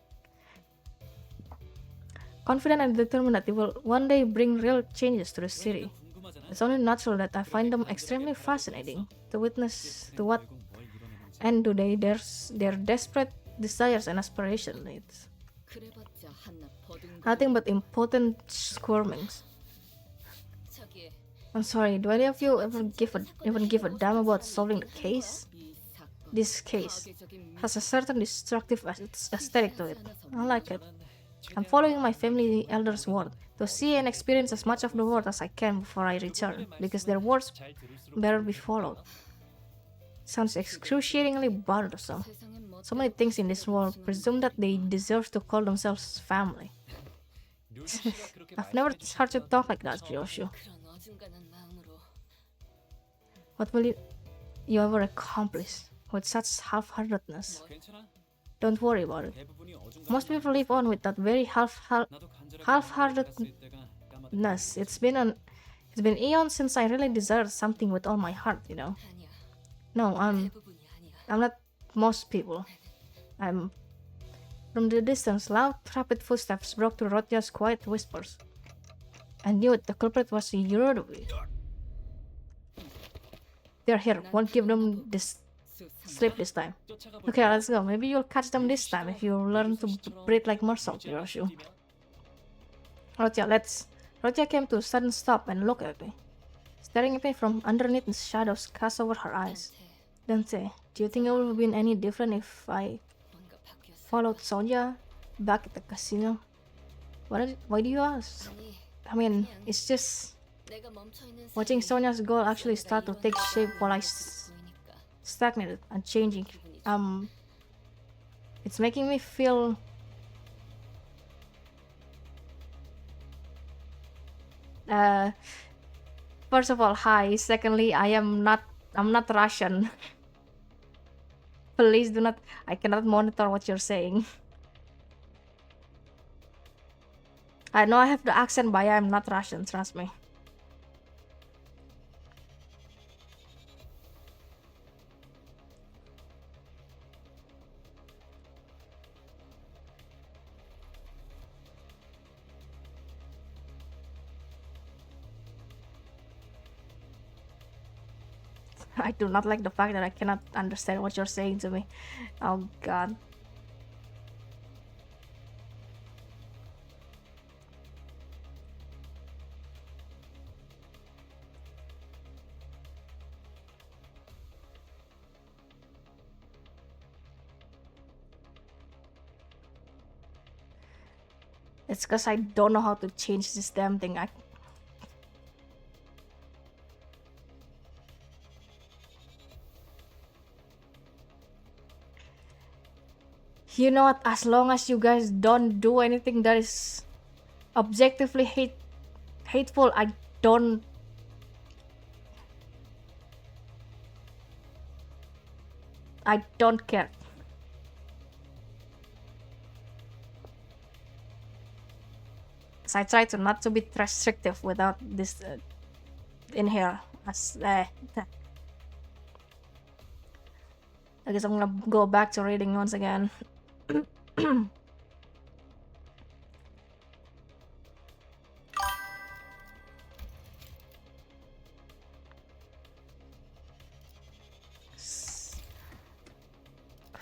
Confident and determined that they will one day bring real changes to the city. 궁금하잖아. It's only natural that I find them extremely fascinating to witness to what 결국 뭘 이뤄내는지. end do their desperate desires and aspirations leads. 그래봤자 한낱 버둥. Nothing but impotent squirmings. 저기 I'm sorry, do any of you even give a damn about solving the case? 이 사건. This case 파괴적인 has a certain destructive aesthetic to it. I like it. I'm 최대한 following my family elders' word to see and experience as much of the world as I can before I return, because their words 잘 들을수록 better be followed. Sounds excruciatingly bothersome. 세상엔 뭐 So many things in this world presume that they deserve to call themselves family. 류리 씨가 그렇게 I've never 말씀해 heard you 주셨던 talk like that, Joshua. 그런 어중간한 마음으로 What will you ever accomplish with such half-heartedness? 괜찮아. Don't worry about it. 대부분이 어중간한 Most people live on with that very 나도 간절하게 half-hearted 갔을 때가 까마득. ness. It's been eons since I really desired something with all my heart, you know. 아니야. No, 대부분이 아니야. I'm not most people. I'm. From the distance, loud, rapid footsteps broke through Rotya's quiet whispers. I knew it. The culprit was Yorubi. They're here. Won't give them this sleep this time. Okay, let's go. Maybe you'll catch them this time if you learn to breathe like Marcel, Hiroshu. Rotya, let's. Rotya came to a sudden stop and looked at me, staring at me from underneath the shadows cast over her eyes. Dante, do you think it would have been any different if I 뭔가 바뀌었어. followed Sonia back at the casino? Why do you ask? 아니, I mean, it's just 내가 멈춰 있는 watching 사이에 Sonia's goal actually 소녀가 start to take 일어나는 shape while I 모습이 보이니까 stagnated and changing. 기분이 좀 It's making me feel first of all, hi. Secondly, I'm not Russian. Please do not, I cannot monitor what you're saying. I know I have the accent, but I'm not Russian, trust me. I do not like the fact that I cannot understand what you're saying to me. Oh god. It's because I don't know how to change this damn thing. You know what? As long as you guys don't do anything that is objectively hateful, I don't care. So I try to not to be restrictive without this in here. I guess I'm gonna go back to reading once again.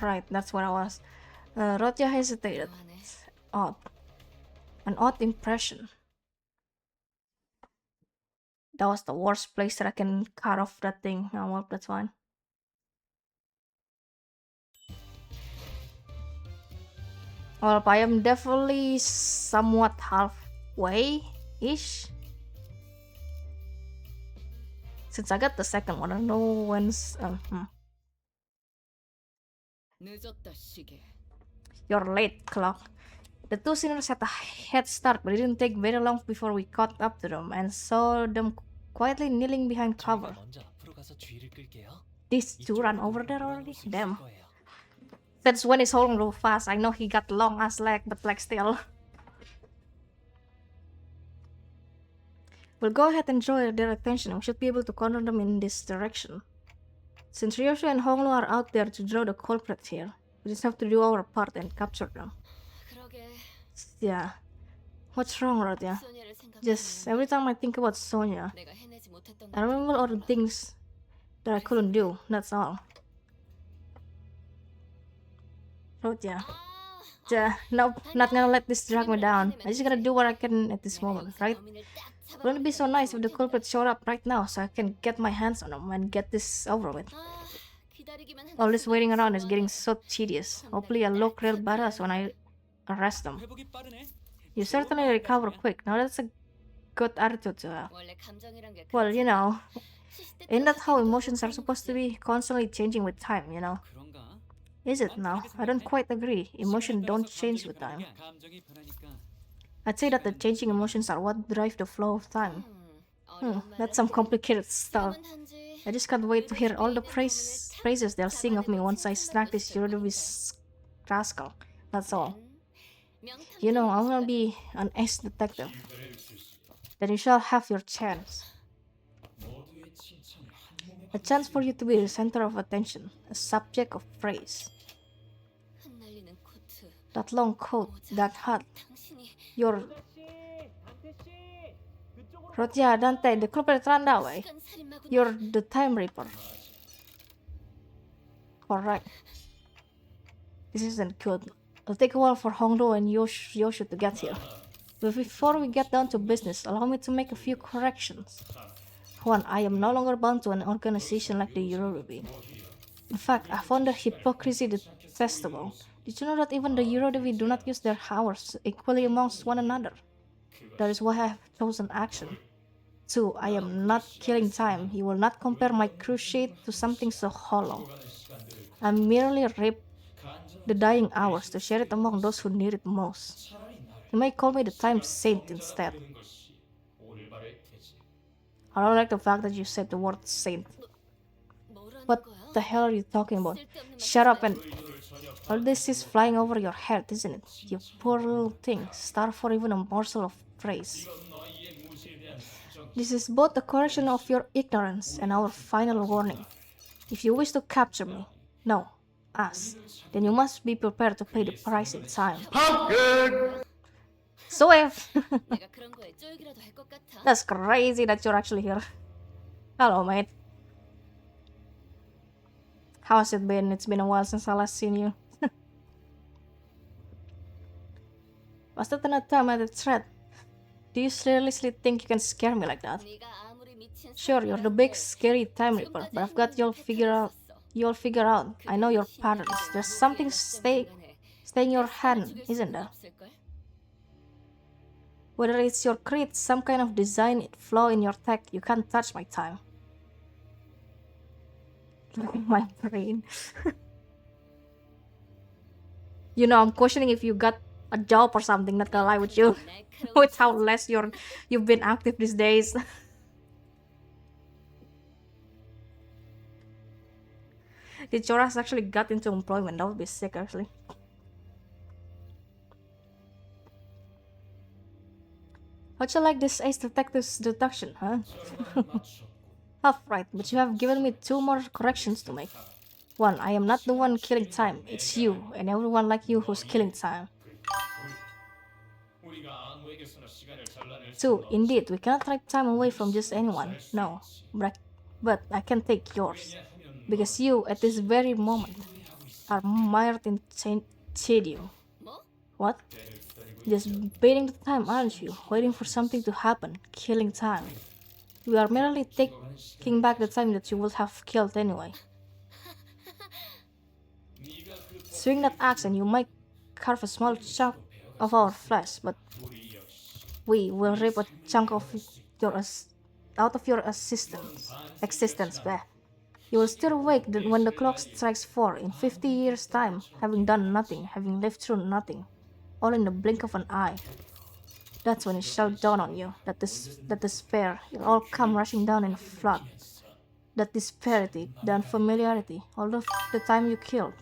Right, that's what I was. Rotya hesitated. 묘하네. Odd. An odd impression. That was the worst place that I can cut off that thing. Oh, well, that's fine. Well, I am definitely somewhat halfway-ish. Since I got the second one, I don't know when's... 늦었다 시계. You're late, clock. The two sinners had a head start, but it didn't take very long before we caught up to them and saw them quietly kneeling behind 저희가 cover. 먼저 앞으로 가서 뒤를 끌게요. These two ran 이쪽으로 over there 돌아올 already? 수 있을 Damn. 거예요. That's when he's holding real fast. I know he got long ass leg, but like still. We'll go ahead and draw their attention. We should be able to corner them in this direction. Since Ryoshu and Honglu are out there to draw the culprit here, we just have to do our part and capture them. 그러게. Yeah. What's wrong, Rodya? 소녀를 생각하면 Just every time I think about Sonia, 내가 해내지 못했던 I remember all the things that I couldn't do. That's all. Rodya. Yeah, nope, not gonna let this drag me down. I just gotta do what I can at this moment, right? Wouldn't it be so nice if the culprit showed up right now so I can get my hands on him and get this over with? All this waiting around is getting so tedious. Hopefully I'll look real badass when I arrest them. 회복이 빠르네. You certainly recover quick. Now that's a good attitude to have. 원래 감정이란 게 Well, you know, 시시때때로 ain't that how 생겨서 emotions are 그런 supposed to 거지. be? Constantly changing with time, you know? 그런가? Is it now? I don't quite agree. Emotion don't change with time. 감정이 변하니까. I'd say that the changing emotions are what drive the flow of time. That's some complicated stuff. I just can't wait to hear all the praises they'll sing of me once I snag this Yorubi's rascal. That's all. You know, I'm gonna be an ace detective. Then you shall have your chance. A chance for you to be the center of attention, a subject of praise. 흩날리는 코트, That long coat, 모자, that hat, 당신이 your... Rotia, Dante, the culprit ran that way. 시간 살인마구나. You're the Time Reaper. Correct. This isn't good. It'll take a while for Hongdo and Yoshu to get here. But before we get down to business, allow me to make a few corrections. One, I am no longer bound to an organization like the Eurodevi. In fact, I found their hypocrisy detestable. Did you know that even the Eurodevi do not use their powers equally amongst one another? That is why I have chosen action. 2. I am not killing time. You will not compare my crusade to something so hollow. I merely rape the dying hours to share it among those who need it most. You may call me the time saint instead. I don't like the fact that you said the word saint. 뭐라는 What 거야? the hell are you talking about? 쓸데없는 Shut up 말 and... All this is flying over your head, isn't it? You poor little thing, starved for even a morsel of praise. This is both a correction of your ignorance and our final warning. If you wish to capture me, no, us, then you must be prepared to pay the price in time. Swift! 내가 그런 거에 쫄기라도 할 것 같아. That's crazy that you're actually here. Hello, mate. How has it been? It's been a while since I last seen you. Was that an attempt at a threat? Do you seriously think you can scare me like that? 네가 아무리 미친 Sure, you're the big scary time reaper, but I've got you'll figure out. I know your patterns. There's something staying your hand, isn't there? Whether it's your crit, some kind of design flaw in your tech, you can't touch my time. My brain. You know, I'm questioning if you got a job or something, not gonna lie with you. With how less you've been active these days. Did Choras actually got into employment? That would be sick, actually. How'd you like this Ace Detective's deduction, huh? Half right, but you have given me 2 more corrections to make. 1. I am not the one killing time. It's you, and everyone like you who's killing time. 2. Indeed, we cannot take time away from just anyone. No, but I can take yours. Because you, at this very moment, are mired in tedium. What? Just baiting the time, aren't you? Waiting for something to happen, killing time. We are merely taking back the time that you would have killed anyway. Swing that axe and you might carve a small chunk of our flesh, but we will rip a chunk of out of your existence. Bleh. You will still awake when the clock strikes 4 in 50 years' time, having done nothing, having lived through nothing, all in the blink of an eye. That's when it shall dawn on you that despair, it all come rushing down in a flood. That disparity, the unfamiliarity, all of the time you killed.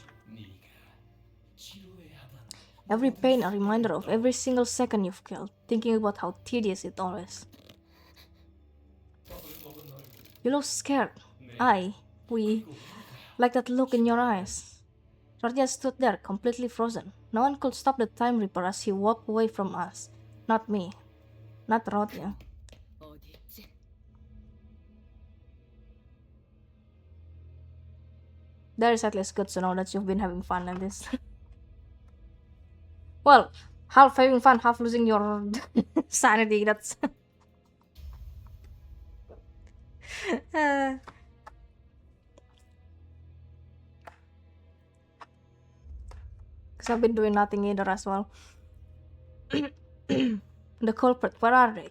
Every pain a reminder of every single second you've killed, thinking about how tedious it all is. You look scared. We, like that look in your eyes. Rorja stood there, completely frozen. No one could stop the Time Reaper as he walked away from us. Not me. Not Rorja. 어디 있지? That is at least good to know that you've been having fun at this. Well, half having fun, half losing your sanity. That's... Because I've been doing nothing either as well. The culprit, where are they?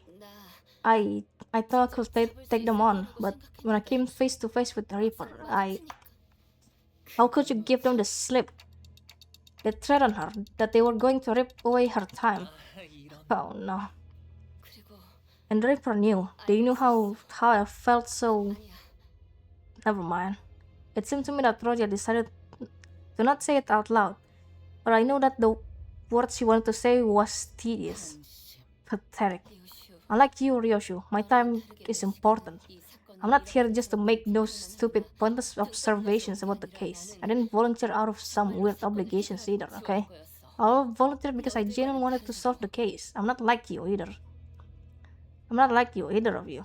나 I thought I could take them on, but when I came face to face with the Reaper, how could you give them the slip? They threatened her that they were going to rip away her time. Oh no. 그리고 And the Reaper knew. They knew how I felt, so... 아니야. Never mind. It seemed to me that Roger decided to not say it out loud, but I know that the words she wanted to say was tedious. Pathetic. 리오슈. Unlike you, Ryoshu, my time is important. 이 사건을 I'm not here just to make those stupid, pointless observations about the case. I didn't volunteer out of some weird obligations either, okay? I volunteered because I genuinely wanted to solve the case. I'm not like you either. I'm not like you, either of you.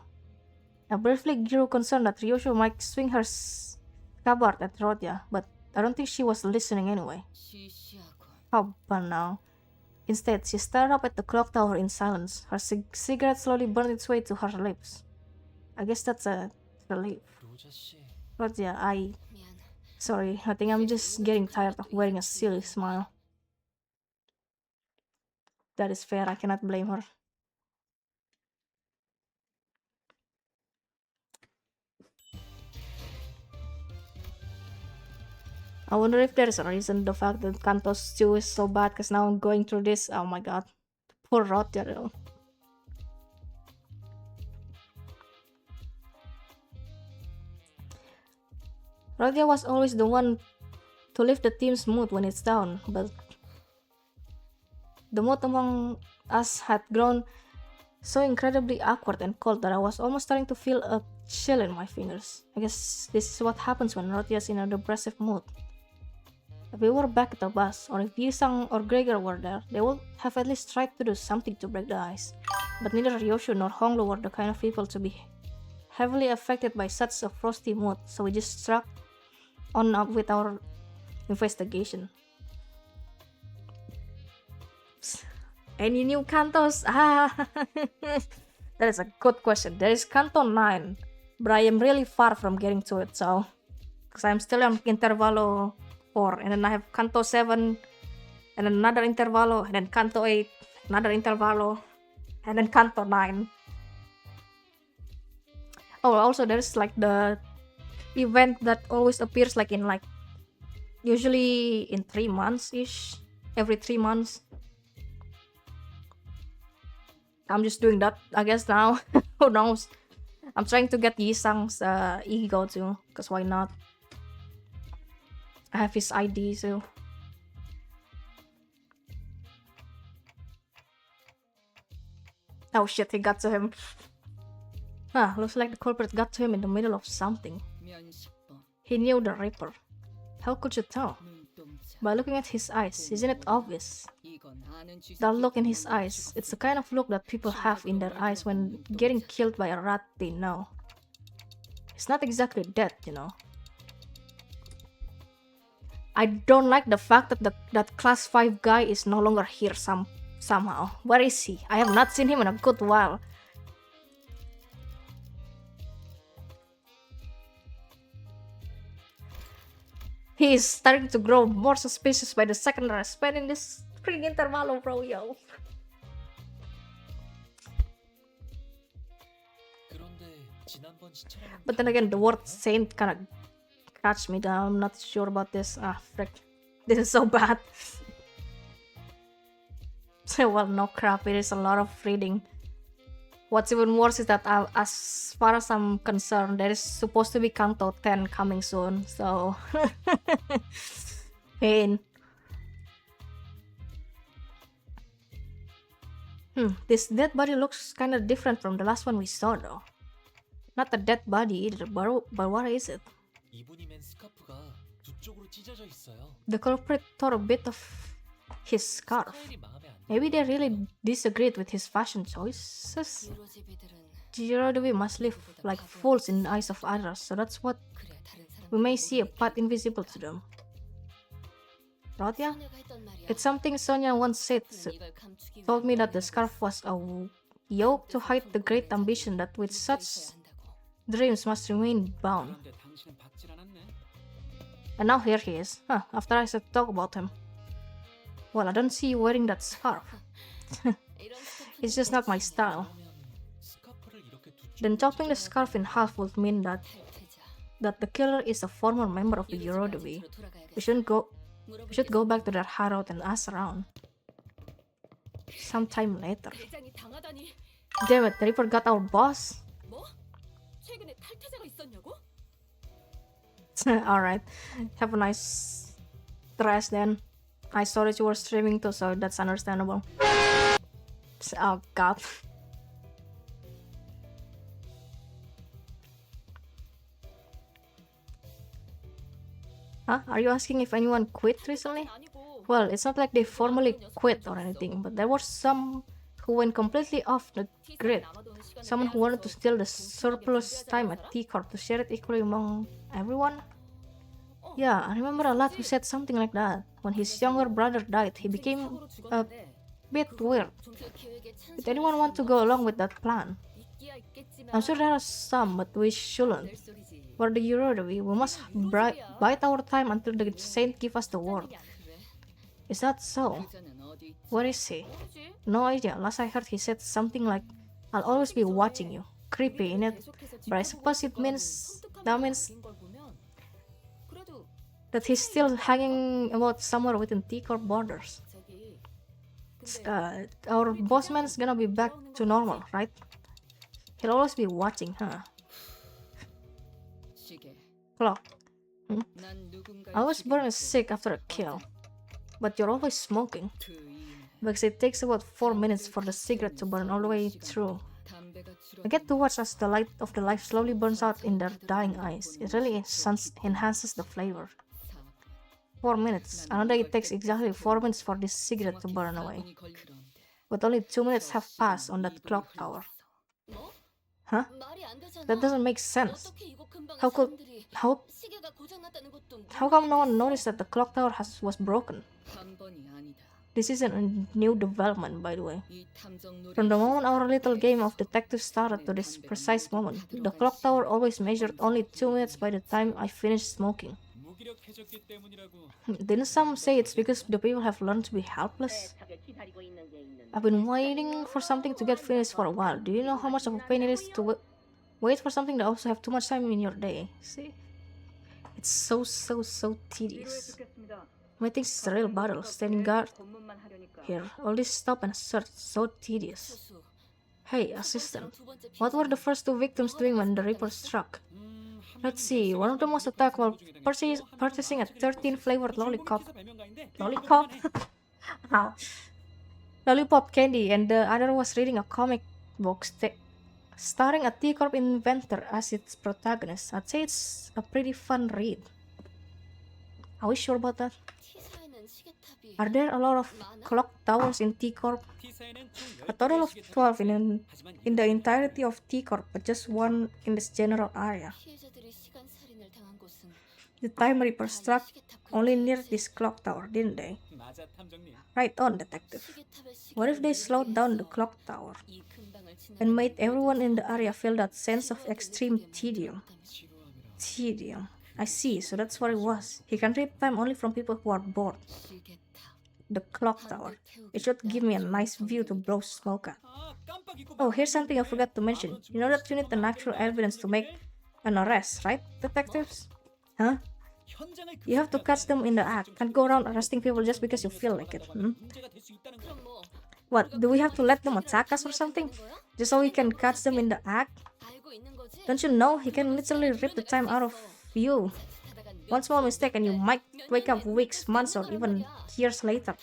I briefly grew concerned that Ryosho might swing her scabbard at Rodya, but I don't think she was listening anyway. How about now? Instead, she stared up at the clock tower in silence. Her cigarette slowly burned its way to her lips. I guess that's a relief. 로저 씨, Rodya, 미안. sorry, I think I'm just getting tired of wearing a silly smile. That is fair, I cannot blame her. I wonder if there's a reason the fact that Kanto's stew is so bad because now I'm going through this. Oh my god. Poor Rodya though. Rodya was always the one to lift the team's mood when it's down, but the mood among us had grown so incredibly awkward and cold that I was almost starting to feel a chill in my fingers. I guess this is what happens when Rodya's in a depressive mood. If we were back at the bus, or if Yusang or Gregor were there, they would have at least tried to do something to break the ice. But neither Ryoshu nor Honglu were the kind of people to be heavily affected by such a frosty mood, so we just struck on up with our investigation. Any new cantos? That is a good question. There is Canto 9, but I am really far from getting to it, so... Because I'm still on Intervallo 4, and then I have Canto 7, and then another Intervallo, and then Canto 8, another Intervallo, and then Canto 9. Oh, also there's like the event that always appears like in like... Usually in 3 months-ish. Every 3 months. I'm just doing that, I guess, now. Who knows? I'm trying to get Yisang's ego too, because why not? I have his ID too. Oh shit, he got to him. Huh, looks like the culprit got to him in the middle of something. 면식범, He knew the Reaper. How could you tell? 눈동자. By looking at his eyes, isn't it obvious? 이건 아는 쥐 That look in his eyes, it's the kind of look that people have in their eyes when getting killed by a rat they know. He's not exactly dead, you know. I don't like the fact that that class 5 guy is no longer here somehow. Where is he? I have not seen him in a good while. He is starting to grow more suspicious by the second that I spend in this freaking intervallo, bro, yo. 그런데 지난번 시체랑 But then again, the word saint kind of catch me down. I'm not sure about this. Ah, frick. This is so bad. Well, no crap. It is a lot of reading. What's even worse is that as far as I'm concerned, there is supposed to be Canto 10 coming soon. So, pain. This dead body looks kind of different from the last one we saw, though. Not a dead body either, but what is it? 이분이 맨 스카프가 두 쪽으로 찢어져 있어요. The culprit tore a bit of his scarf. 스타일이 마음에 안 들어요. Maybe they really disagreed with his fashion choices. 유로지비들은 Girodovi must live like fools in the eyes of others, so that's what 그래 다른 사람. we may see a path invisible to them. Rodya? 소녀가 했던 말이야. It's something Sonia once said. 난 이걸 감추기 Told me 위해 that the scarf was a yoke to hide the great ambition that with 있어야 such 한다고. dreams must remain bound. 그런데 당신은 받질 않았네. And now here he is. Huh, after I said talk about him. Well, I don't see you wearing that scarf. 이런 스태프는 It's just not my style. 그러면 스카프를 이렇게 두 쪽으로 Then chopping the 찢어야 scarf in half would mean that 탈퇴자. the killer is a former member of the 유로지비 Eurodovi. 아지트로 돌아가야겠어. We should go back to their hideout and ask around. Sometime later. 대장이 당하다니. Damn it, the Reaper got our boss? 뭐? 최근에 탈퇴자가 있었냐고? Alright. Have a nice rest then. I saw that you were streaming too, so that's understandable. Oh god. Huh? Are you asking if anyone quit recently? Well, it's not like they formally quit or anything, but there were some who went completely off the grid. Someone who wanted to steal the surplus time at T Corp to share it equally among everyone. Yeah, I remember a lot who said something like that. When his younger brother died, he became a bit weird. Did anyone want to go along with that plan? I'm sure there are some, but we shouldn't. For the Eurody, we must bide our time until the saint give us the word. Is that so? Where is he? No idea. Last I heard he said something like, I'll always be watching you. Creepy, innit? But I suppose that means that he's still hanging about somewhere within T-Corp borders. Our bossman's gonna be back to normal, right? He'll always be watching, huh? Clock. I was born sick after a kill. But you're always smoking. Because it takes about 4 minutes for the cigarette to burn all the way through. I get to watch as the light of the life slowly burns out in their dying eyes. It really enhances the flavor. 4 minutes. Another it takes exactly 4 minutes for this cigarette to burn away. But only 2 minutes have passed on that clock tower. Huh? That doesn't make sense. How come no one noticed that the clock tower was broken? This isn't a new development, by the way. From the moment our little game of detective started to this precise moment, the clock tower always measured only 2 minutes by the time I finished smoking. Didn't some say it's because the people have learned to be helpless? I've been waiting for something to get finished for a while. Do you know how much of a pain it is to wait for something that also have too much time in your day? See? It's so tedious. Meetings is a real battle. Standing guard here. All this stop and search. So tedious. Hey, assistant. What were the first 2 victims doing when the Reaper struck? Let's see. One of them was attacked while purchasing a 13-flavored lollipop. Lollipop? Ow. Lollipop candy, and the other was reading a comic book starring a T-Corp inventor as its protagonist. I'd say it's a pretty fun read. Are we sure about that? Are there a lot of clock towers in T-Corp? A total of 12 in the entirety of T-Corp, but just 1 in this general area. The Time Reaper struck only near this clock tower, didn't they? Right on, detective. What if they slowed down the clock tower and made everyone in the area feel that sense of extreme tedium? Tedium. I see, so that's what it was. He can read time only from people who are bored. The clock tower. It should give me a nice view to blow smoke at. Oh, here's something I forgot to mention. You know that you need an actual evidence to make an arrest, right, detectives? Huh? You have to catch them in the act. Can't go around arresting people just because you feel like it. What, do we have to let them attack us or something? Just so we can catch them in the act? Don't you know, he can literally rip the time out of you. One small mistake and you might wake up weeks, months, or even years later.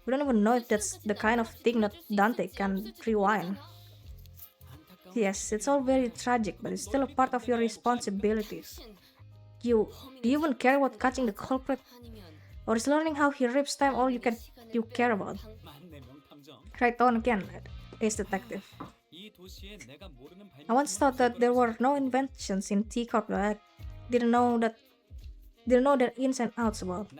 We don't even know if that's the kind of thing that Dante can rewind. Yes, it's all very tragic, but it's still a part of your responsibilities. Do you even care about catching the culprit? Or is learning how he rips time all you care about? Right on again, ace detective. I once thought that there were no inventions in T-Corp that I didn't know their ins and outs about.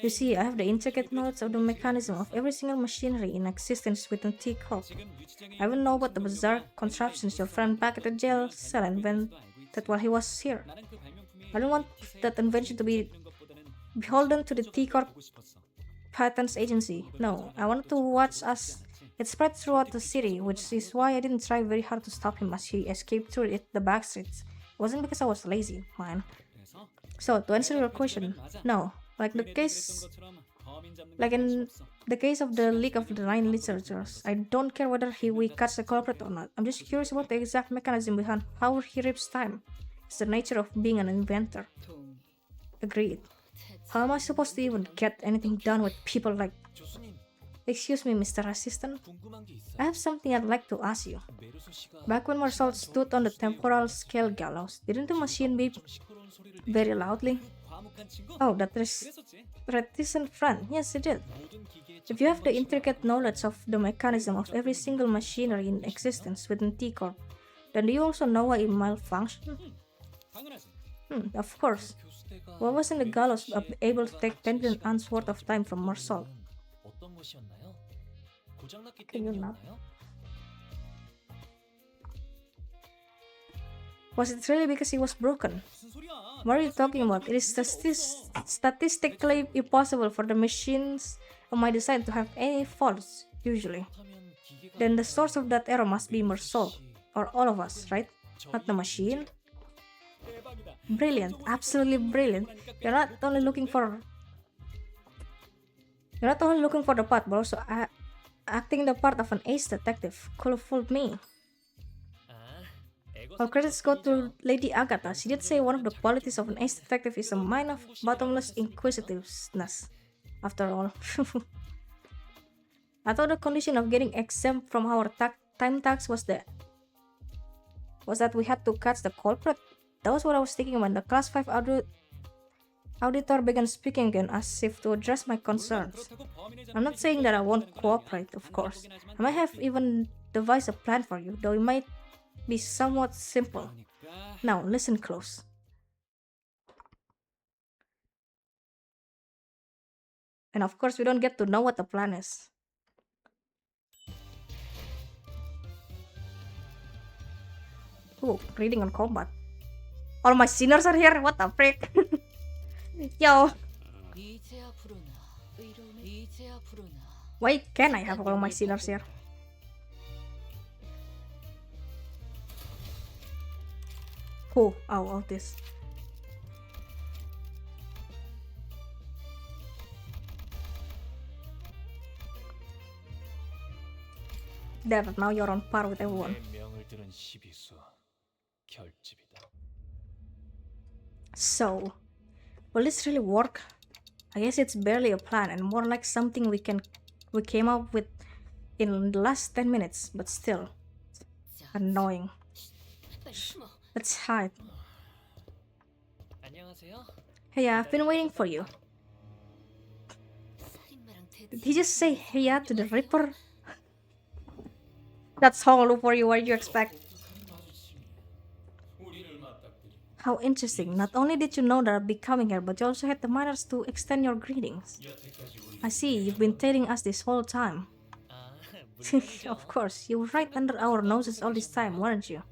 You see, I have the intricate knowledge of the mechanism of every single machinery in existence within T-Corp. I even know about the bizarre contraptions your friend back at the jail cell invented while he was here. I don't want that invention to be beholden to the T-Corp Patents Agency. No, I wanted to watch as it spread throughout the city, which is why I didn't try very hard to stop him as he escaped through the back streets. It wasn't because I was lazy, man. So, to answer your question, no. In the case of the League of the Nine Literatures, I don't care whether we catch the culprit or not. I'm just curious about the exact mechanism behind how he rips time. It's the nature of being an inventor. Agreed. How am I supposed to even get anything done with people like... Excuse me, Mr. Assistant. I have something I'd like to ask you. Back when Marshall stood on the temporal scale gallows, didn't the machine beep very loudly? 과묵한 친구? Oh, that 그랬었지. reticent friend. Yes, it did. 모든 기기에 If you have the 적응하기 intricate 싫어하는 knowledge of the mechanism of every single machinery in existence within T Corp, then do you also know why it malfunctioned? 당연하지. Of course. 교수대가 Why wasn't the Gallows 웨네스 able to 시에 take 10 시간을 ants worth of time from 소요하는 Marsol? 이유는 어떤 것이었나요? 고장났기 Can you not? 때문이었나요? Was it really because it was broken? 무슨 소리야? What are you talking about? It is statistically impossible for the machines of my design to have any faults, usually. 그렇다면 기계가 Then the source of that error must be Marsol, or all of us, right? Not the 저희의 machine. 대박이다. Brilliant, absolutely brilliant. You're not only looking for the part, but also acting the part of an ace detective. Could have fooled me. 아, All credits go to Lady Agatha. She did say one of the qualities of an ace detective is a mind of bottomless inquisitiveness. After all, I thought the condition of getting exempt from our time tax was that we had to catch the culprit. That was what I was thinking when the Class 5 auditor began speaking again, as if to address my concerns. 그렇다고 범인의 I'm not saying that I won't cooperate, of course. I might have even devised a plan for you, though it might be somewhat simple. 그러니까 Now, listen close. And of course, we don't get to know what the plan is. Ooh, reading on combat. All my sinners are here? What the frick? Yo, 이제야 부르나 의로는 이제야 부르나 why can't I have all my sinners here? Oh, all this. There, now you're on par with everyone. 내 명을 들은 시비수 결집이다. So, will this really work? I guess it's barely a plan and more like something we came up with in the last 10 minutes, but still annoying. 빨리 숨어. Let's hide. 안녕하세요. Hey, I've been waiting for you. 살인마랑 Did he just say hey to the Ripper? That's all for you. What do you expect? How interesting. Not only did you know that I'd be coming here, but you also had the manners to extend your greetings. I see, you've been telling us this whole time. 아, 물론이죠. Of course, you were right under our noses all this time, weren't you?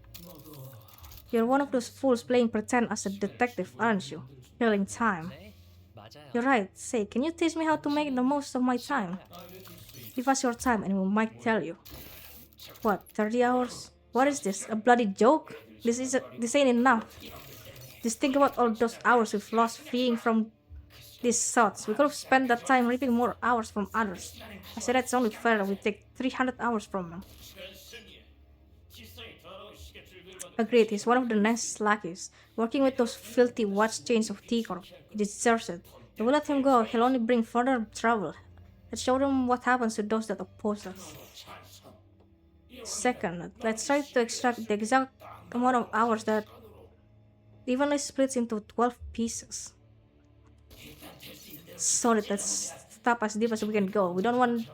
You're one of those fools playing pretend as a detective, aren't you? Killing time. 네, 맞아요. You're right. Say, can you teach me how to make the most of my time? Give us your time and we might tell you. What, 30 hours? What is this? A bloody joke? This ain't enough. Just think about all those hours we've lost fleeing from these thoughts. We could have spent that time reaping more hours from others. I said it's only fair that we take 300 hours from them. Agreed, he's one of the nicest lackeys, working with those filthy watch chains of T-Corp. He deserves it. If we let him go, he'll only bring further trouble. Let's show them what happens to those that oppose us. Second, let's try to extract the exact amount of hours that evenly splits into 12 pieces. Solid, let's stop as deep as we can go. We don't want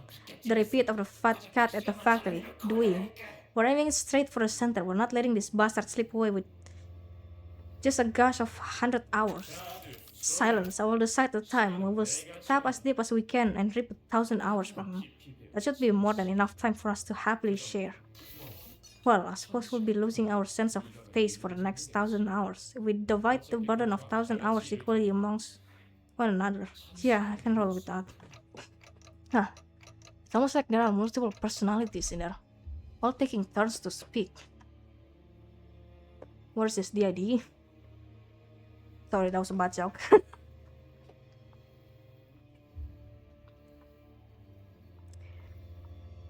the repeat of the fat cat at the factory, do we? We're aiming straight for the center. We're not letting this bastard slip away with just a gush of 100 hours. Silence, I will decide the time. We will stab as deep as we can and rip 1,000 hours from him. That should be more than enough time for us to happily share. Well, I suppose we'll be losing our sense of taste for the next 1,000 hours. If we divide the burden of 1,000 hours equally amongst one another. Yeah, I can roll with that. Huh. It's almost like there are multiple personalities in there, all taking turns to speak. Where's this DID? Sorry, that was a bad joke.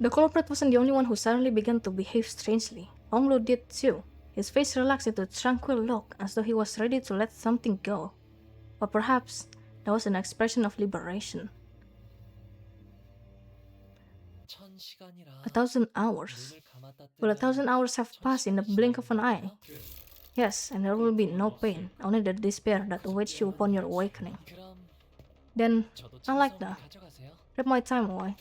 The culprit wasn't the only one who suddenly began to behave strangely. Honglu did too. His face relaxed into a tranquil look, as though he was ready to let something go. Or perhaps that was an expression of liberation. 1000시간이라 1,000 hours. 눈을 감았다 Will 뜨면 1,000 hours have passed in the blink of an eye? Yes, and there will be no pain, only the despair that awaits you upon your awakening. 그럼 Then, 저도 I like 칭송을 that. 가져가세요. Rip my time away.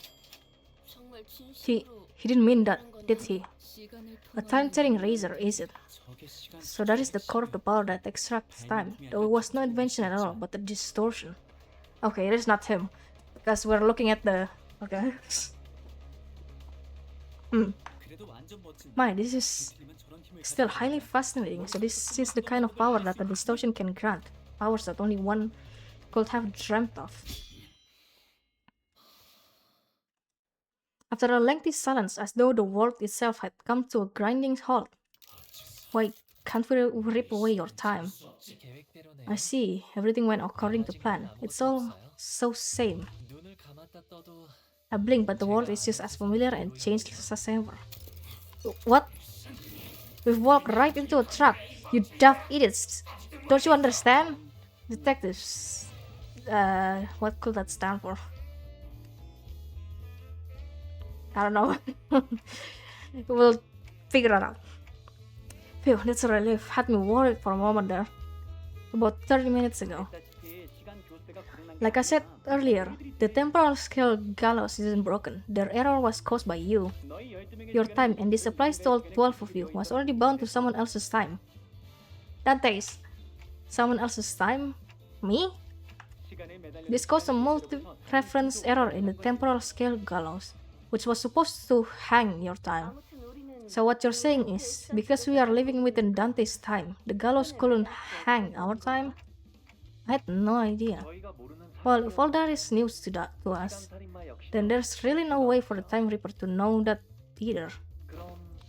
정말 He, 진심으로 he didn't mean that, 그런 거냐? did he? 시간을 A time-telling razor, is it? 저게 시간 So that is the core of the power that extracts time, though it was no invention at all, but a distortion. Okay, it is not him, because we're looking at the... Okay. 그래도 완전 멋진. My, this is 틀리면 저런 힘을 still highly fascinating. So this is the kind of power that a distortion can grant. Powers that only one could have dreamt of. After a lengthy silence, as though the world itself had come to a grinding halt. Why can't we rip away your time? 계획대로네요. I see, everything went according to plan. It's all so same. 눈을 감았다 떠도 I blink, but the world is just as familiar and changeless as ever. What? We've walked right into a trap. You daft idiots. Don't you understand? Detectives. What could that stand for? I don't know. We'll figure it out. Phew, that's a relief. Had me worried for a moment there. About 30 minutes ago. Like I said earlier, the temporal scale gallows isn't broken. Their error was caused by you. Your time, and this applies to all 12 of you, was already bound to someone else's time. Dante's. Someone else's time? Me? This caused a multi-reference error in the temporal scale gallows, which was supposed to hang your time. So what you're saying is, because we are living within Dante's time, the gallows couldn't hang our time? I had no idea. Well, if all that is news to us, then there's really no way for the Time Reaper to know that either.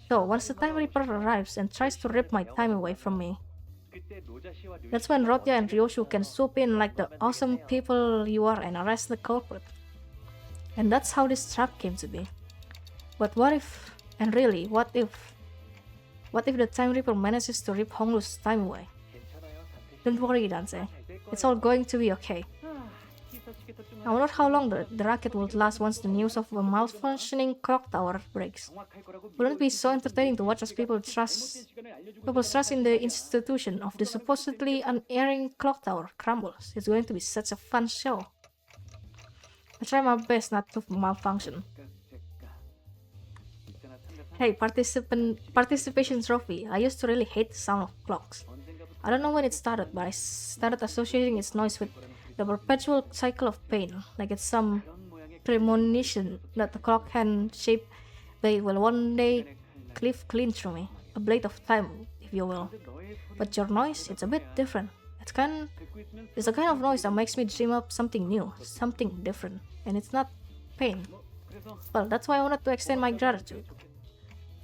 So, once the Time Reaper arrives and tries to rip my time away from me, that's when Rotya and Ryoshu can swoop in like the awesome people you are and arrest the culprit. And that's how this trap came to be. But what if, and really, what if the Time Reaper manages to rip Honglu's time away? Don't worry, Dante. It's all going to be okay. I wonder how long the racket will last once the news of a malfunctioning clock tower breaks. Wouldn't it be so entertaining to watch as people's trust in the institution of the supposedly unerring clock tower crumbles? It's going to be such a fun show. I try my best not to malfunction. Hey, participation trophy. I used to really hate the sound of clocks. I don't know when it started, but I started associating its noise with the perpetual cycle of pain, like it's some premonition that the clock hand-shaped blade will one day cleave clean through me. A blade of time, if you will. But your noise, it's a bit different. It's the kind of noise that makes me dream up something new, something different, and it's not pain. Well, that's why I wanted to extend my gratitude.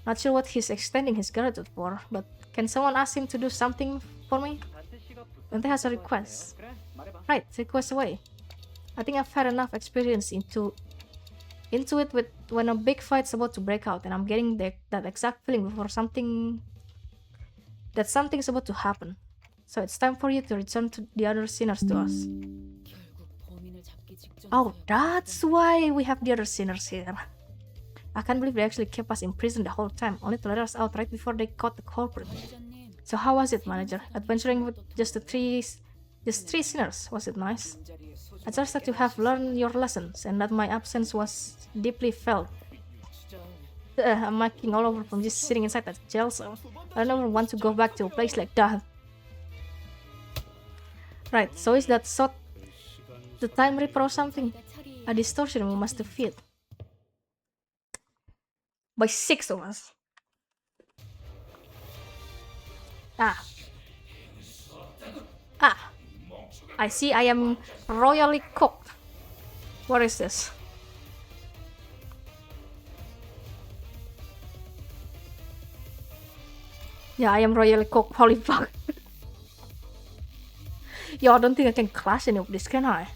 Not sure what he's extending his gratitude for, but can someone ask him to do something for me? Dante has a request. Right, request away. I think I've had enough experience into it with when a big fight's about to break out and I'm getting that exact feeling before something's about to happen. So it's time for you to return to the other sinners to us. Oh, that's why we have the other sinners here. I can't believe they actually kept us in prison the whole time, only to let us out right before they caught the culprit. So how was it, manager? Adventuring with just three sinners, was it nice? I trust that you have learned your lessons and that my absence was deeply felt. I'm marking all over from just sitting inside that jail cell. I never want to go back to a place like that. Right, so is that sort the Time Reaper or something? A distortion we must defeat. By 6 of us. I see I am royally cooked. What is this? Yeah, I am royally cooked. Holy fuck. Yo, I don't think I can clash any of this, can I?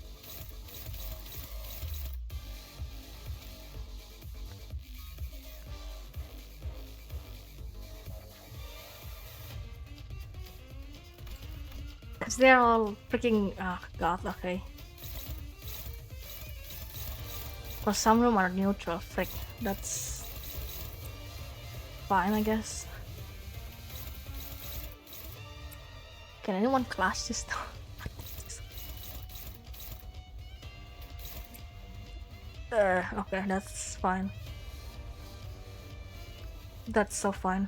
Because they're all freaking... Oh god, okay. Well, some of them are neutral, frick. That's... fine, I guess. Can anyone clash this now? Okay, that's fine. That's so fine.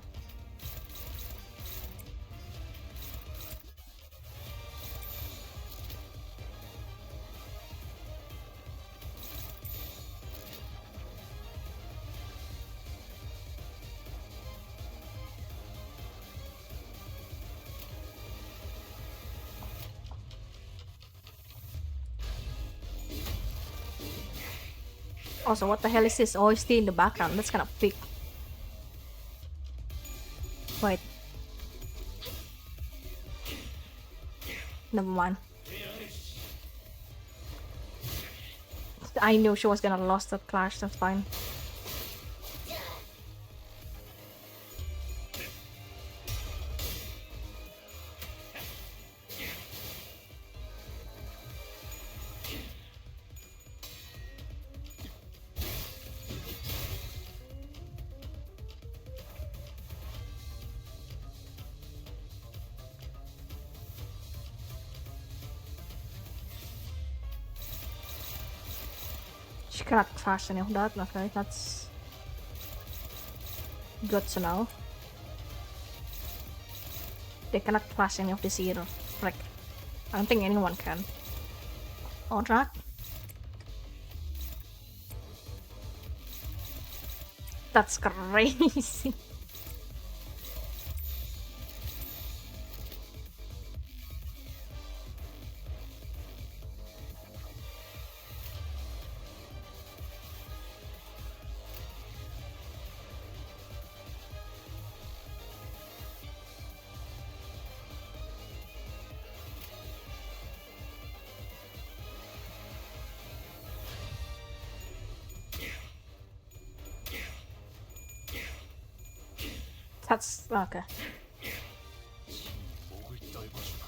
Also, what the hell is this OST in the background? That's kind of big. Wait. Never mind. I knew she was gonna lose that clash, that's fine. She cannot clash any of that, okay, that's good to know. They cannot clash any of this either. Like, I don't think anyone can. Alright. That's crazy. That's okay. 목을 떨궈주마.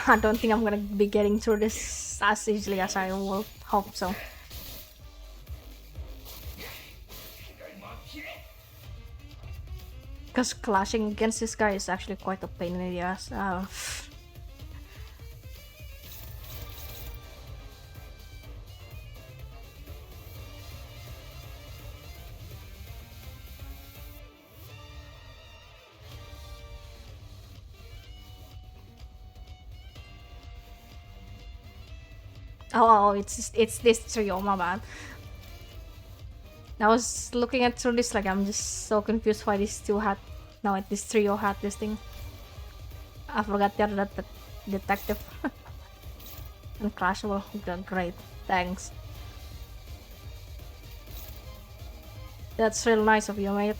I don't think I'm gonna be getting through this as easily as I will hope so. Because clashing against this guy is actually quite a pain in the ass. Oh, it's this trio, my bad. I was looking at through this, like, I'm just so confused why these two had, no, this trio had this thing. I forgot the other detective. Uncrashable. Great, thanks. That's real nice of you, mate.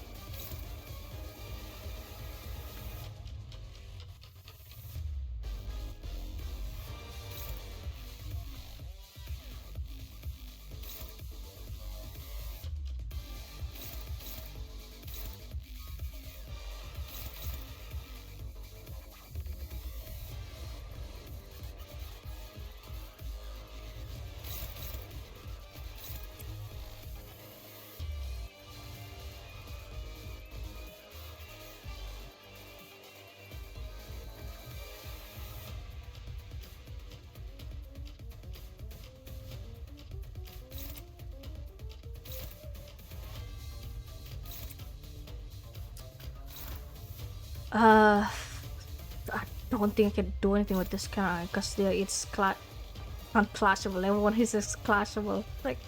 I don't think I can do anything with this guy because it's unclashable. Everyone is just clashable. Like,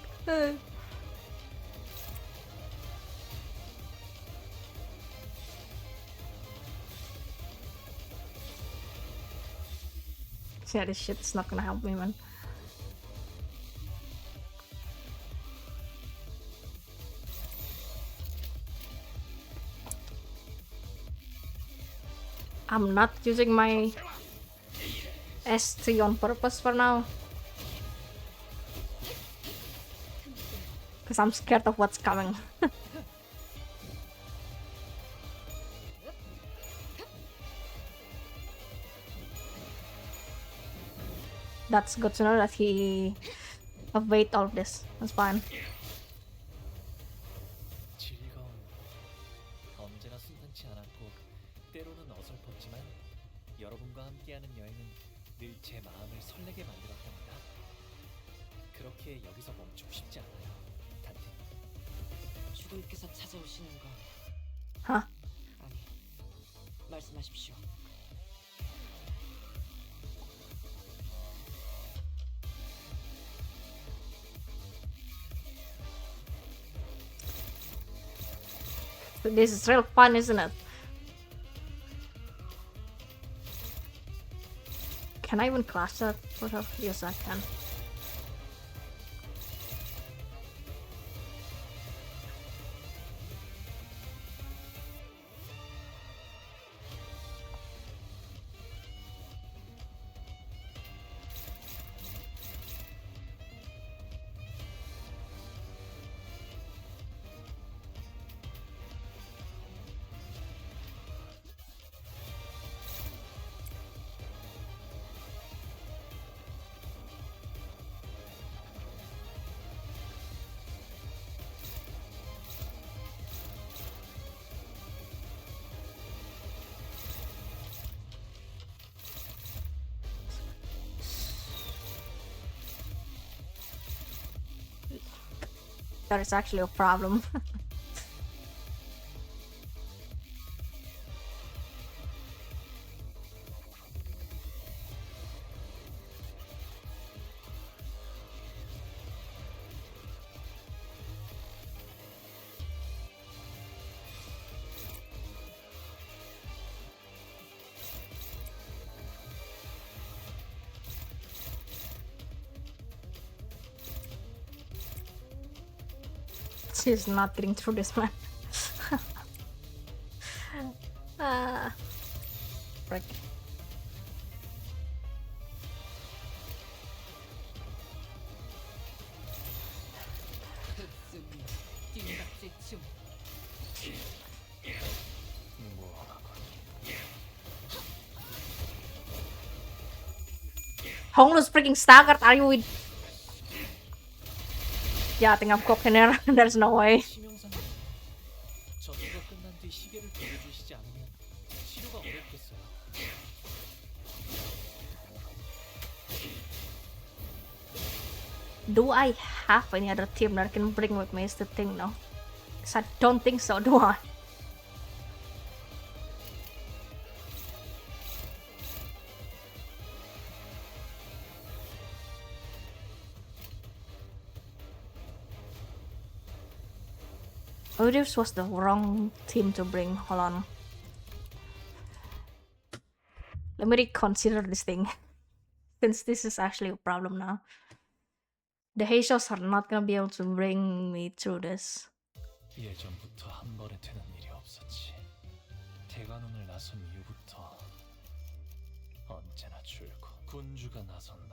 yeah, this shit's not gonna help me, man. I'm not using my S3 on purpose for now. Because I'm scared of what's coming. that's good to know that he evaded all of this. That's fine. 즐거운 언제나 순탄치 않았고 때로는 어설펐지만 여러분과 함께하는 여행은 늘 제 마음을 설레게 만들었답니다. 그렇게 여기서 멈추고 싶지 않아요, 단테. 주도님께서 찾아오시는 건 Huh? 아니. 말씀하십시오. This is real fun, isn't it? Can I even clash that with her? Yes, I can. That is actually a problem. She's not getting through this, man. Frick. 흡수미, 띵박질 중. Honglus freaking staggered. Are you with? Yeah, I think I'm cooking her. There's no way. 심영사님, 전투가 끝난 뒤 시계를 돌려주시지 않으면 치료가 어렵겠어요. Do I have any other team that I can bring with me? Is the thing, no? Because I don't think so, do I? Oh, this was the wrong team to bring. Hold on. Let me reconsider this thing. Since this is actually a problem now. The Heishos are not gonna be able to bring me through this. 예전부터 한 번에 되는 일이 없었지. 대관원을 나선 이후부터 언제나 줄고 군주가 나선다.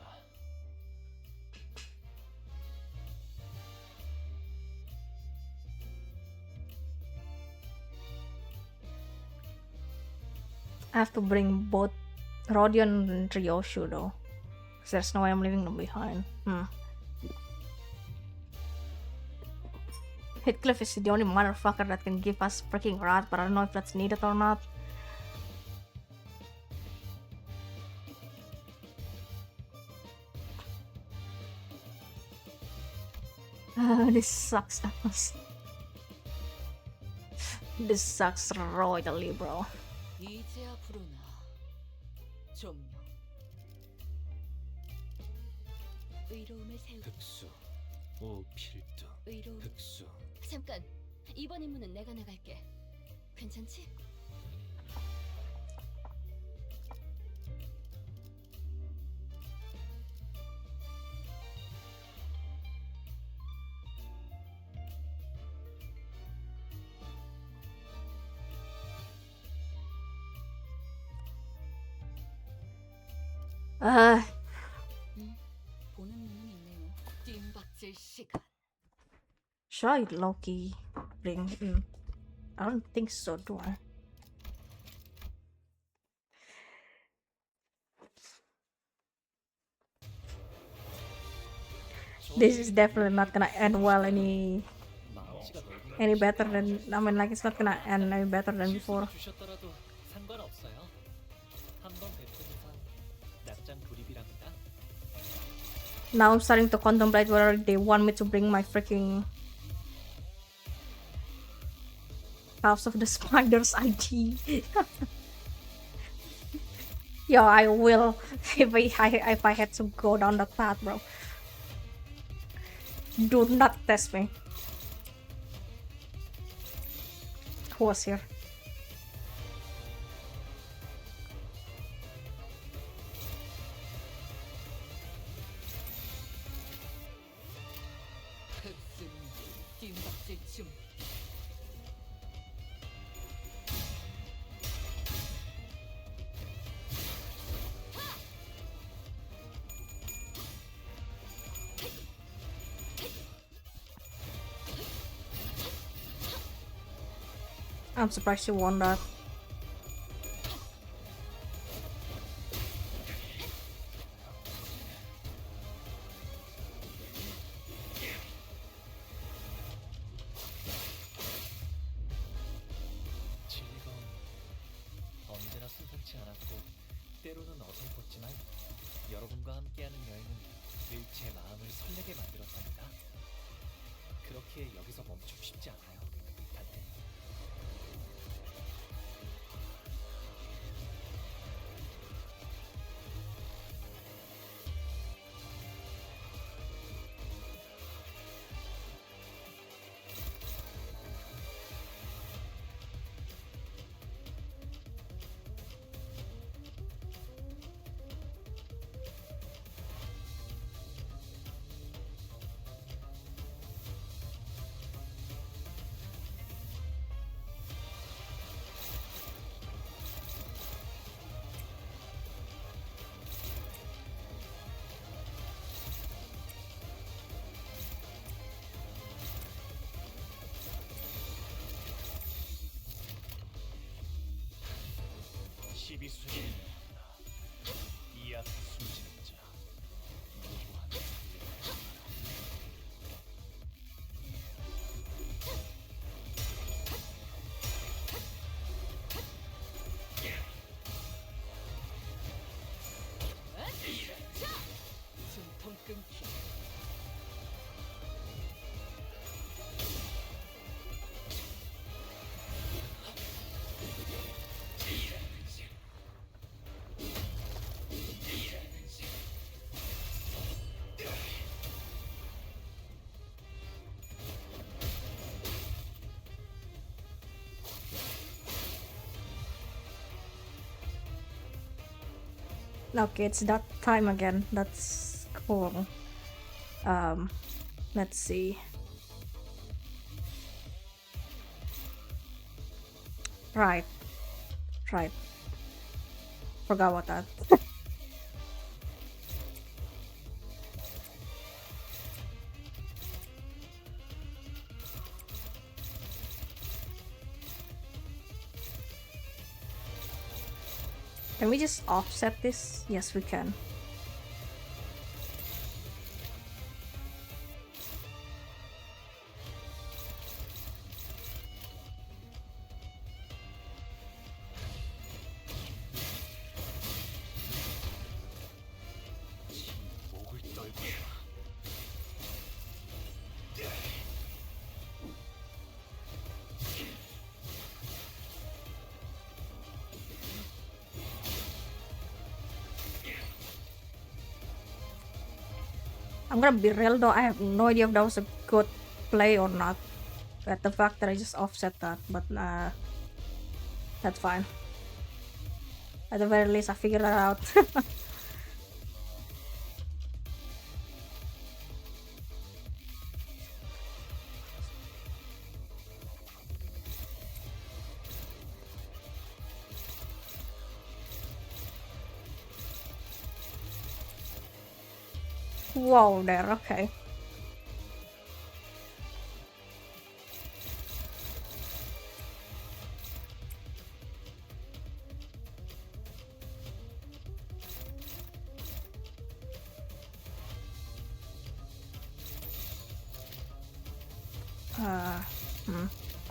I have to bring both Rodion and Ryoshu though. Because there's no way I'm leaving them behind. Heathcliff is the only motherfucker that can give us freaking wrath, but I don't know if that's needed or not. This sucks ass. This sucks royally, bro. 이제야 부르나. 좀요. 의로움을 세우. 흑수, 오필도, 의로움. 흑수. 잠깐. 이번 임무는 내가 나갈게. 괜찮지? 보는 눈은 있네요. 띵박질 시간. Should I Loki bring him? I don't think so, do I? This is definitely not gonna end well 마음씨가 넓은 any better 분이시네요. than, I mean, like, it's not gonna end any better than 실수로 before. 주셨더라도 상관없어요. 한번 뵙은 이상 납작 돌입이랍니다. Now I'm starting to contemplate whether they want me to bring my freaking House of the Spiders ID. Yo, I will if I had to go down that path, bro. Do not test me. Who was here? 띵박질 춤. I'm surprised you won that. 즐거움 언제나 순탄치 않았고 때로는 어설펐지만 여러분과 함께하는 여행은 늘 제 마음을 설레게 만들었답니다. 그렇게 여기서 멈추고 싶지 않아요, 단테. 시비수에 이 앞에 숨지는 자 누구한테 숨통 끊기. Okay, it's that time again. That's cool. Let's see. Right. Forgot about that. Can we just offset this? Yes, we can. 목을 떨고 I'm gonna be real though, I have no idea if that was a good play or not. At the fact that I just offset that, but that's fine. At the very least, I figured that out. Whoa there, okay.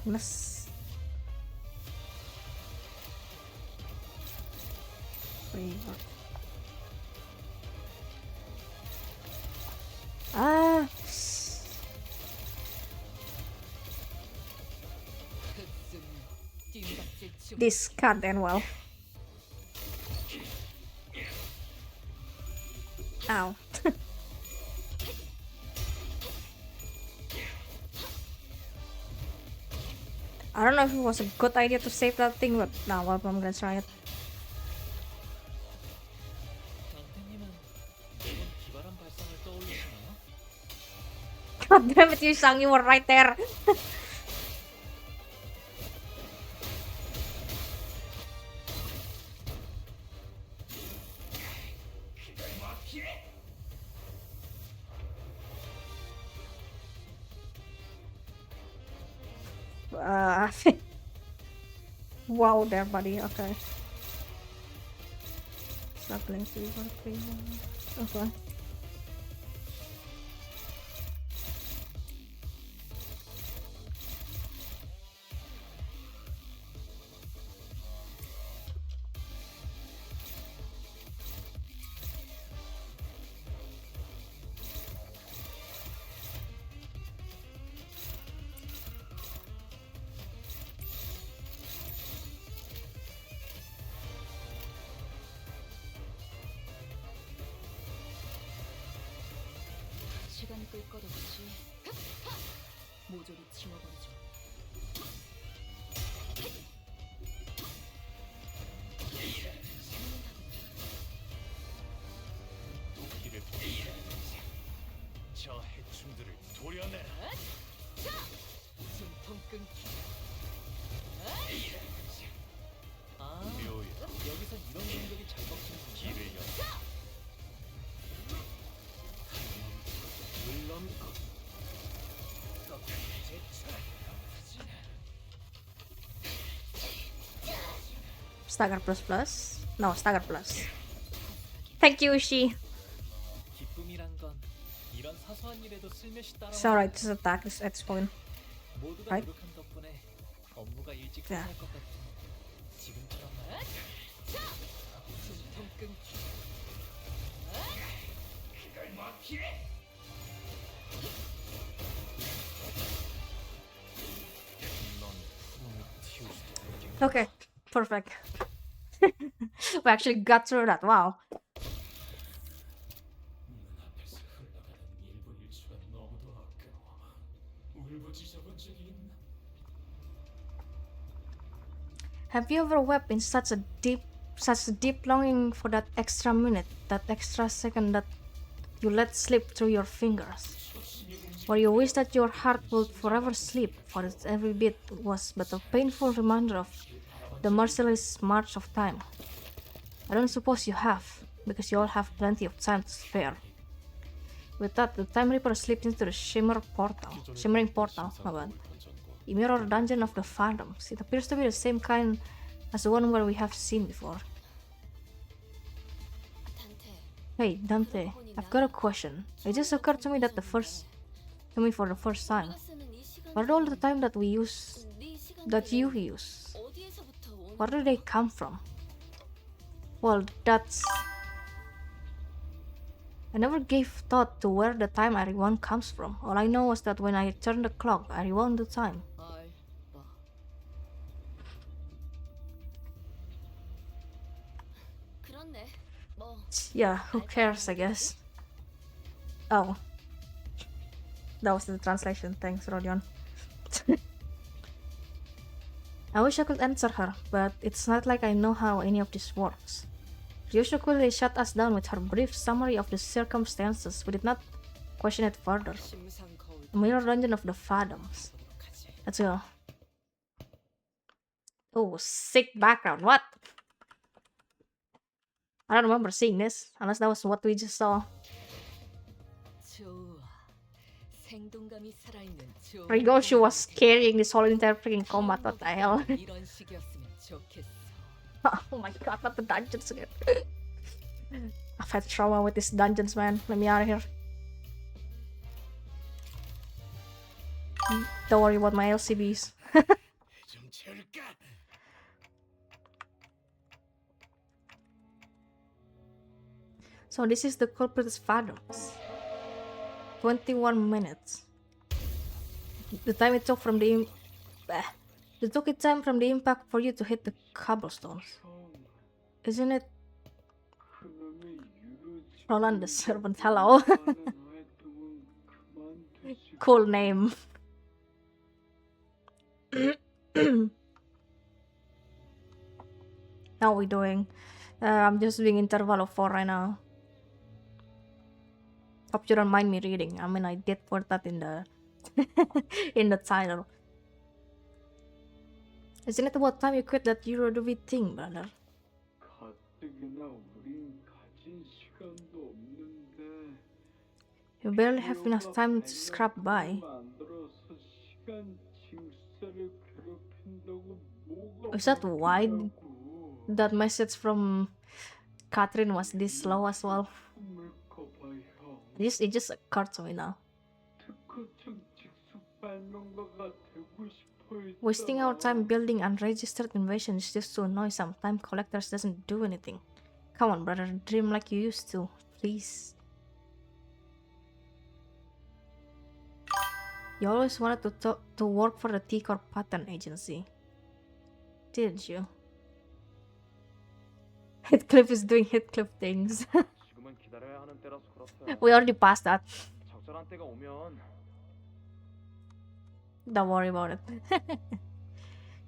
Miss. Ah, this can't end well. Ow. I don't know if it was a good idea to save that thing, but now I'm gonna try it. 강태님은 매번 기발한 발상을 떠올리시나요? God damn it, you sang, you were right there. Wow there, buddy. Okay. Struggling fever. Okay. 시간이 끌 것 없이 모조리 지워버리죠. 도끼를 저 해충들을 도려내. 숨통 끊기. 아, 묘야 여기서 이런 공격이 잘 먹히는군요. 길을 열. 물론고 Stagger plus. No, stagger plus. Thank you, Ushi. 기쁨이란 건 이런 사소한 일에도 슬며시 따라. It's alright, just attack this X point. 모두가 right? 노력한 덕분에 업무가 일찍 Yeah. 끝날 것 같은 지금처럼 숨통 끊기. 넌 품을 틔울 수도 없겠고. Okay, perfect. We actually got through that. Wow. 눈앞에서 흘러가는 1분 1초가 너무도 아까워. 울부짖어 본 적이 있나? Have you ever wept in such a deep longing for that extra minute, that extra second that you let slip through your fingers? Where you wish that your heart would forever sleep, for its every beat was but a painful reminder of the merciless march of time. I don't suppose you have, because you all have plenty of time to spare. With that, the Time Reaper slipped into the shimmering portal, my bad. A mirror dungeon of the Phantoms. It appears to be the same kind as the one where we have seen before. 단테, Hey, Dante, I've got a question. It just occurred to me for the first time. 쓰는 이 시간 What are all the time that you use? 어디에서부터 오는 Where do they come from? Well, that's... I never gave thought to where the time I rewound comes from. All I know was that when I turned the clock, I rewound the time. 알바. 그렇네. 뭐 Yeah, who cares, I guess. Oh. That was the translation. Thanks, Rodion. I wish I could answer her, but it's not like I know how any of this works. Ryushu quickly shut us down with her brief summary of the circumstances. We did not question it further. 심상 거울. The Mirror Dungeon of the Phantoms. 하지. Let's go. Oh, sick background. What? I don't remember seeing this, unless that was what we just saw. 좋아. 생동감이 살아있는 좋은 Rigoshu was carrying this whole entire freaking combat. What the hell? 이런 식이었으면 좋겠어. Oh my god, not the dungeons again. I've had trauma with these dungeons, man. Let me out of here. Don't worry about my LCBs. 좀 채울까? So this is the culprit's fathoms. 21 minutes. The time it took from the it took it time from the impact for you to hit the cobblestones. Isn't it Roland the Servant? Hello. Cool name. How we doing? I'm just doing Intervallo 4 right now. Hope you don't mind me reading. I mean, I did put that in the in the title. Isn't it about time you quit that Euro thing, brother? 가뜩이나 우린 가진 시간도 없는데 You barely have enough time to scrap by. 만들어서 시간 징수를 괴롭힌다고 뭐가 Is that why 웃기냐고. that message from Catherine was this slow as well? 물거봐 형. It just occurred to me now. 특허청 직속 발명가가 되고 싶어 Wasting our time building unregistered inventions is just to annoy some time collectors doesn't do anything. Come on, brother, dream like you used to, please. You always wanted to work for the T-Corp patent agency, didn't you? Heathcliff is doing Heathcliff things. 지금은 기다려야 하는 때라서 그렇다. We already passed that. 적절한 때가 오면 Don't worry about it.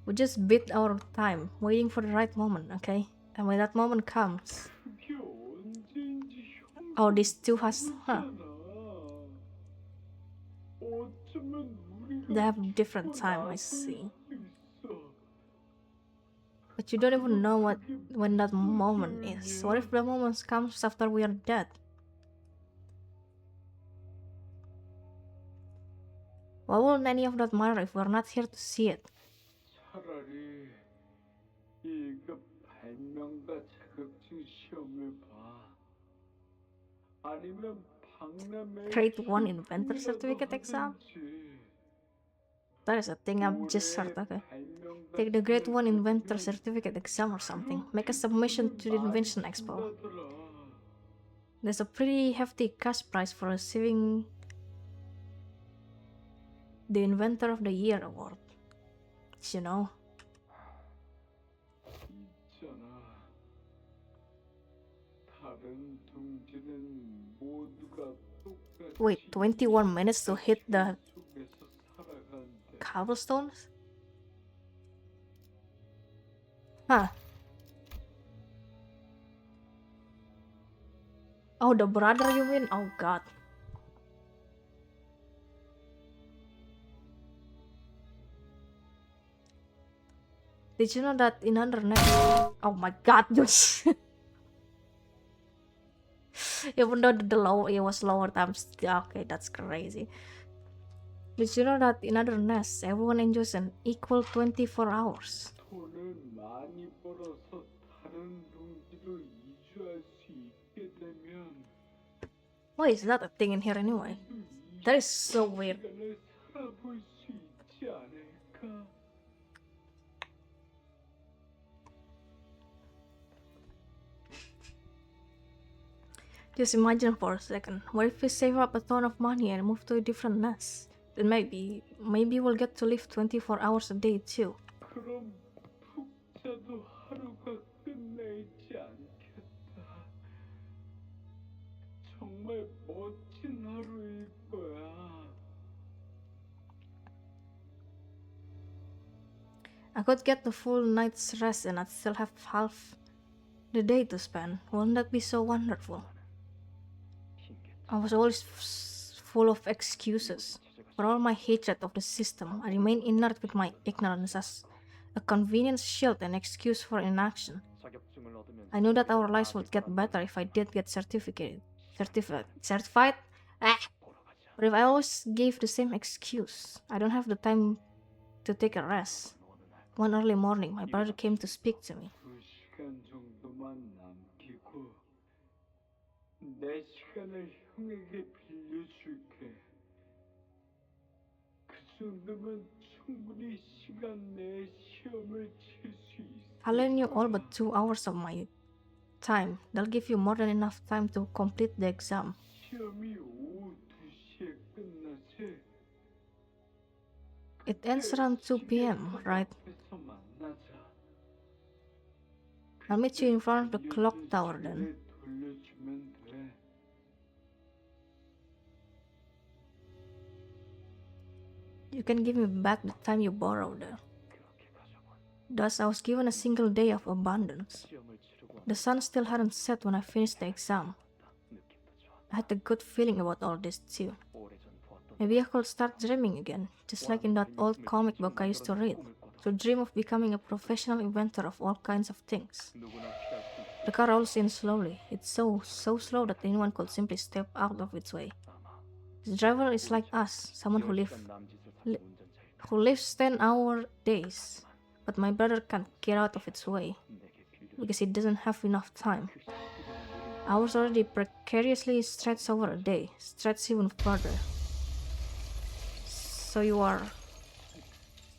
We just bid our time, waiting for the right moment, okay? And when that moment comes, 그게 언제인지 형 oh, this too has, huh? 어쩌면 우리가 They have different time, I see. But you don't even know when that moment is. What if the moment comes after we are dead? Why wouldn't any of that matter if we're not here to see it? 차라리 이거 발명가 자격증 시험을 봐. 아니면 박람회 Grade 1 inventor certificate exam? That is a thing I've just heard, okay. Take the grade 1 inventor certificate exam or something. Make a submission to the invention expo. There's a pretty hefty cash prize for receiving the inventor of the year award. You know. 있잖아. 다른 동지는 모두가 똑같이 Wait, 21 minutes to hit the 속에서 살아간대. cobblestones? Huh. Oh, the brother you mean? Oh god. Did you know that in under neck? Oh my god, Josh. Even though the low it was lower times, okay, that's crazy. Did you know that in other nests, everyone enjoys an equal 24 hours? 돈을 많이 벌어서 다른 동지로 이주할 수 있게 되면 Why is that a thing in here anyway? That is so weird. 시간을 살아볼 수 있지 않을까? Just imagine for a second, what if we save up a ton of money and move to a different nest? Then maybe we'll get to live 24 hours a day too. 그럼 푹 자도 하루가 끝내지 않겠다. 정말 멋진 하루일 거야. I could get the full night's rest and I'd still have half the day to spend. Wouldn't that be so wonderful? I was always full of excuses. For all my hatred of the system, I remain inert with my ignorance as a convenient shield and excuse for inaction. 자격증을 얻으면 I knew that our lives would get better if I did get certified? Ah! But if I always gave the same excuse, I don't have the time to take a rest. One early morning, my brother came to speak to me. 2시간 정도만 남기고 내 시간을 형에게 빌려줄게. 그 정도면 충분히 시간 내에 시험을 칠 수 있어. I'll lend you all but 2 hours of my time. That'll give you more than enough time to complete the exam. 시험이 오후 2시에 끝나지. It ends around 2 p.m., right? 앞에서 만나자. I'll meet you in front of the clock tower then. 시간을 돌려주면 돼. You can give me back the time you borrowed. Thus, I was given a single day of abundance. The sun still hadn't set when I finished the exam. I had a good feeling about all this too. Maybe I could start dreaming again, just like in that old comic book I used to read, to dream of becoming a professional inventor of all kinds of things. The car rolls in slowly. It's so slow that anyone could simply step out of its way. The driver is like us, someone who lives 10-hour days. But my brother can't get out of its way because he doesn't have enough time. Hours already precariously stretched over a day, stretched even further. So you are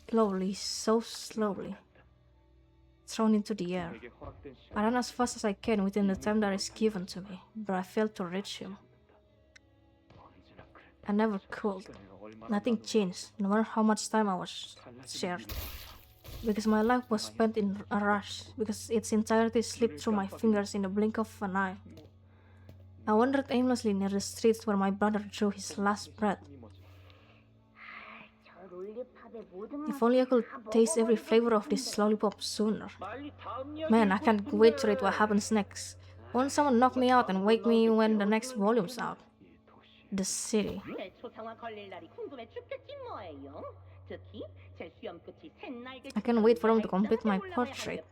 slowly, so slowly, thrown into the air. I ran as fast as I can within the time that is given to me, but I failed to reach him. I never could. Nothing changed, no matter how much time I was shared. Because my life was spent in a rush, because its entirety slipped through my fingers in the blink of an eye. I wandered aimlessly near the streets where my brother drew his last breath. If only I could taste every flavor of this lollipop sooner. Man, I can't wait to read what happens next. Won't someone knock me out and wake me when the next volume's out? The city. I can't wait for them to complete my portrait.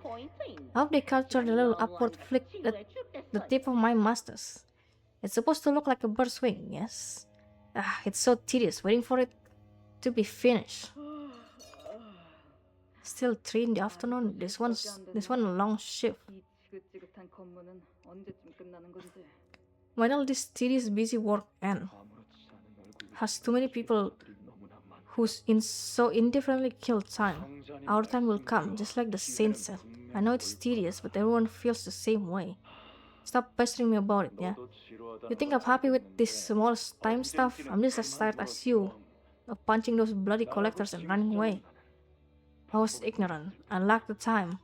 I hope they capture the little upward flick at the tip of my mustache. It's supposed to look like a bird's wing, yes? It's so tedious waiting for it to be finished. Still 3 in the afternoon. This one a long shift. When all this tedious busy work end? Has too many people who's so indifferently kill time. Our time will come, just like the saint said. I know it's tedious, but everyone feels the same way. Stop pestering me about it, yeah? You think I'm happy with this small time stuff? I'm just as tired as you of punching those bloody collectors and running away. I was ignorant. I lacked the time.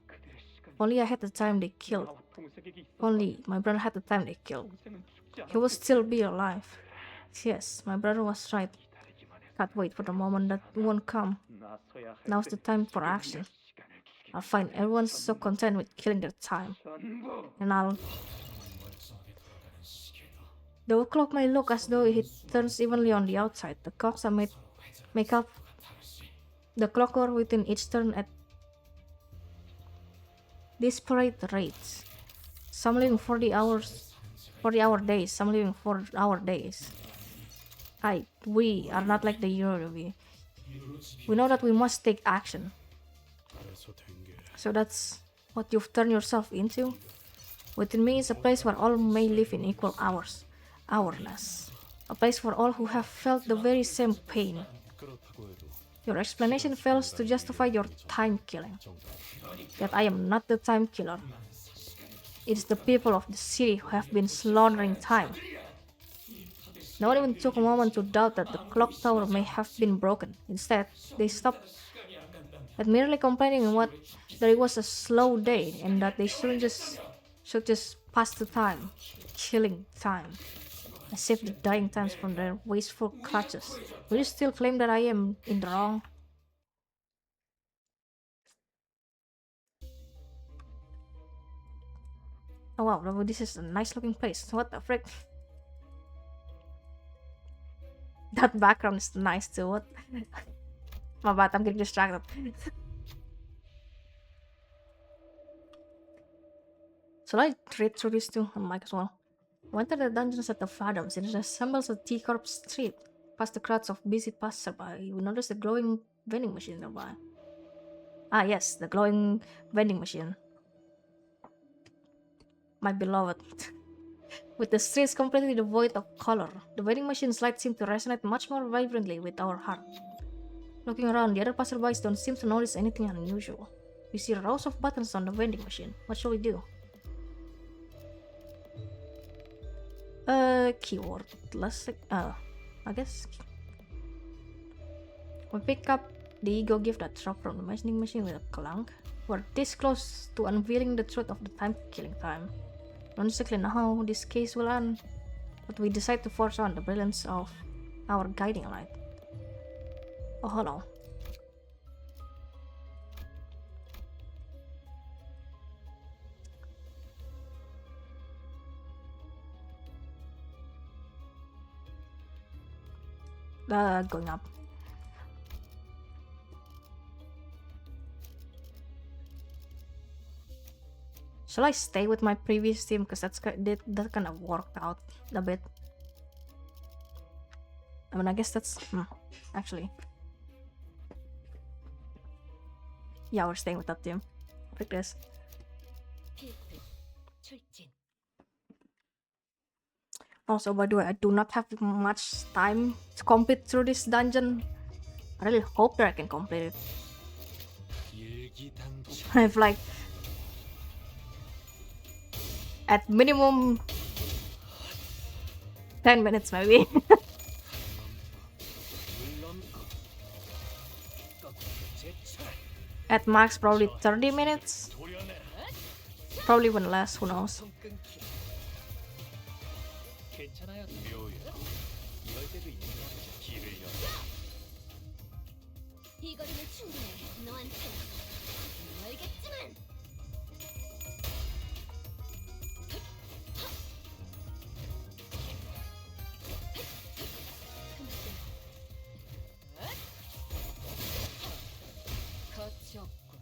If only I had the time they killed. If only my brother had the time they killed. He would still be alive. Yes, my brother was right. Can't wait for the moment that won't come. Now's the time for action. I'll find everyone so content with killing their time. And I'll... The clock may look as though it turns evenly on the outside. The clocks are make up the clockwork within each turn at disparate rates. Some living 40-hour days, some living 4-hour days. We are not like the Europe. We know that we must take action. So that's what you've turned yourself into? Within me is a place where all may live in equal hourness. A place for all who have felt the very same pain. Your explanation fails to justify your time killing. Yet I am not the time killer. It is the people of the city who have been slaughtering time. No one even took a moment to doubt that the clock tower may have been broken. Instead, they stopped at merely complaining that it was a slow day and that they should just pass the time, killing time. I saved the dying times from their wasteful clutches. Will you still claim that I am in the wrong? Oh wow, this is a nice looking place. What the frick? That background is nice too. What? My bad, I'm getting distracted. Shall I read through this too? I might as well. I enter the dungeons at the Fathoms. It resembles a T-Corp street. Past the crowds of busy passerby, we notice the glowing vending machine nearby. Ah yes, the glowing vending machine. My beloved. With the streets completely devoid of color, the vending machine's light seemed to resonate much more vibrantly with our heart. Looking around, the other passerbys don't seem to notice anything unusual. We see rows of buttons on the vending machine. What shall we do? Keyword. I guess. We pick up the ego gift that dropped from the vending machine with a clunk. We're this close to unveiling the truth of the killing time. Don't exactly know how this case will end, but we decide to force on the brilliance of our guiding light. Oh, hello. Going up. Shall I stay with my previous team? Because that kind of worked out a bit. I mean, I guess that's... actually. Yeah, we're staying with that team. Like this. 필드 출진. Also, by the way, I do not have much time to complete through this dungeon. I really hope that I can complete it. I have like... at minimum 10 minutes maybe. At max probably 30 minutes. Probably even less, who knows. 괜찮아요. 이럴 때도 있는 거죠. 이 거리는 충분해. 너한테 알겠지만. 거치 없군.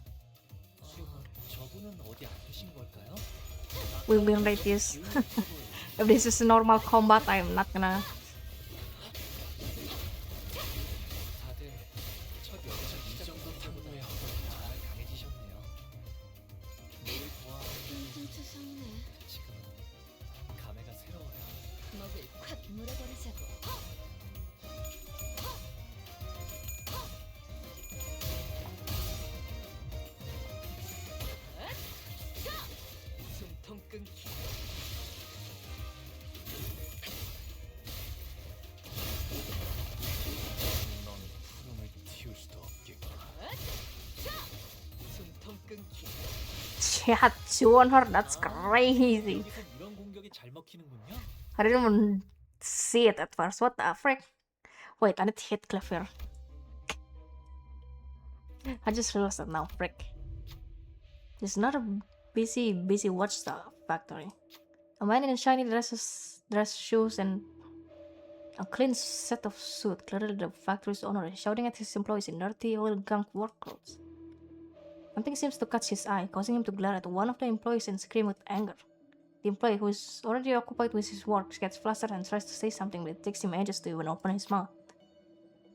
저분은 어디 아프신 걸까요? We will rate this. If this is normal combat, I'm not gonna. 다들 첫 여기서 이 정도 타고야 정말 강해지셨네요. 뭘 좋아하는지 좀 세상이네. 지금 감회가 새로워요. 먹을 콱 물어버리자고. 숨통 끊기. 넌 푸름을 틔울 수도 없겠구나. 숨통 끊기. Yeah, 200, that's crazy. 여기서 이런 공격이 잘 먹히는군요. I didn't even see it at first. What the frick? Wait, I need to hit cliff here. I just realized that now, frick. It's not a busy watch the factory. A man in shiny dress shoes and a clean set of suit. Clearly the factory's owner is shouting at his employees in dirty old gunk work clothes. Something seems to catch his eye, causing him to glare at one of the employees and scream with anger. The employee, who is already occupied with his work, gets flustered and tries to say something, but it takes him ages to even open his mouth.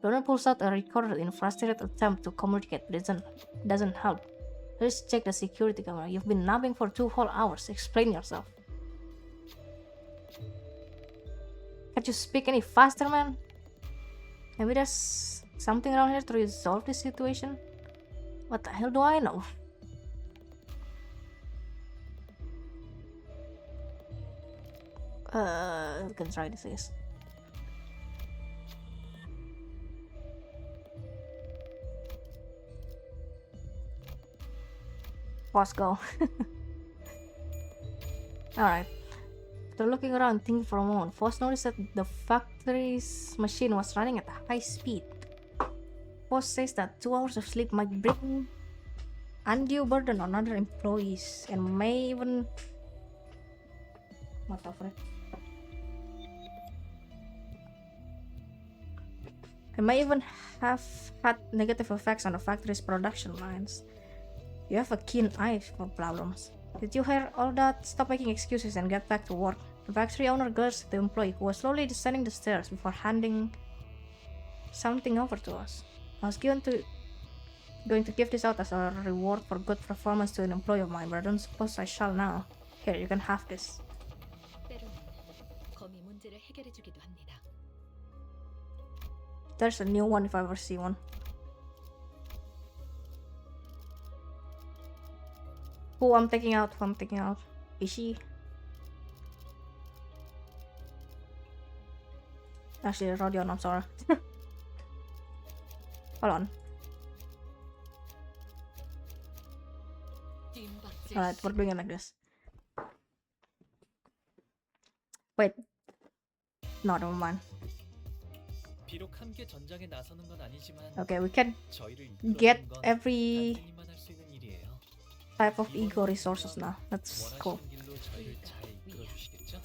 The owner pulls out a recorder in a frustrated attempt to communicate, but it doesn't help. Let's check the security camera. You've been napping for 2 whole hours. Explain yourself. Can't you speak any faster, man? Maybe there's something around here to resolve this situation? What the hell do I know? We can try this. Pause, go. Alright. After looking around, thinking for a moment, Foss noticed that the factory's machine was running at a high speed. Foss says that 2 hours of sleep might bring undue burden on other employees and may even... What the frick? It may even have had negative effects on the factory's production lines. You have a keen eye for problems. Did you hear all that? Stop making excuses and get back to work. The factory owner glares at the employee, who was slowly descending the stairs before handing something over to us. I was going to give this out as a reward for good performance to an employee of mine, but I don't suppose I shall now. Here, you can have this. 때로는 검이 문제를 해결해주기도 합니다. There's a new one if I ever see one. Who I'm taking out? Who I'm taking out? Is she? Actually, Rodion, I'm sorry. Hold on. Alright, we're doing it like this. Wait. No, never mind. 비록 함께 전장에 나서는 건 아니지만 Okay, we can 저희를 get 이끌어주는 건 every 단장님만 할 수 있는 일이에요. type of ego resources now. That's cool. 원하시는 길로 저희를 잘 이끌어 주시겠죠?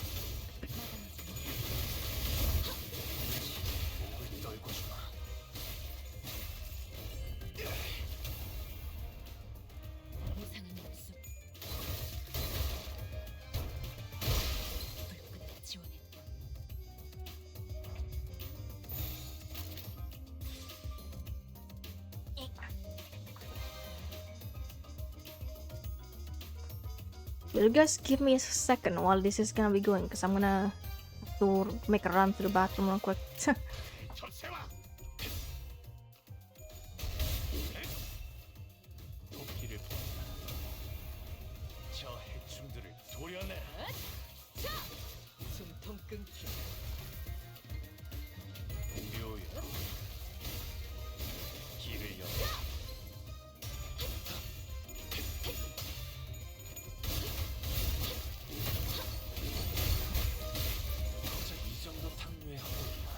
목을 떨고 주마. 이상한 모습. 불끈을 지원했다. Will you guys give me a second while this is gonna be going? Because I'm gonna to make a run to the bathroom real quick. 토끼를 저 해충들을 도려내. 숨통 끊기. 묘야. 길을 열어. 고작 이 정도 탕류의 허물이야.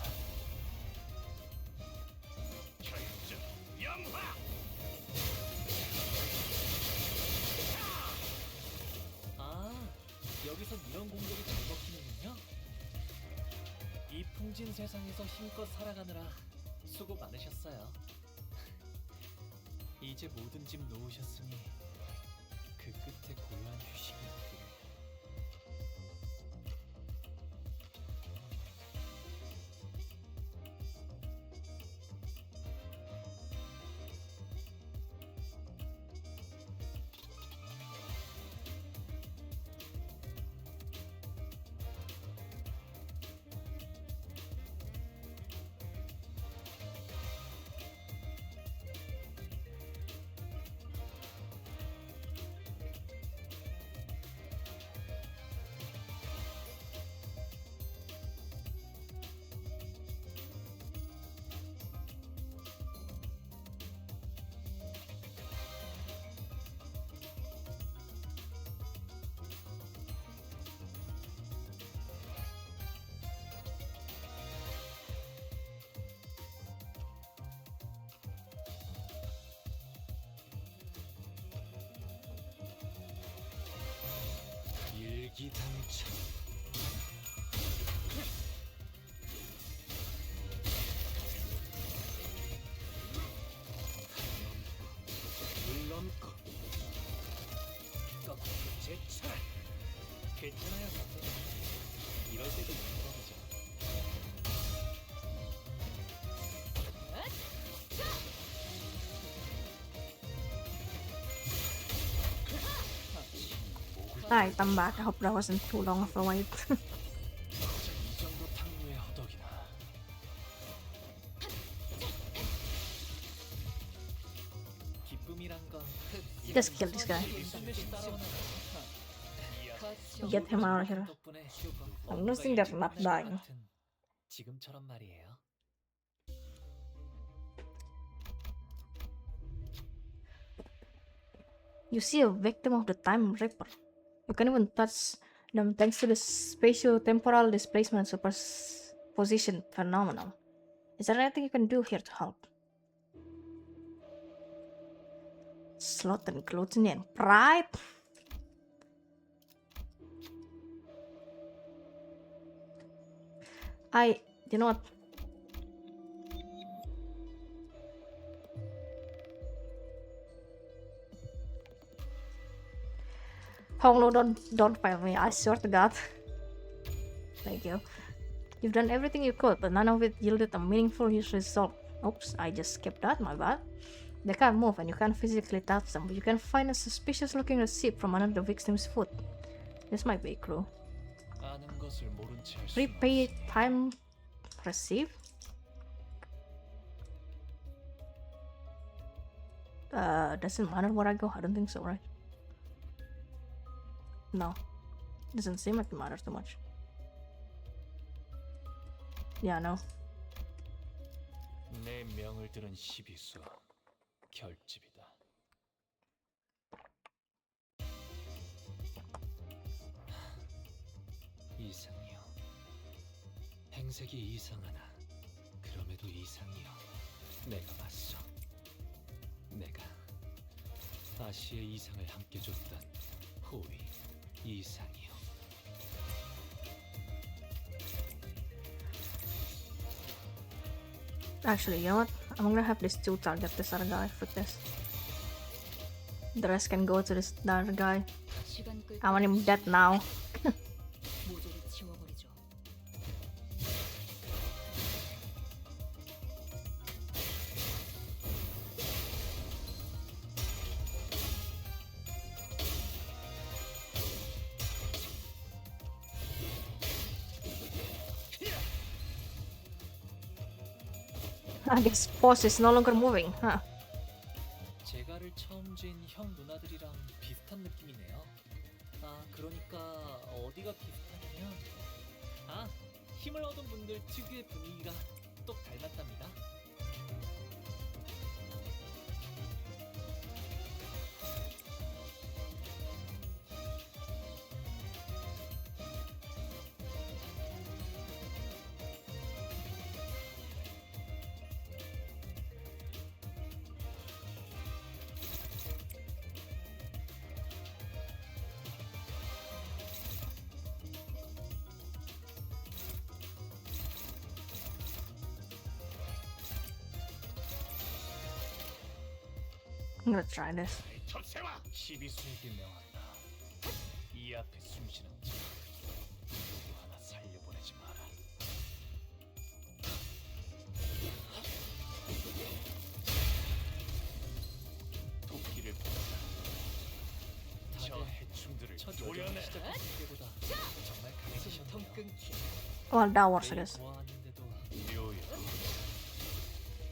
결정 영화. 아, 여기서 이런 공격이 잘 먹히는군요. 이 풍진 세상에서 힘껏 살아가느라 수고 많으셨어요. 이제 모든 짐 놓으셨으니 그 끝에 고요한 휴식이 있기를. 일기당천. 물넘고 꺾고 제철. 괜찮아요, 선생님. 이럴 때도 있는 법이죠. Alright, I'm back. I hope that wasn't too long of a wait. 고작 이 정도 탕류의 허덕이나. 기쁨이란 건 Just kill this guy. 일순매시 따라오는 Get him out of here. 덕분에 I'm losing that not dying. 같은 지금처럼 말이에요. You see a victim of the Time Ripper. You can even touch them thanks to the spatio-temporal displacement superposition phenomenon. Is there anything you can do here to help? Sloth and gluttony and pride? You know what? Honglo, don't fail me, I swear to God. Thank you. You've done everything you could, but none of it yielded a meaningful result. Oops, I just skipped that, my bad. They can't move and you can't physically touch them, but you can find a suspicious looking receipt from another victim's foot. This might be a clue. 아는 것을 모른 채 할 수. Prepaid time receipt? Doesn't matter where I go, I don't think so, right? No. Doesn't seem like it matters too much. Yeah, no. 내 명을 들은 시비수 결집이다. 이상이요. 행색이 이상하나 그럼에도 이상이요. 내가 봤어. 내가 아시의 이상을 함께 줬던 호위 이상이요. Actually, you know what? I'm gonna have this 2 target this other guy for this. The rest can go to this other guy. 시간 끌 I want him dead now. 모조리 지워버리죠. I guess Boss is no longer moving, huh? 제가를 처음 쥔 형 누나들이랑 비슷한 느낌이네요. 아, 그러니까 어디가 비슷하냐면 힘을 얻은 분들 특유의 분위기가 똑 닮았답니다. I'm gonna try this. 전세와 시비수에게 명한다. 이 앞에 숨쉬는 자 누구 하나 살려보내지 마라. 도끼를 뽑아라. 저 해충들을 도려내. 시작했을 때보다 정말 강해지셨네요. Well, that works, I guess. 보았는데도 묘해.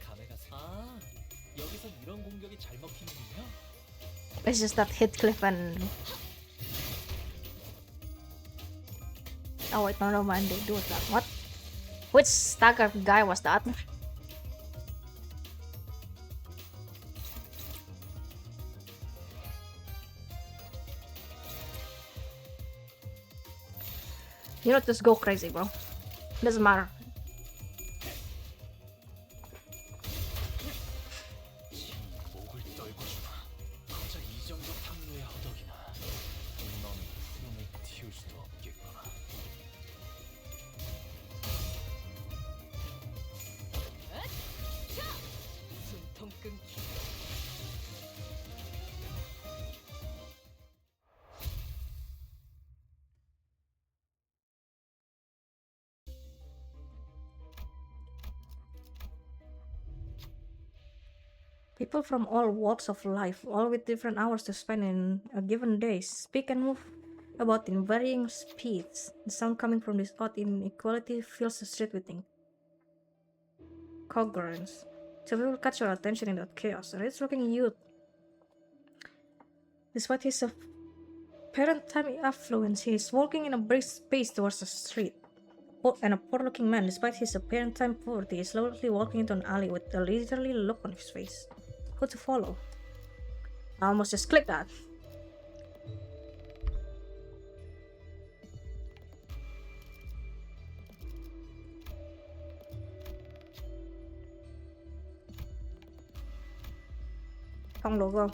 감회가 여기서 이런 공격이 잘 먹히는군요. It's just that Heathcliff and... Oh wait, no, mind, they do that. What? Which stagger guy was that? You know, just go crazy, bro. Doesn't matter. 목을 떨궈주마. 고작 이 정도 탕로의 허덕이나. 넌 후run을 틔울 수도 없겠구나. 숨통 끊기. People from all walks of life, all with different hours to spend in a given day, speak and move about in varying speeds. The sound coming from this odd inequality fills the street with congruence. So we will catch your attention in that chaos. A rich-looking youth, despite his apparent time affluence, he is walking in a brisk pace towards the street. And a poor-looking man, despite his apparent time poverty, is slowly walking into an alley with a leisurely look on his face. Who to follow? I almost just clicked that. Honglu, go.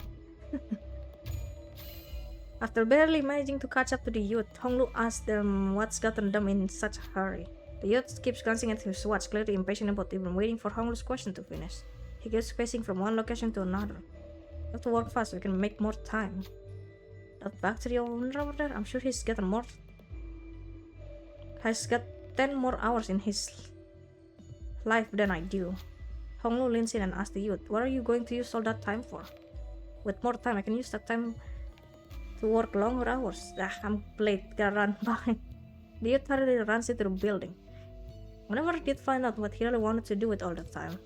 After barely managing to catch up to the youth, Honglu asks them what's gotten them in such a hurry. The youth keeps glancing at his watch, clearly impatient about even waiting for Honglu's question to finish. He keeps pacing from one location to another. We have to work fast so we can make more time. That factory owner over there, I'm sure he's got 10 more hours in his life than I do. Honglu leans in and asks the youth, what are you going to use all that time for? With more time, I can use that time to work longer hours. I'm late, gotta run by. The youth hurriedly runs into the building. I never did find out what he really wanted to do with all that time.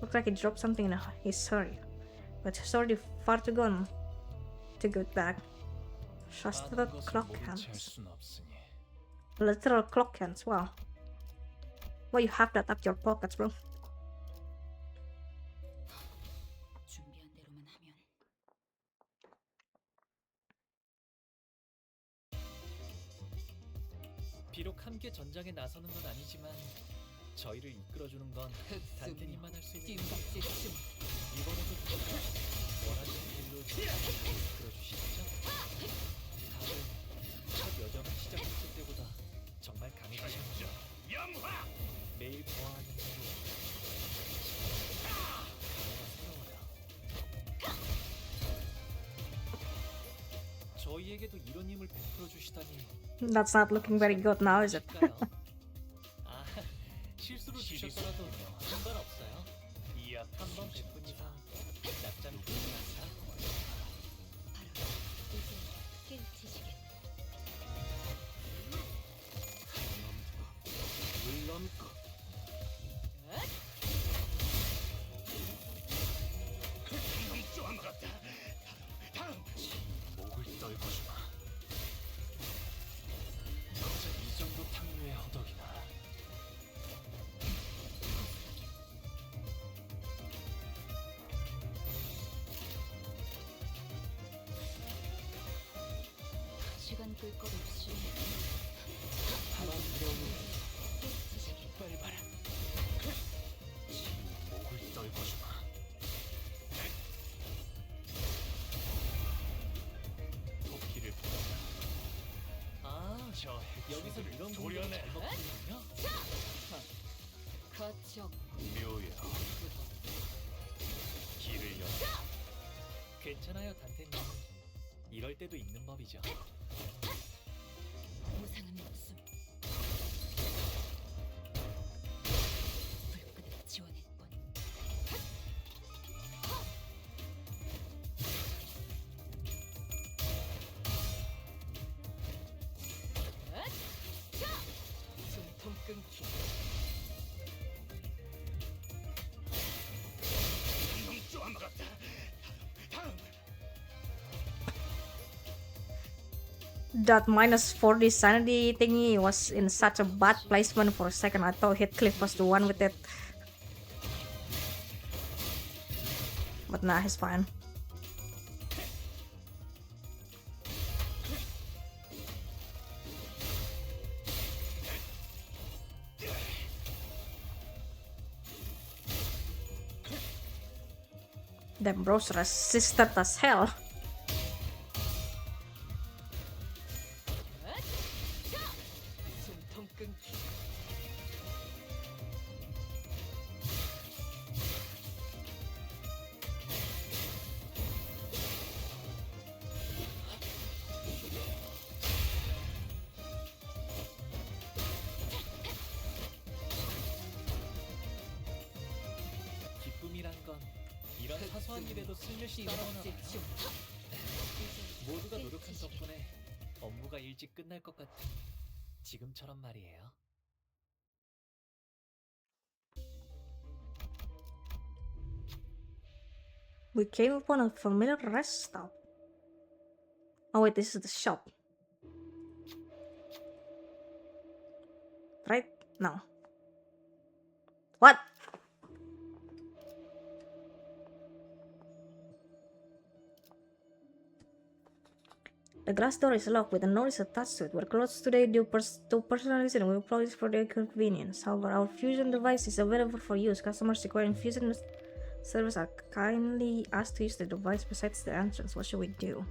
Looked like he dropped something in his hurry, but he's already far too gone to get back. Trusted 아는 것을 clock 모른 채 할 hands. 순 없으니. Literal clock hands. Wow. Why you have that up your pockets, bro? 준비한 대로만 하면 비록 함께 전장에 나서는 건 아니지만 저희를 이끌어주는 건 단테님만 할 수 있는 찐박질 일이에요. 춤. 이번에도 원하시는 길로 이끌어주시겠죠? 다들 첫 여정을 시작했을 때보다 정말 강해지셨죠. 매일 보아하는 대로 감회가 새로워요. 저희에게도 이런 힘을 베풀어 주시다니. That's not looking very good now, is it? 아, 실수로 주셨더라도 상관없어요. 한번 베푼 이상 납작은 끝났다. 바로 이제 깨우치시겠. 물론까. 목을 떨궈주마. 거저 이 정도 탕류의 허덕이나. 시간 끌 것 없이 바람 불어오는 깨우치시겠. 빨리 봐라. 목을 떨궈주마. 토끼를 보라. 아, 저 여기서 이런 공격을 잘 먹거든요. 거쳐 묘야. 길을 열. 괜찮아요, 단테님. 이럴 때도 있는 법이죠. 보상은 목숨. 불끈을 지원할 뿐. 숨통 끊기. That minus 40 sanity thingy was in such a bad placement for a second. I thought Heathcliff was the one with it. But nah, he's fine. Them bros resistant as hell. 숨통 끊기. 기쁨이란 건 이런 사소한 일에도 슬며시 따라오나 봐요. 찐박질 춤. 모두가 노력한 덕분에 업무가 일찍 끝날 것 같은 지금처럼 말이에요. We came upon a familiar rest stop. Oh wait, this is the shop. Right? No. What? The glass door is locked with a notice attached to it. We're closed today due to personal reasons and we apologize for the inconvenience. However, our fusion device is available for use. Customers requiring fusion service are kindly asked to use the device besides the entrance. What should we do?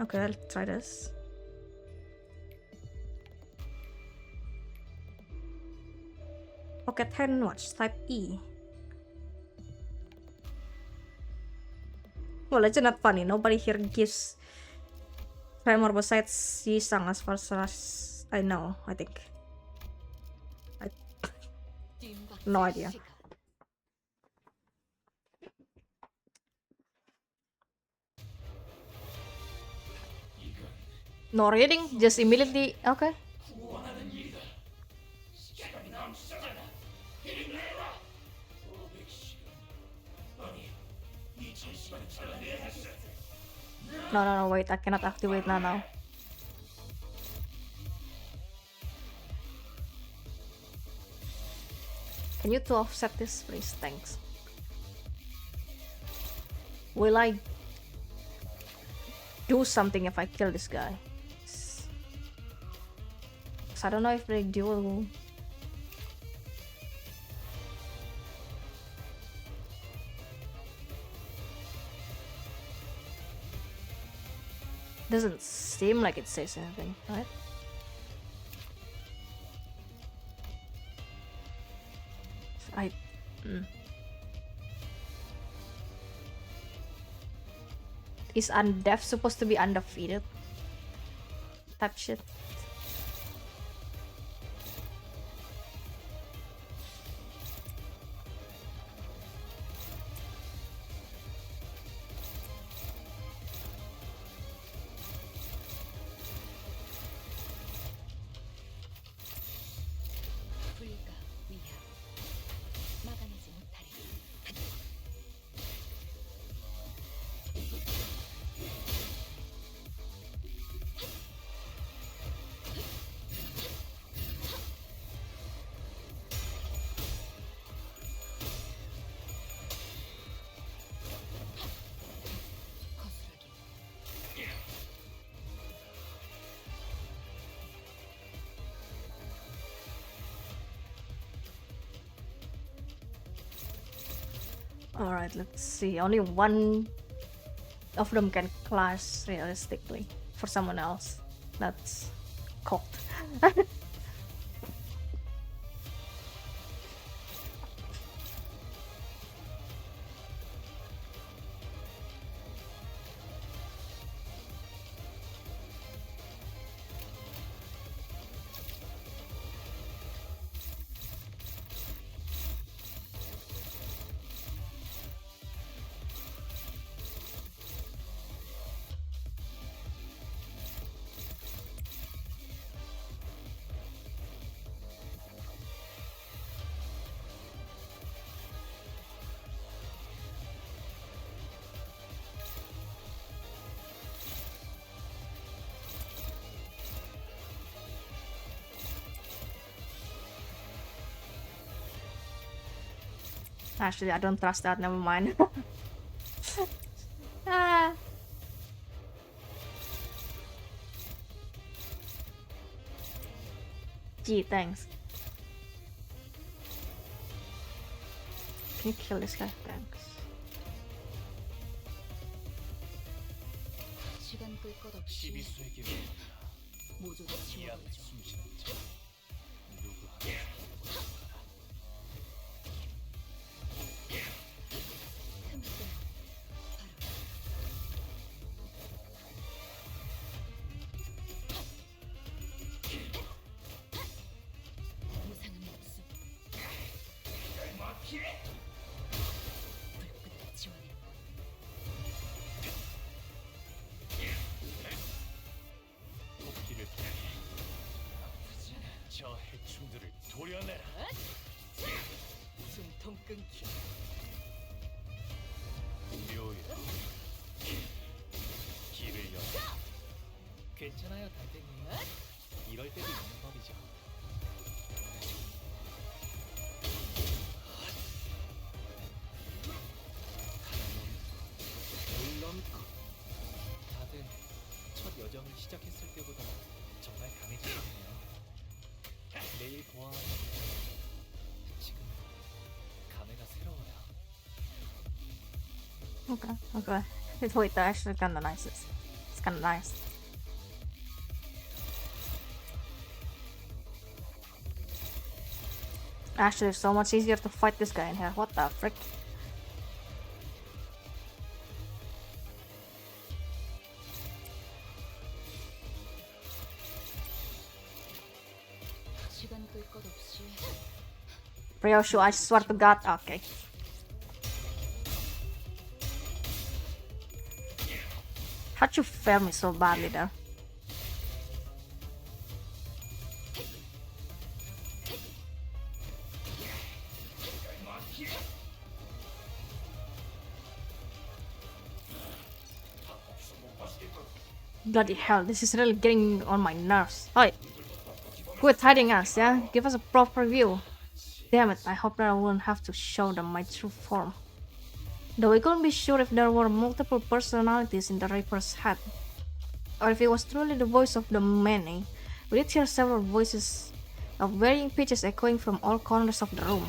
Okay, I'll try this. Pocket hand watch, type E. Well, it's not funny. Nobody here gives tremor besides Yisang as far as I know, I think. 찐박질 No idea. 시간. No reading, just immediately. Okay. No, wait, I cannot activate now. Can you two offset this, please? Thanks. Will I do something if I kill this guy? 'Cause I don't know if they duel. Doesn't seem like it says anything, right? Is undeaf supposed to be undefeated? Type shit. 불가 위협 막아내지 못하리. 거스르기. Alright, let's see. Only one of them can clash realistically for someone else. That's cocked. Actually, I don't trust that. Never mind. Ah. Gee, thanks. Can you kill this guy? Thanks. 시간 끌 것 없이 12수의 길을 모조리 이 앞에 지워버리죠. 숨쉬는 자 누구 하나 틈새 바로 무상한 목숨. 불끝 지원해. 도끼를 통해 저 해충들을 도려내라. 숨통 끊기. 묘야 길을 열어. 괜찮아요, 달팽이. 이럴 때도 있는 법이죠. 물론고 다들 첫 여정을 시작했을 때보다 정말 강해지셨네요. 매일 보아하는 지금 감회가 새로워요. Okay. Wait, they're actually kinda nice. It's kinda nice. Actually, it's so much easier to fight this guy in here. What the frick? 시간 끌 것 없이 Ryoshu, I swear to God. Okay. How'd you fail me so badly there? Bloody hell, this is really getting on my nerves. Oi! Quit hiding us, yeah? Give us a proper view. Damn it, I hope that I won't have to show them my true form. Though we couldn't be sure if there were multiple personalities in the Reaper's head, or if it was truly the voice of the many. We did hear several voices of varying pitches echoing from all corners of the room.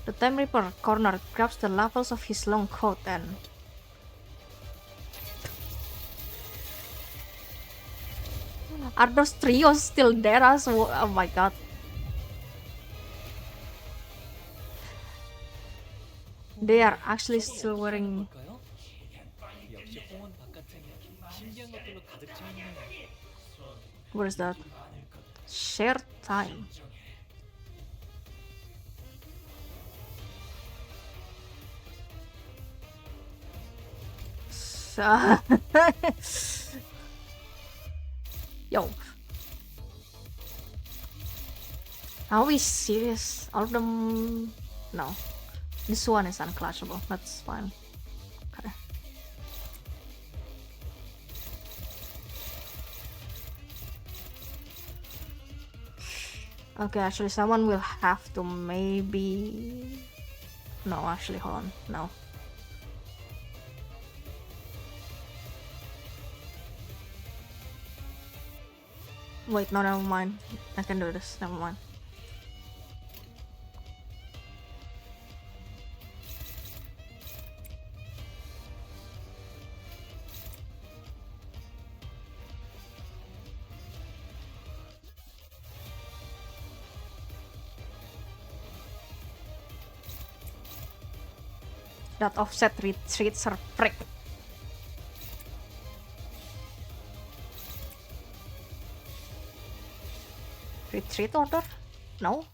The Time Reaper corner grabs the lapels of his long coat and... Are those trios still there as well? Oh my god. They are actually still wearing... 볼까요? 역시 홍원 바깥은 신기한 것들로 가득 차 있네요. What is that? Shared time. Yo. Are we serious? All of them... No. This one is unclashable. That's fine. Okay. Okay, actually someone will have to maybe... No, actually, hold on. No. Wait, no, never mind. I can do this. Never mind. That offset retreats her prick. Retreat order? No?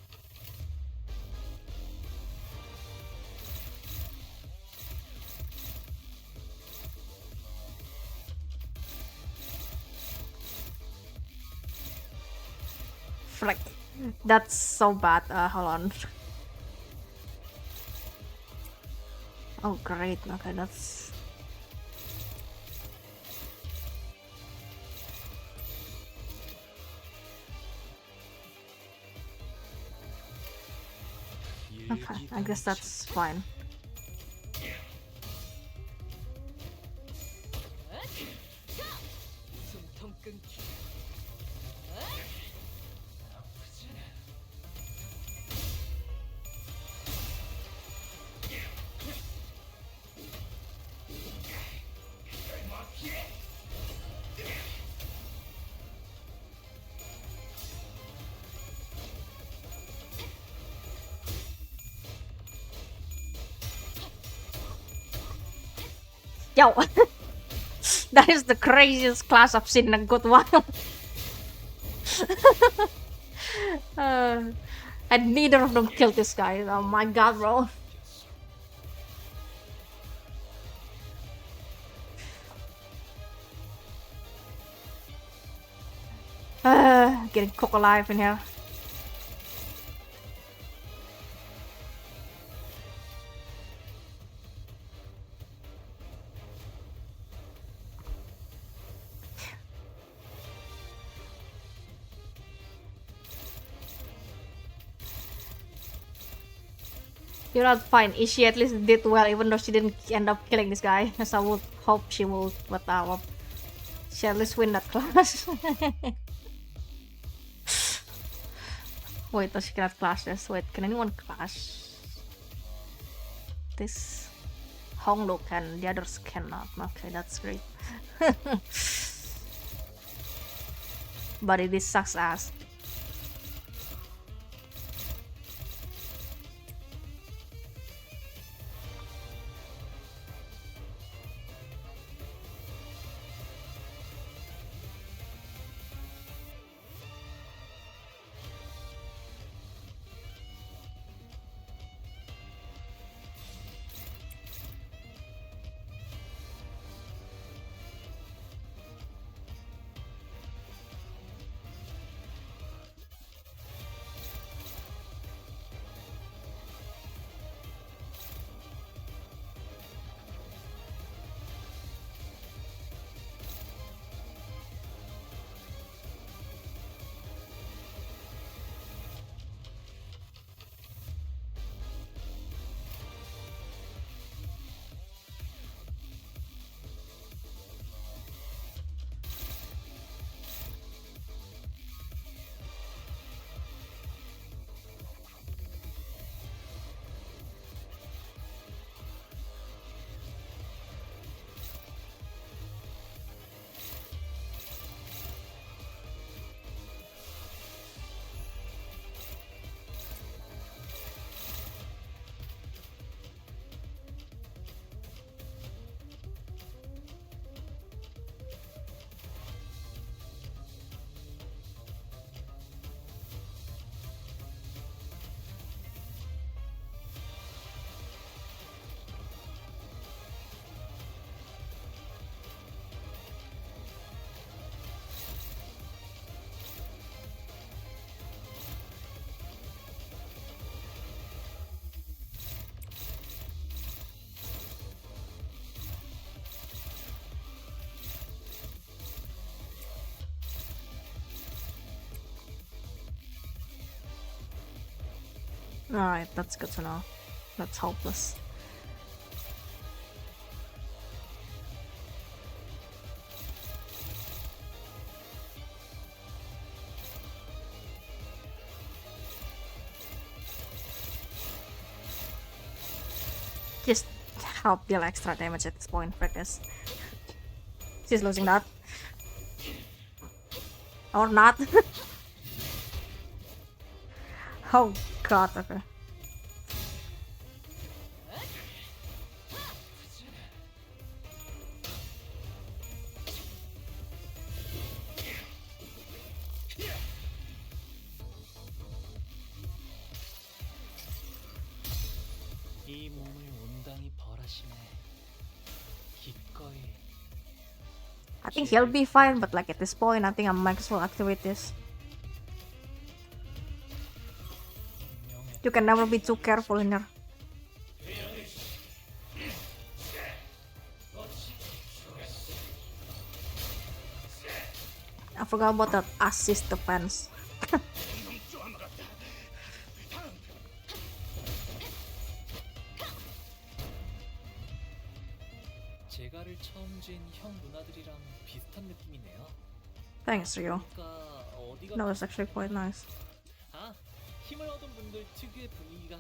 Frick. That's so bad. Hold on. Oh great, okay, that's... Okay, I guess that's fine. 숨통 끊기. Yo! That is the craziest class I've seen in a good while. And neither of them killed this guy. Oh my god, bro. Getting cooked alive in here. You're not fine. She at least did well, even though she didn't end up killing this guy. As I would hope she will, but she at least win that class. Wait, she cannot clash this. Wait, can anyone clash this? Honglu can, the others cannot. Okay, that's great. But it sucks ass. Alright, that's good to know. That's hopeless. Just help deal extra damage at this point, I guess. She's losing that. Or not. Oh god, okay. 이 몸을 온당히 벌하심에 기꺼이. I think he'll be fine, but like at this point, I think I might as well activate this. You can never be too careful in here. I forgot about that assist defense. 제가를 처음 쥔 형 누나들이랑 비슷한 느낌이네요. Thanks, Rio. 그러니까 어디가 That was actually quite nice. 아, 힘을 얻은 분들 특유의 분위기가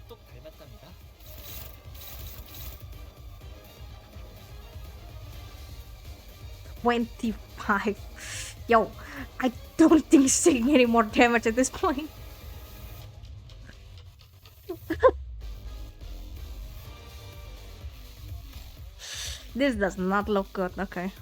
똑 닮았답니다. $25. Yo, I don't think he's taking any more damage at this point. This does not look good, okay.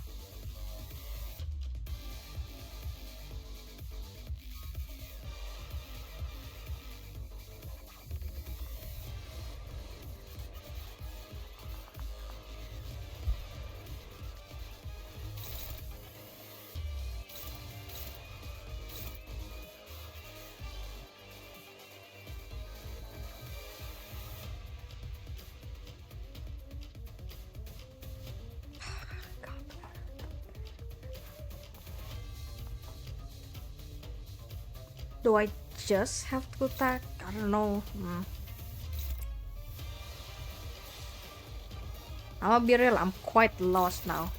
Do I just have to attack? I don't know. I'm gonna be real, I'm quite lost now.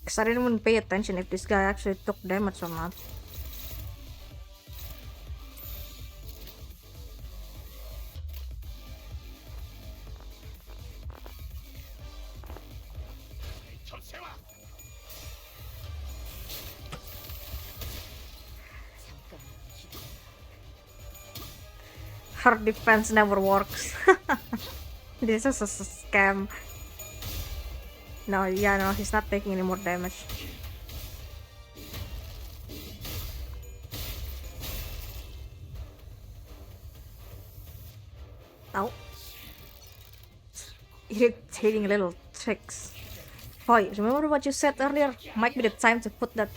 Cause I didn't even pay attention if this guy actually took damage or not. Her defense never works. This is a scam. No, yeah, no, he's not taking any more damage. Ow. Irritating little tricks. Boy, remember what you said earlier? Might be the time to put that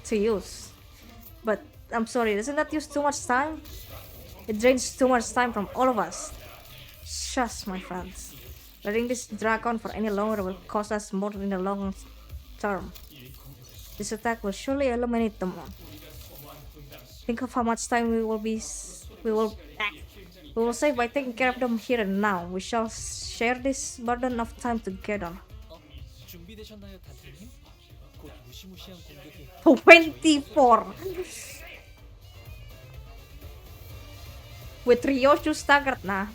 to use. But I'm sorry, doesn't that use too much time? It drains too much time from all of us. Shush, my friends. Letting this drag on for any longer will cost us more in the long term. This attack will surely eliminate them all. Think of how much time we will save by taking care of them here and now. We shall share this burden of time together. 준비되셨나요, 단테님? 곧 무시무시한 공격이 24. With Ryoju staggered nah.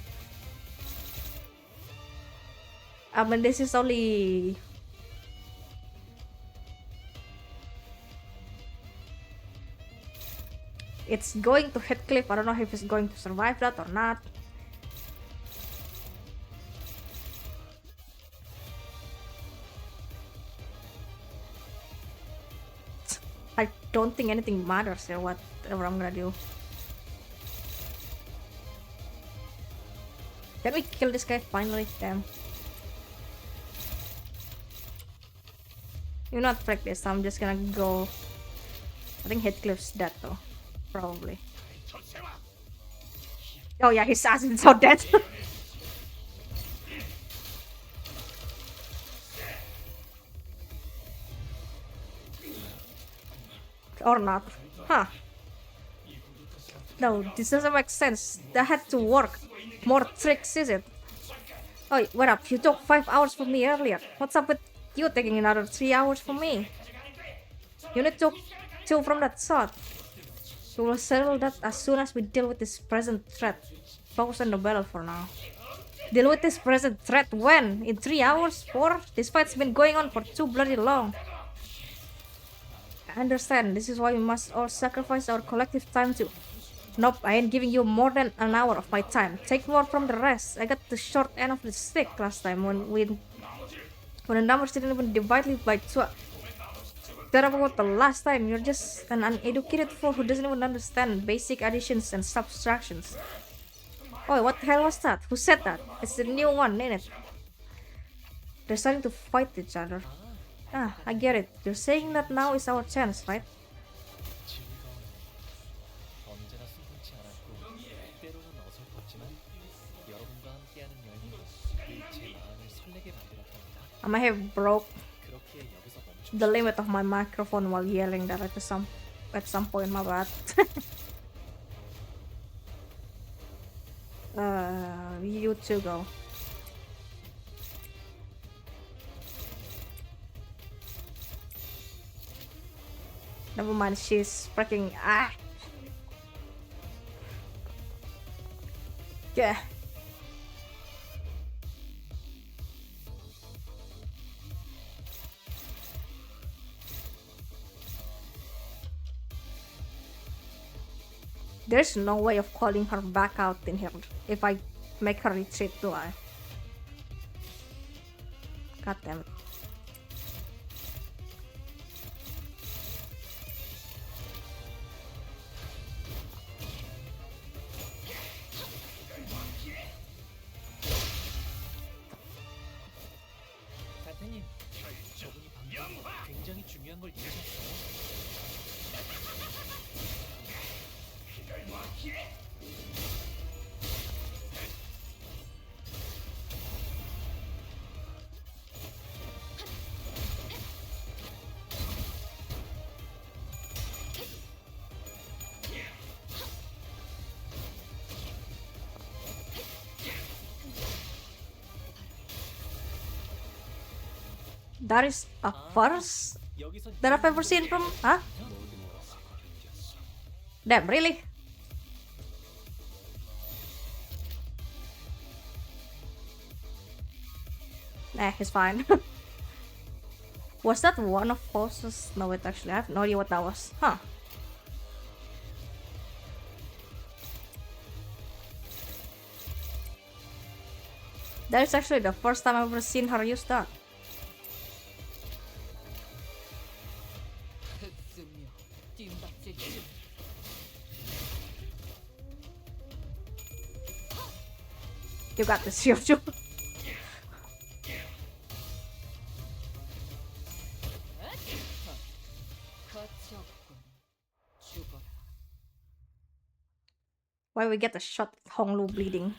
I mean, this is only it's going to hit cliff. I don't know if it's going to survive that or not. I don't think anything matters here, whatever I'm gonna do. Can we kill this guy finally? Damn. You not practice, I'm just gonna go. I think Heathcliff's dead though. Probably. Oh yeah, his assassin's so dead. or not. Huh. No, this doesn't make sense. That had to work. More tricks, is it? Oh, what up? You took 5 hours from me earlier. What's up with you taking another 3 hours from me? You need to 2 from that shot. We will settle that as soon as we deal with this present threat. Focus on the battle for now. Deal with this present threat when? In 3 hours? 4? This fight's been going on for too bloody long. I understand. This is why we must all sacrifice our collective time to... Nope, I ain't giving you more than an hour of my time. Take more from the rest. I got the short end of the stick last time when the numbers didn't even divide it by 2. That about the last time. You're just an uneducated fool who doesn't even understand basic additions and subtractions. Oh, what the hell was that? Who said that? It's the new one, ain't it? They're starting to fight each other. Ah, I get it. You're saying that now is our chance, right? 즐거워요. 언제나 순탄치 않았고 때로는 어설펐지만 여러분과 함께하는 여행이 늘 제 마음을 설레게 만들었답니다. I might have broke 그렇기에 여기서 멈춰. the limit of my microphone while yelling that at some point. My bad. You two go. Never mind, she's freaking yeah. There's no way of calling her back out in here if I make her retreat, do I? God damn it. 다태님, 저분이 방금 굉장히 중요한 걸 잃으셨어요. That is a first that I've ever seen from... Huh? Damn, really? Nah, it's fine. Was that one of Foss's? No, wait, actually, I have no idea what that was. Huh. That is actually the first time I've ever seen her use that. You got this, Yojo. Why we get a shot with Honglu bleeding?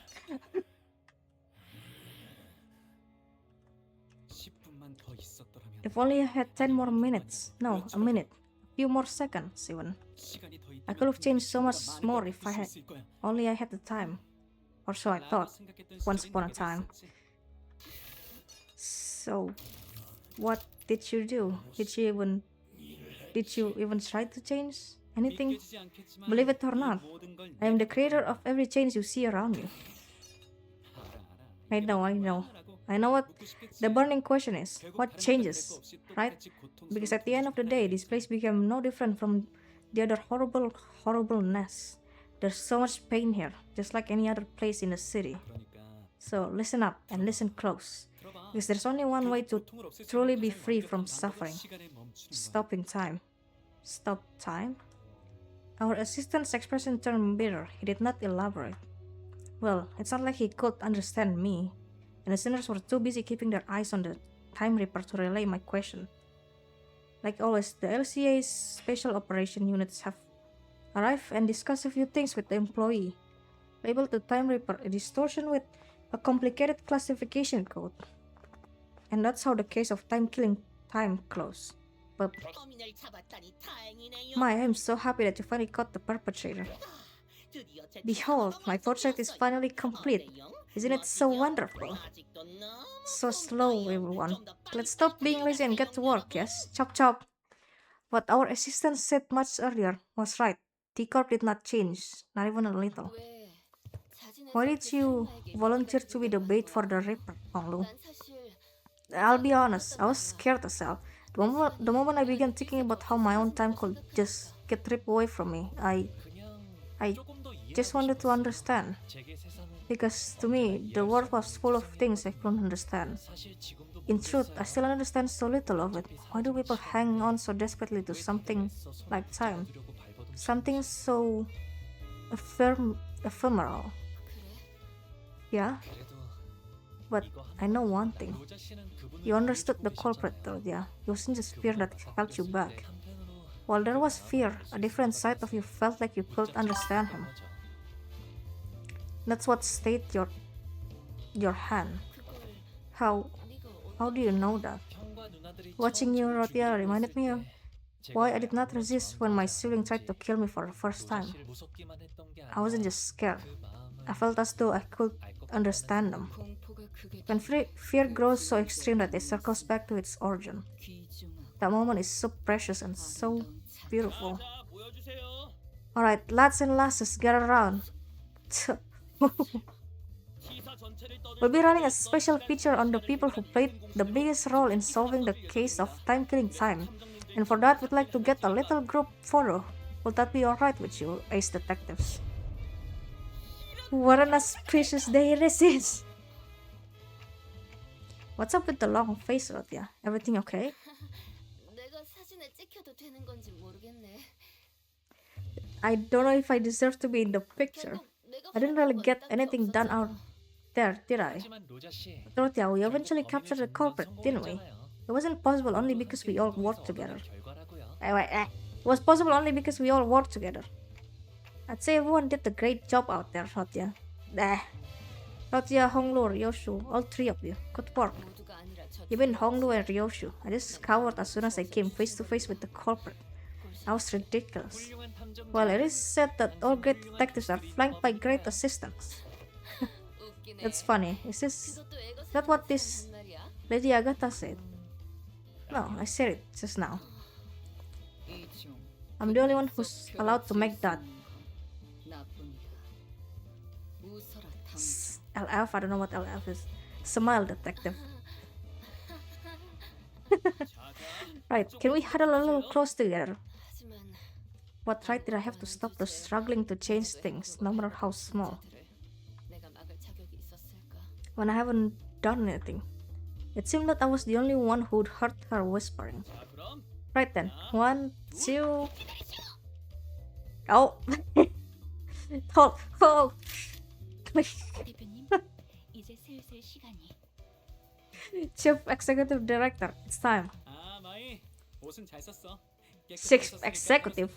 10분만 더 있었더라면 If only I had 10 more minutes. No, a minute. A few more seconds, even. 시간이 더 I could have changed so much 많은 more 걸 if I 바꿀 had... 수 있을 거야. Only I had the time. Or so I thought. 생각했던 Once 시절이 upon a 내게 time. 있었지. So, what did you do? Did you even try to change anything? 믿겨지지 않겠지만 Believe it or 이 not, 모든 걸 I am the 내가 creator of every change you see around you. 알아. I know. 라고 I know what 묻고 싶겠지. the burning question is. 결국 What 다른 changes, 건 없이 right? 똑같이 Because at the end of the day, this place became no different from the other horribleness. There's so much pain here, just like any other place in the city. 그러니까 So listen up and listen close. 들어봐. Because there's only one way to 고통을 없앨 수 truly 있는 be 가장 free 완벽한 from 방법은 suffering. 시간에 멈추는 거야. Stopping time. Stop time? Our assistant's expression turned bitter. He did not elaborate. Well, it's not like he could understand me, and the sinners were too busy keeping their eyes on the Time Reaper to relay my question. Like always, the LCA's special operation units have arrived and discussed a few things with the employee. Labeled the Time Reaper a distortion with a complicated classification code. And that's how the case of time killing time closed. up. My, I'm so happy that you finally caught the perpetrator. Behold, my project is finally complete. Isn't it so wonderful? So slow, everyone. Let's stop being lazy and get to work, yes? Chop chop. What our assistant said much earlier was right. T-Corp did not change, not even a little. Why did you volunteer to be the bait for the Reaper, Honglu? I'll be honest, I was scared as hell. The moment I began thinking about how my own time could just get ripped away from me, I just wanted to understand. Because to me, the world was full of things I couldn't understand. In truth, I still understand so little of it. Why do people hang on so desperately to something like time? Something so ephemeral. Yeah? But I know one thing. You understood the culprit though, yeah? It wasn't just fear that held you back. While there was fear, a different side of you felt like you could understand him. That's what stayed your hand. How do you know that? Watching you, Rotia, reminded me of why I did not resist when my sibling tried to kill me for the first time. I wasn't just scared. I felt as though I could understand them. When fear grows so extreme that it circles back to its origin, that moment is so precious and so beautiful. Alright, lads and lasses, get around. We'll be running a special feature on the people who played the biggest role in solving the case of time-killing time. And for that, we'd like to get a little group photo. Would that be alright with you, ace detectives? What an auspicious day this is! What's up with the long face, Rotia? Everything okay? I don't know if I deserve to be in the picture. I didn't really get anything done out there, did I? Rotia, we eventually captured the culprit, didn't we? It wasn't possible only because we all worked together. It was possible only because we all worked together. I'd say everyone did a great job out there, Rotia. Rotia, Honglu, Ryoshu, all three of you. Good work. Even Honglu and Ryoshu. I just cowered as soon as I came face to face with the culprit. That was ridiculous. Well, it is said that all great detectives are flanked by great assistants. That's funny. Is that what this Lady Agatha said? No, I said it just now. I'm the only one who's allowed to make that. LF, I don't know what LF is. Smile, detective. Right, can we huddle a little close together? What right did I have to stop the struggling to change things, no matter how small? When I haven't done anything. It seemed that I was the only one who'd heard her whispering. Right then, 1, 2... Oh! hold! Chief Executive Director, it's time. Chief Executive?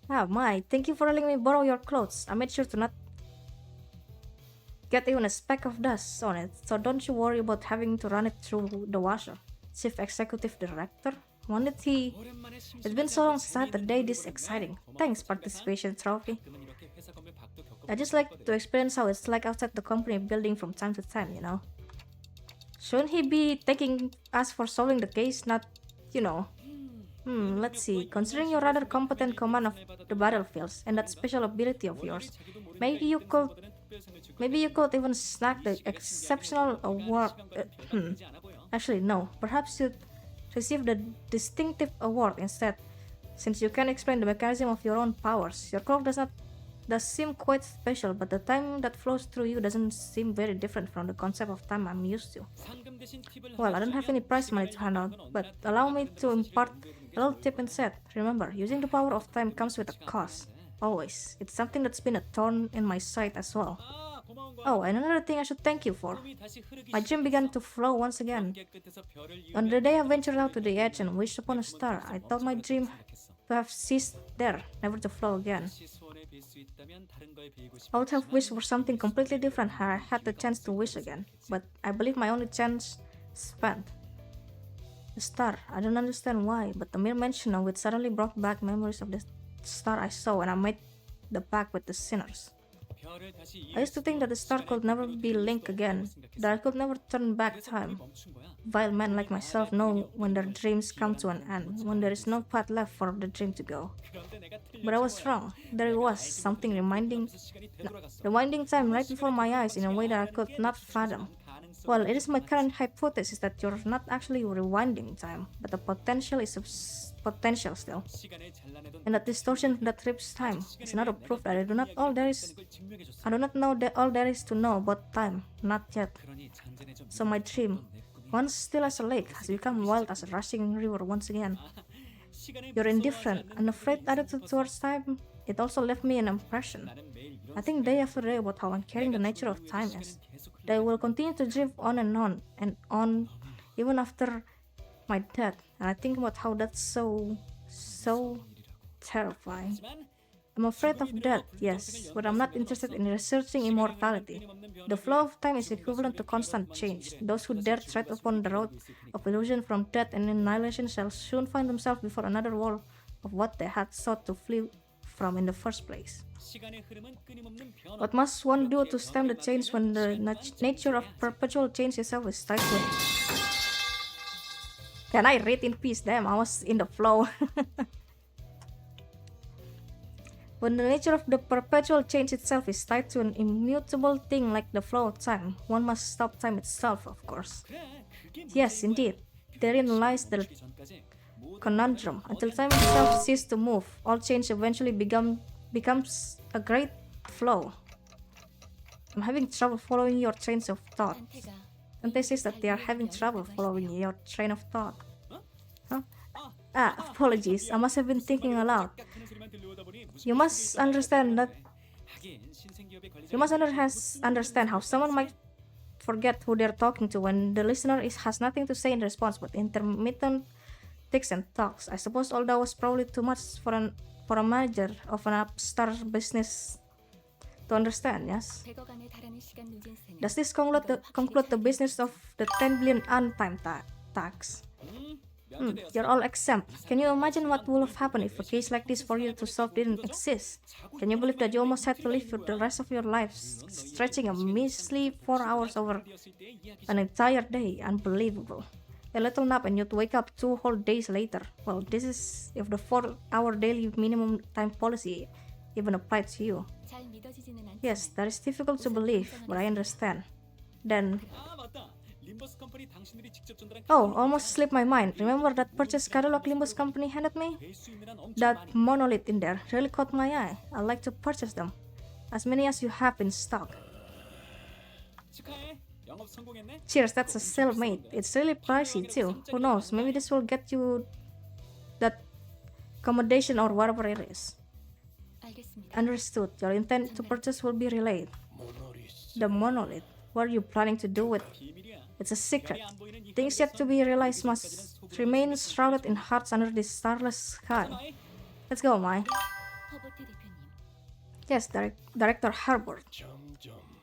Ah, Mai, thank you for letting me borrow your clothes. I made sure to not get even a speck of dust on it, so don't you worry about having to run it through the washer. Chief Executive Director? When did he... It's been so long since I had a day this exciting. Thanks, participation trophy. I just like to experience how it's like outside the company building from time to time, you know? Shouldn't he be thanking us for solving the case, not, you know? Let's see. Considering your rather competent command of the battlefields and that special ability of yours, maybe you could even snag the exceptional award. Actually, no. Perhaps you'd receive the distinctive award instead, since you can explain the mechanism of your own powers. Your cloak does seem quite special, but the time that flows through you doesn't seem very different from the concept of time I'm used to. Well, I don't have any prize money to hand out, but allow me to impart a little tip instead. Remember, using the power of time comes with a cost. Always. It's something that's been a thorn in my side as well. Oh, and another thing I should thank you for. My dream began to flow once again. On the day I ventured out to the edge and wished upon a star, I thought my dream to have ceased there, never to flow again. I would have wished for something completely different had I had the chance to wish again, but I believe my only chance spent. The star. I don't understand why, but the mere mention of it suddenly brought back memories of the star I saw when I made the pact with the sinners. 별을 다시 I used to think that the star could never be linked again, that I could never turn back time. Vile men like myself know when their dreams come to an end, when there is no path left for the dream to go. But I was wrong. There it was, something rewinding time right before my eyes in a way that I could not fathom. Well, it is my current hypothesis that you're not actually rewinding time, but the potential is potential still. And that distortion that trips time is another proof that I do not know all there is to know about time, not yet. So my dream, once still as a lake, has become wild as a rushing river once again. Your indifferent, unafraid attitude towards time, it also left me an impression. I think day after day about how uncaring the nature of time is. They will continue to drift on and on even after my death, and I think about how that's so terrifying. I'm afraid of death, yes, but I'm not interested in researching immortality. The flow of time is equivalent to constant change. Those who dare tread upon the road of illusion from death and annihilation shall soon find themselves before another wall of what they had sought to flee from in the first place. What must one do to stem the change when the nature of perpetual change itself is tied to it? Can I read in peace? Damn, I was in the flow. When the nature of the perpetual change itself is tied to an immutable thing like the flow of time, one must stop time itself, of course. Yes, indeed. Therein lies the conundrum. Until time itself ceases to move, all change eventually becomes a great flow. I'm having trouble following your trains of thought. Dante says that they are having trouble following your train of thought. Huh? Apologies. I must have been thinking aloud. You must understand how someone might forget who they're talking to when the listener has nothing to say in response but intermittent ticks and talks. I suppose all that was probably too much for a manager of an upstart business to understand, yes? Does this conclude the business of the 10 billion untime tax? You're all exempt. Can you imagine what would have happened if a case like this for you to solve didn't exist? Can you believe that you almost had to live for the rest of your life, stretching a measly 4 hours over an entire day? Unbelievable. A little nap and you'd wake up 2 whole days later. Well, this is if the 4-hour daily minimum time policy even applied to you. Yes, that is difficult to believe, but I understand. Then... Oh, almost slipped my mind. Remember that purchase catalog Limbus Company handed me? That monolith in there really caught my eye. I'd like to purchase them. As many as you have in stock. Cheers, that's a sale mate. It's really pricey too. Who knows, maybe this will get you that accommodation or whatever it is. Understood. Your intent to purchase will be relayed. The monolith. What are you planning to do with it? It's a secret. Things yet to be realized must remain shrouded in hearts under this starless sky. Let's go, Mai. Yes, Director Herbert.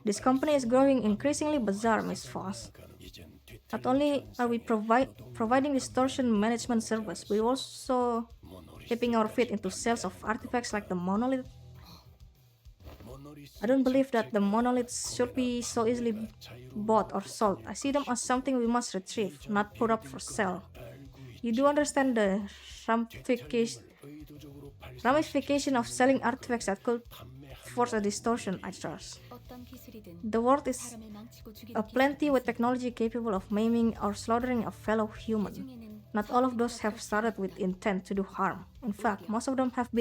This company is growing increasingly bizarre, Miss Foss. Not only are we providing distortion management service, we also dipping our feet into sales of artifacts like the monolith. I don't believe that the monoliths should be so easily bought or sold. I see them as something we must retrieve, not put up for sale. You do understand the ramification of selling artifacts that could force a distortion, I trust. The world is aplenty with technology capable of maiming or slaughtering a fellow human. Not all of those have started with intent to do harm. In fact, most of them have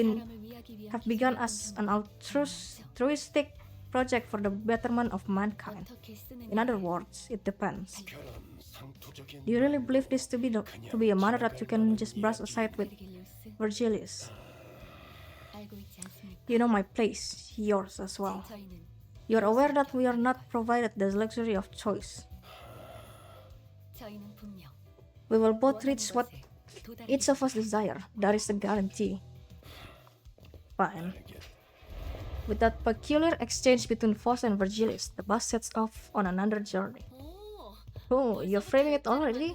begun as an altruistic project for the betterment of mankind. In other words, it depends. Do you really believe this to be a matter that you can just brush aside with Virgilius? You know my place, yours as well. You are aware that we are not provided the luxury of choice. We will both reach what each of us desire. That is a guarantee. Fine. With that peculiar exchange between Foss and Virgilius, the bus sets off on another journey. Oh, you're framing it already?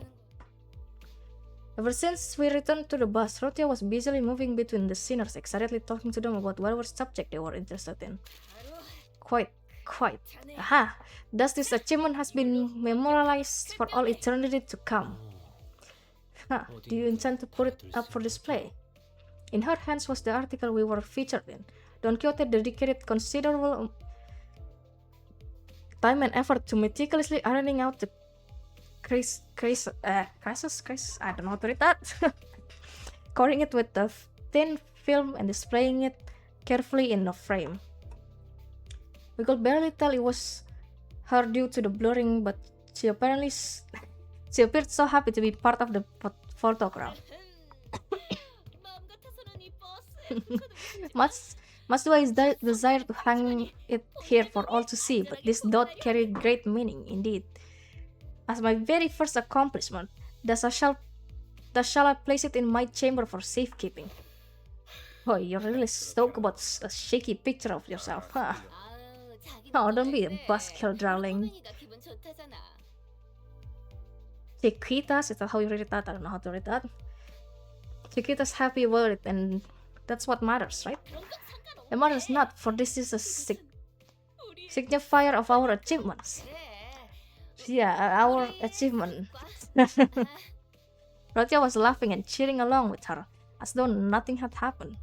Ever since we returned to the bus, Rotia was busily moving between the sinners, excitedly talking to them about whatever subject they were interested in. Quite. Aha! Thus this achievement has been memorialized for all eternity to come. Huh, do you intend to put it up for display? In her hands was the article we were featured in. Don Quixote dedicated considerable time and effort to meticulously ironing out the crisis, I don't know how to read that. Covering it with a thin film and displaying it carefully in a frame. We could barely tell it was her due to the blurring, but she apparently she appeared so happy to be part of the photograph. Much do I desire to hang it here for all to see, but this dot carried great meaning indeed. As my very first accomplishment, thus shall I place it in my chamber for safekeeping. Oh, you're really stoked about a shaky picture of yourself, huh? Oh, don't be a buzzkill, darling. Chiquitas, is that how you read that? I don't know how to read that. Chiquita's happy about it, and that's what matters, right? It matters not, for this is a signifier of our achievements. Yeah, our achievement. Rotia was laughing and cheering along with her, as though nothing had happened.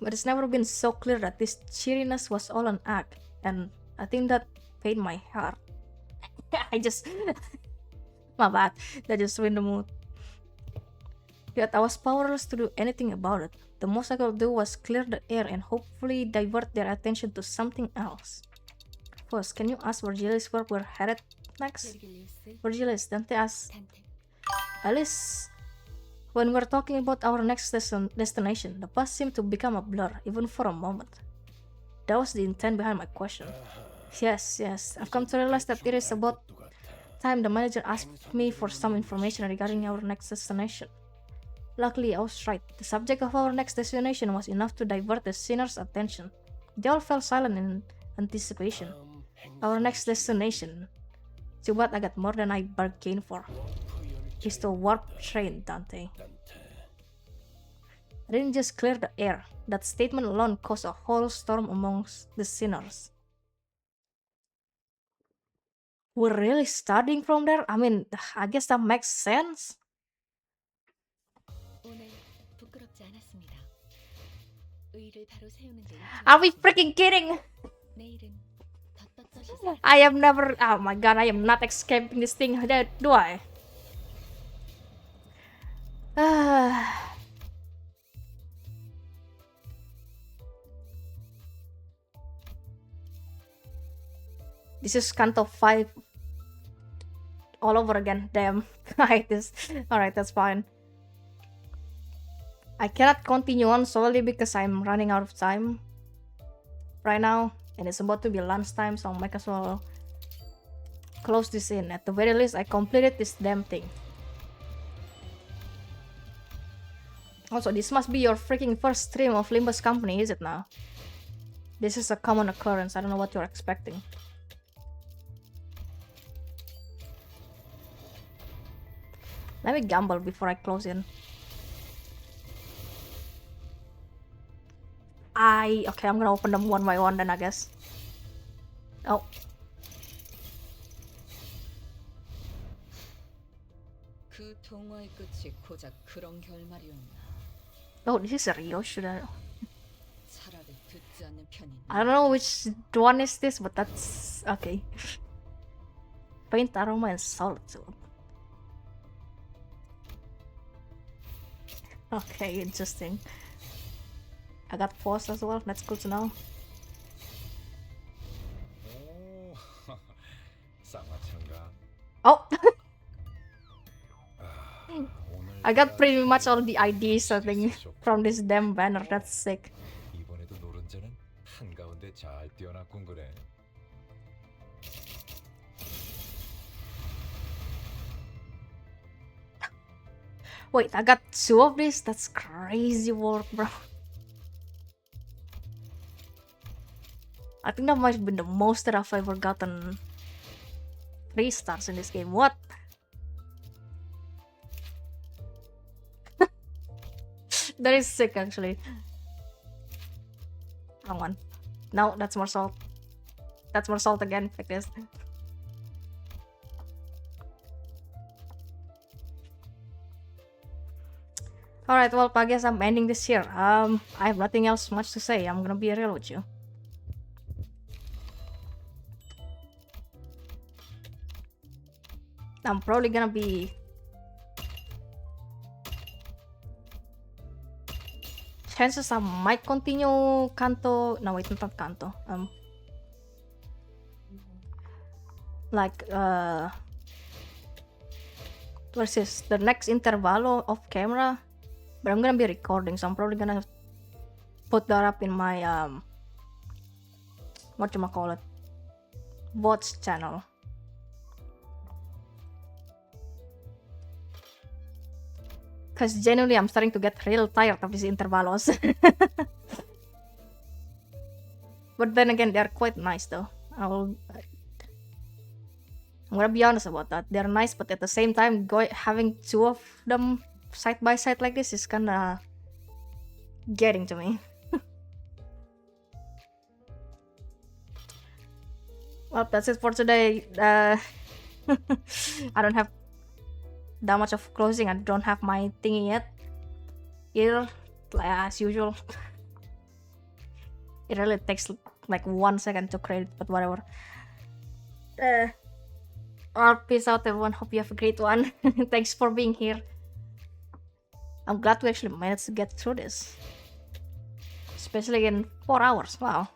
But it's never been so clear that this cheeriness was all an act, and I think that paid my heart. My bad, that just ruined the mood. Yet I was powerless to do anything about it. The most I could do was clear the air and hopefully divert their attention to something else. First, can you ask Virgilius where we're headed next? Virgilius, Dante asked. Alice, when we're talking about our next destination, the past seemed to become a blur, even for a moment. That was the intent behind my question. Yes, I've come to realize that it is about time the manager asked me for some information regarding our next destination. Luckily, I was right. The subject of our next destination was enough to divert the sinners' attention. They all fell silent in anticipation. Our next destination, to what I got more than I bargained for, is the warp train, Dante. I didn't just clear the air. That statement alone caused a whole storm amongst the sinners. We're really starting from there? I mean, I guess that makes sense. Are we freaking kidding? I am never. Oh my god, I am not escaping this thing, do I? This is Canto 5 all over again. Damn. I hate this. Alright, that's fine. I cannot continue on solely because I'm running out of time right now, and it's about to be lunchtime, so I might as well close this in. At the very least, I completed this damn thing. Also, this must be your freaking first stream of Limbus Company, is it now? This is a common occurrence. I don't know what you're expecting. Let me gamble before I close in. Okay, I'm gonna open them one by one then, I guess. Oh. Oh, this is a Rio, should I don't know which one is this, but that's okay. Paint, aroma, and solitude. Okay, interesting. I got force as well, that's good to know. Oh! I got pretty much all the IDs, I think, from this damn banner. That's sick. 이번에도 노른자는 한가운데 잘 띄어놨군 그래. Wait, I got 2 of these? That's crazy work, bro. I think that might have been the most that I've ever gotten 3 stars in this game. What? That is sick, actually. Wrong one. No, that's more salt. That's more salt again, like this. Alright, well, I guess I'm ending this here. I have nothing else much to say. I'm gonna be real with you. I'm probably gonna be... Chances I might continue Kanto... No, wait, not Kanto. Like, what's this? The next Intervallo off camera? But I'm gonna be recording, so I'm probably gonna put that up in my, whatchamacallit, bots channel. Because genuinely, I'm starting to get real tired of these intervalos. But then again, they're quite nice though. I'm gonna be honest about that. They're nice, but at the same time, having two of them side by side like this is kinda getting to me. Well, that's it for today. I don't have that much of closing. I don't have my thingy yet. Here, as usual. It really takes like 1 second to create, but whatever. Well, peace out everyone. Hope you have a great one. Thanks for being here. I'm glad we actually managed to get through this. Especially in 4 hours. Wow.